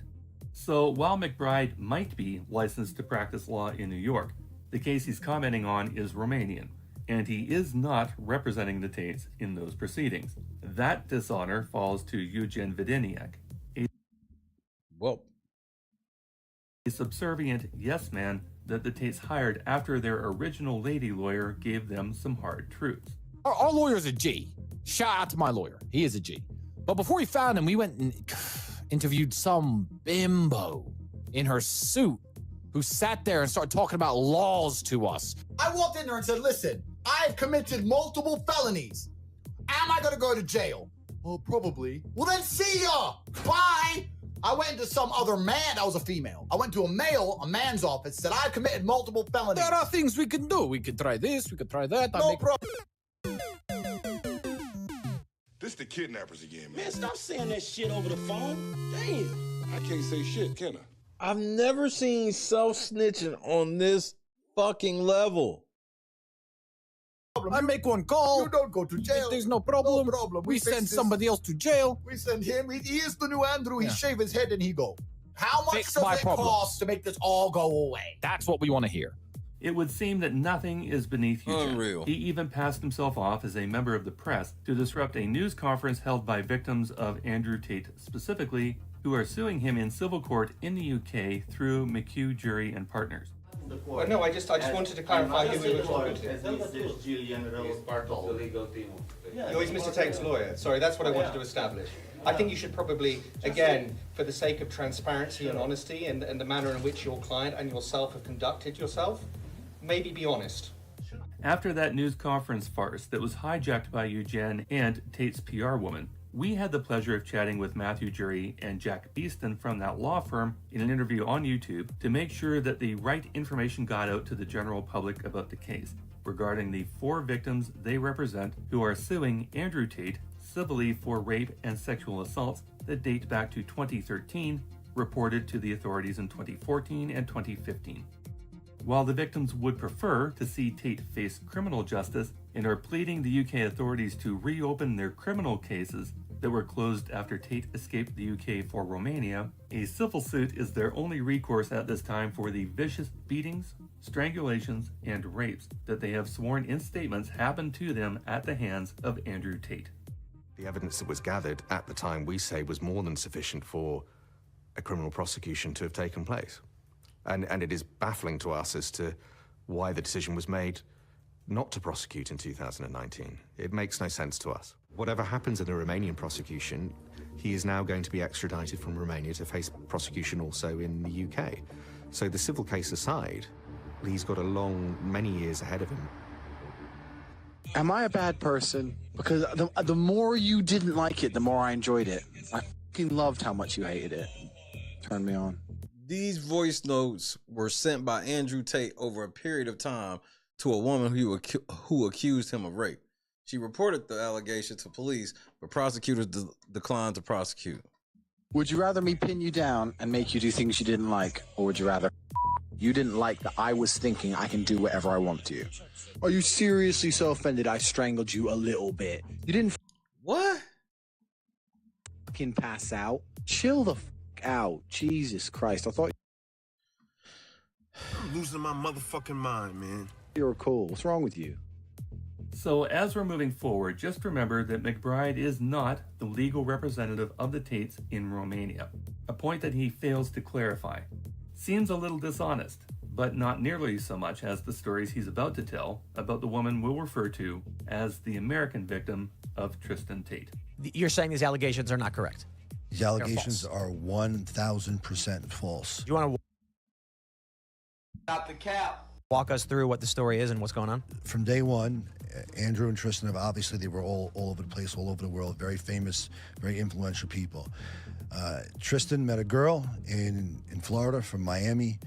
So while McBride might be licensed to practice law in New York, the case he's commenting on is Romanian, and he is not representing the Tates in those proceedings. That dishonor falls to Eugen Videniak, a subservient yes man that the Tates hired after their original lady lawyer gave them some hard truths. Our lawyer's a G. Shout out to my lawyer. He is a G. But before we found him, we went and interviewed some bimbo in her suit who sat there and started talking about laws to us. I walked in there and said, listen, I've committed multiple felonies. Am I going to go to jail? Well, probably. Well, then see ya. Bye. I went to some other man. That was a female. I went to a man's office, said I've committed multiple felonies. There are things we can do. We could try this. We could try that. No problem. This the kidnappers again, man. Man, stop saying that shit over the phone. Damn. I can't say shit, can I? I've never seen self-snitching on this fucking level. I make one call. You don't go to jail. There's no problem. No problem. We send somebody else to jail. We send him. He is the new Andrew. He shave his head and he go. How much Fix does my it problems. cost to make this all go away? That's what we want to hear. It would seem that nothing is beneath Eugen. Unreal. He even passed himself off as a member of the press to disrupt a news conference held by victims of Andrew Tate specifically, who are suing him in civil court in the UK through McHugh Jury and Partners. No, I just wanted to clarify who we were talking to. Oh, he's Mr. Tate's lawyer. Sorry, that's what I wanted to establish. I think you should probably, again, for the sake of transparency and honesty and the manner in which your client and yourself have conducted yourself, maybe be honest. After that news conference farce that was hijacked by Eugen and Tate's PR woman, we had the pleasure of chatting with Matthew Jury and Jack Beeston from that law firm in an interview on YouTube to make sure that the right information got out to the general public about the case regarding the 4 victims they represent who are suing Andrew Tate civilly for rape and sexual assaults that date back to 2013, reported to the authorities in 2014 and 2015. While the victims would prefer to see Tate face criminal justice and are pleading the UK authorities to reopen their criminal cases that were closed after Tate escaped the UK for Romania, a civil suit is their only recourse at this time for the vicious beatings, strangulations, and rapes that they have sworn in statements happened to them at the hands of Andrew Tate. The evidence that was gathered at the time, we say, was more than sufficient for a criminal prosecution to have taken place. And it is baffling to us as to why the decision was made not to prosecute in 2019. It makes no sense to us. Whatever happens in the Romanian prosecution, he is now going to be extradited from Romania to face prosecution also in the UK. So the civil case aside, he's got many years ahead of him. Am I a bad person? Because the more you didn't like it, the more I enjoyed it. I fucking loved how much you hated it. Turned me on. These voice notes were sent by Andrew Tate over a period of time to a woman who accused him of rape. She reported the allegation to police, but prosecutors declined to prosecute. Would you rather me pin you down and make you do things you didn't like, or would you rather you didn't like that I was thinking I can do whatever I want to you? Are you seriously so offended I strangled you a little bit? You didn't what? Fucking pass out? Chill the fuck out. Jesus Christ. I thought I'm losing my motherfucking mind, man. You're cool. What's wrong with you? So as we're moving forward, just remember that McBride is not the legal representative of the Tates in Romania, a point that he fails to clarify. Seems a little dishonest, but not nearly so much as the stories he's about to tell about the woman we'll refer to as the American victim of Tristan Tate. You're saying these allegations are not correct? These allegations are 1,000% false. Do you want to Not the cap. walk us through what the story is and what's going on? From day one, Andrew and Tristan have obviously, they were all over the place, all over the world, very famous, very influential people. Tristan met a girl in Florida from Miami.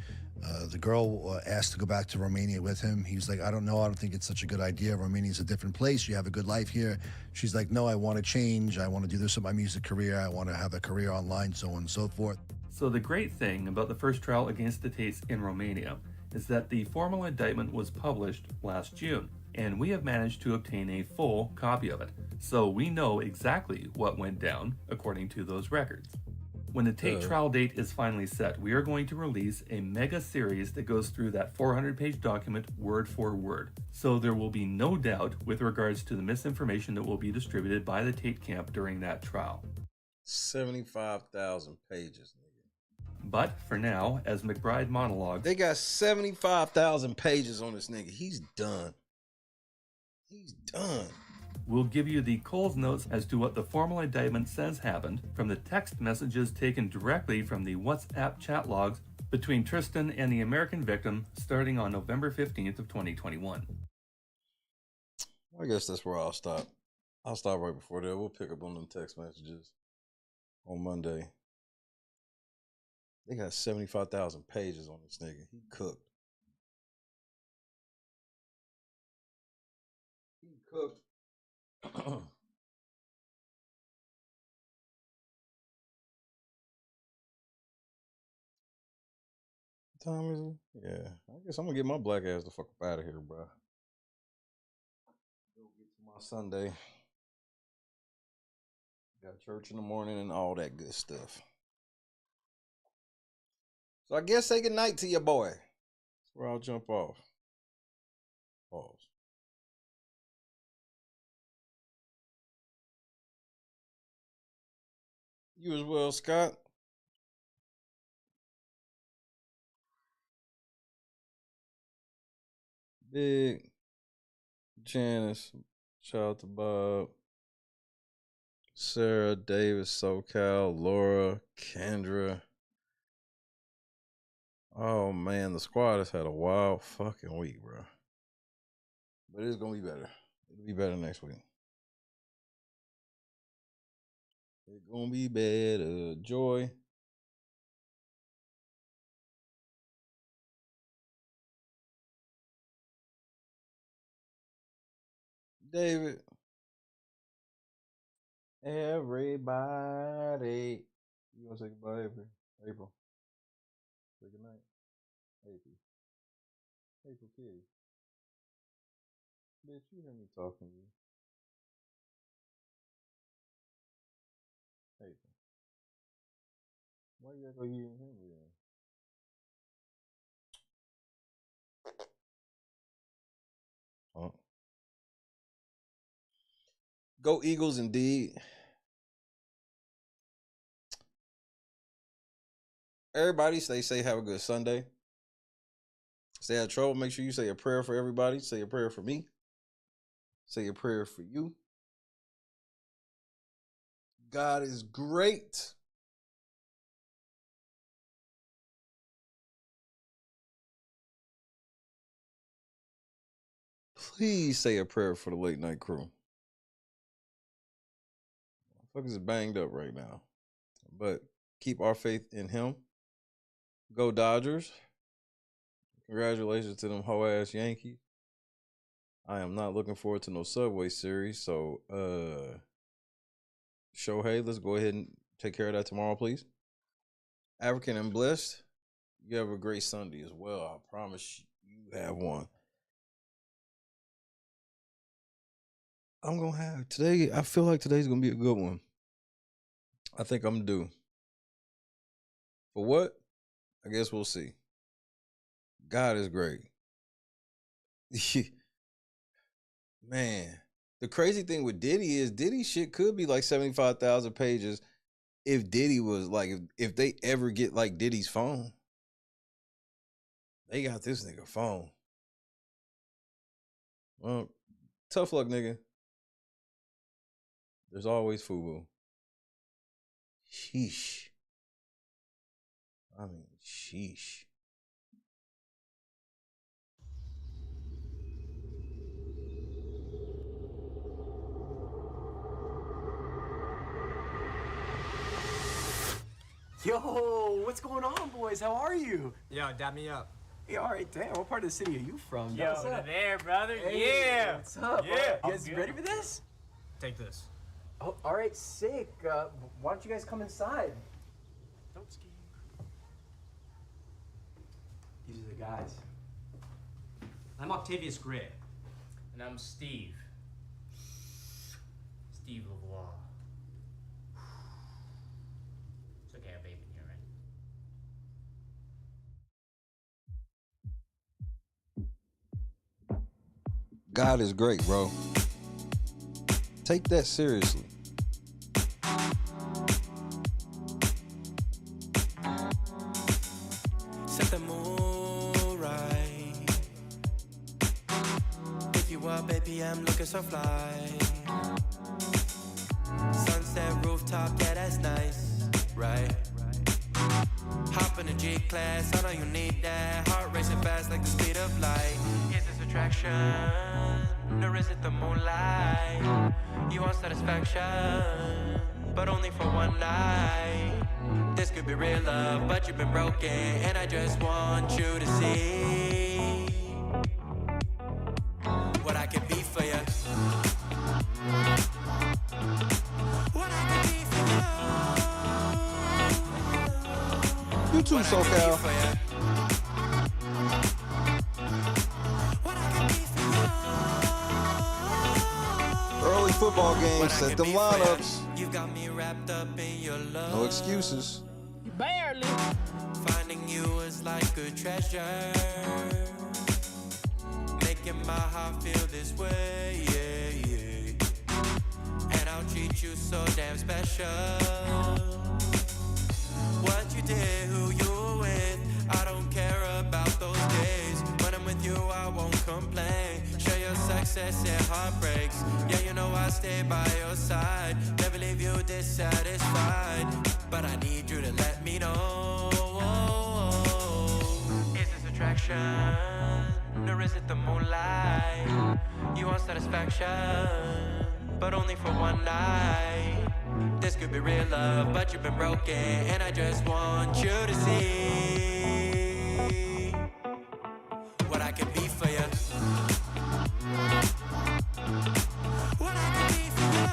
The girl asked to go back to Romania with him. He was like, I don't know. I don't think it's such a good idea. Romania's a different place. You have a good life here. She's like, no, I want to change. I want to do this with my music career. I want to have a career online, so on and so forth. So the great thing about the first trial against the Tates in Romania is that the formal indictment was published last June, and we have managed to obtain a full copy of it. So we know exactly what went down according to those records. When the Tate trial date is finally set, we are going to release a mega series that goes through that 400-page document word for word. So there will be no doubt with regards to the misinformation that will be distributed by the Tate camp during that trial. 75,000 pages. But for now, as McBride monologues, they got 75,000 pages on this nigga. He's done. He's done. We'll give you the Coles notes as to what the formal indictment says happened from the text messages taken directly from the WhatsApp chat logs between Tristan and the American victim starting on November 15th of 2021. I guess that's where I'll stop. I'll stop right before that. We'll pick up on them text messages on Monday. They got 75,000 pages on this nigga. He cooked. He cooked. What time is it? Yeah, I guess I'm gonna get my black ass the fuck up out of here, bro. Go get to my Sunday. Got church in the morning and all that good stuff. So I guess say goodnight to your boy. That's where I'll jump off. Pause. You as well, Scott. Big Janice, shout out to Bob, Sarah, Davis, SoCal, Laura, Kendra. Oh man, the squad has had a wild fucking week, bro. But it's gonna be better. It'll be better next week. It's gonna be better. Joy. David. Everybody. You want to say goodbye, April? April. Say goodnight. April. April Kitty. Bitch, you hear me talking to you. April. Why you act like you didn't hear me then? Huh? Go Eagles indeed. Everybody stay safe. Have a good Sunday. Stay out of trouble. Make sure you say a prayer for everybody. Say a prayer for me. Say a prayer for you. God is great. Please say a prayer for the late night crew. Motherfuckers is banged up right now. But keep our faith in him. Go Dodgers. Congratulations to them hoe ass Yankees. I am not looking forward to no Subway series. So Shohei, let's go ahead and take care of that tomorrow, please. African and Blessed, you have a great Sunday as well. I promise you have one. I'm going to have today. I feel like today's going to be a good one. I think I'm due. For what? I guess we'll see. God is great. Man, the crazy thing with Diddy is Diddy shit could be like 75,000 pages if Diddy was like, if they ever get like Diddy's phone. They got this nigga phone. Well, tough luck, nigga. There's always FUBU. Sheesh. I mean, sheesh. Yo, what's going on, boys? How are you? Yo, dab me up. Hey, all right, damn. What part of the city are you from? Yo, What's up? there, brother. Hey, Yeah. What's up? Yeah. You guys ready for this? Take this. Oh, all right, sick. Why don't you guys come inside? Don't ski. These are the guys. I'm Octavius Gray. And I'm Steve. Steve LeVois. It's okay, I have vape in here, right? God is great, bro. Take that seriously. Set the mood right. Pick you up, baby, I'm looking so fly. Sunset rooftop, yeah, that's nice, right? Hop in the G-Class, I know you need that. Heart racing fast like the speed of light. Is this attraction, or is it the moonlight? You want satisfaction, but only for one night. This could be real love, but you've been broken, and I just want you to see what I can be for you. What I can be for you. You too, SoCal. Early football games, set them lineups. You got me wrapped up in your love. No excuses. Barely. Finding you is like a treasure. Making my heart feel this way, yeah, yeah. And I'll treat you so damn special. What you did, who you were with, I don't care about those days. When I'm with you, I won't complain. Share your success and heartbreaks. Yeah, you know I stay by your side. Never leave you dissatisfied. But I need you to let me know. Is this attraction, or is it the moonlight? You want satisfaction, but only for one night. This could be real love, but you've been broken, and I just want you to see what I can be for you. What I can be for you.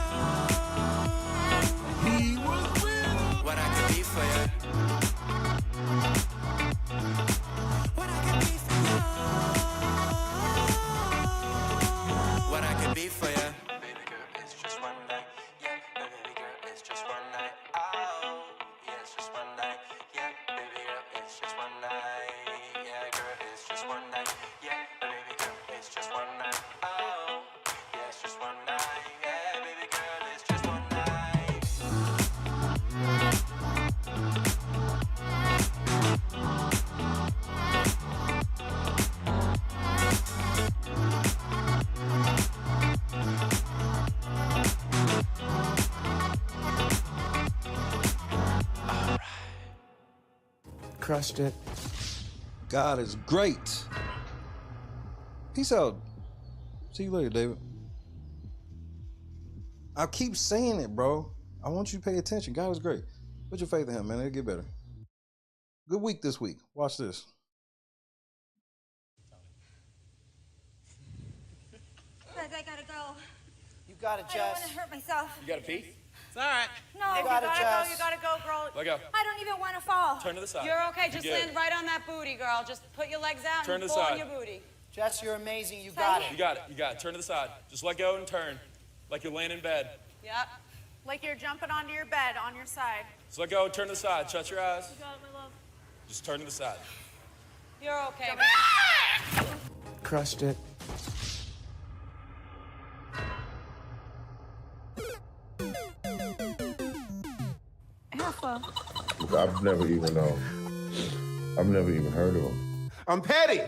He was with what I can be for you. What I can be for you. What I can be for you. Baby girl, it's just one night. Yeah, baby girl, it's just one night. Oh, yeah, it's just one night. Yeah, baby girl, it's just one night. Yeah, girl, it's just one night. Yeah, baby girl, it's just one night. Oh, yeah, it's just one night. Yeah, baby girl, it's just one night. Crushed it. God is great. Peace out. See you later, David. I keep saying it, bro. I want you to pay attention. God is great. Put your faith in him, man. It'll get better. Good week this week. Watch this. Guys, I gotta go. You got it, I don't Jess. want to hurt myself. You got a pee? It's all right. No, You got it, Jess. You gotta go, girl. Let go. I don't even want to fall. Turn to the side. You're okay. Just Good. land right on that booty, girl. Just put your legs out Turn and to the fall on side. your booty. Jess, you're amazing. You Say got it. it. You got it. You got it. Turn to the side. Just let go and turn. Like you're laying in bed. Yep. Like you're jumping onto your bed on your side. Just let go and turn to the side. Shut your eyes. You got it, my love. Just turn to the side. You're okay. Crushed it. Alpha. I've never even heard of him. I'm petty.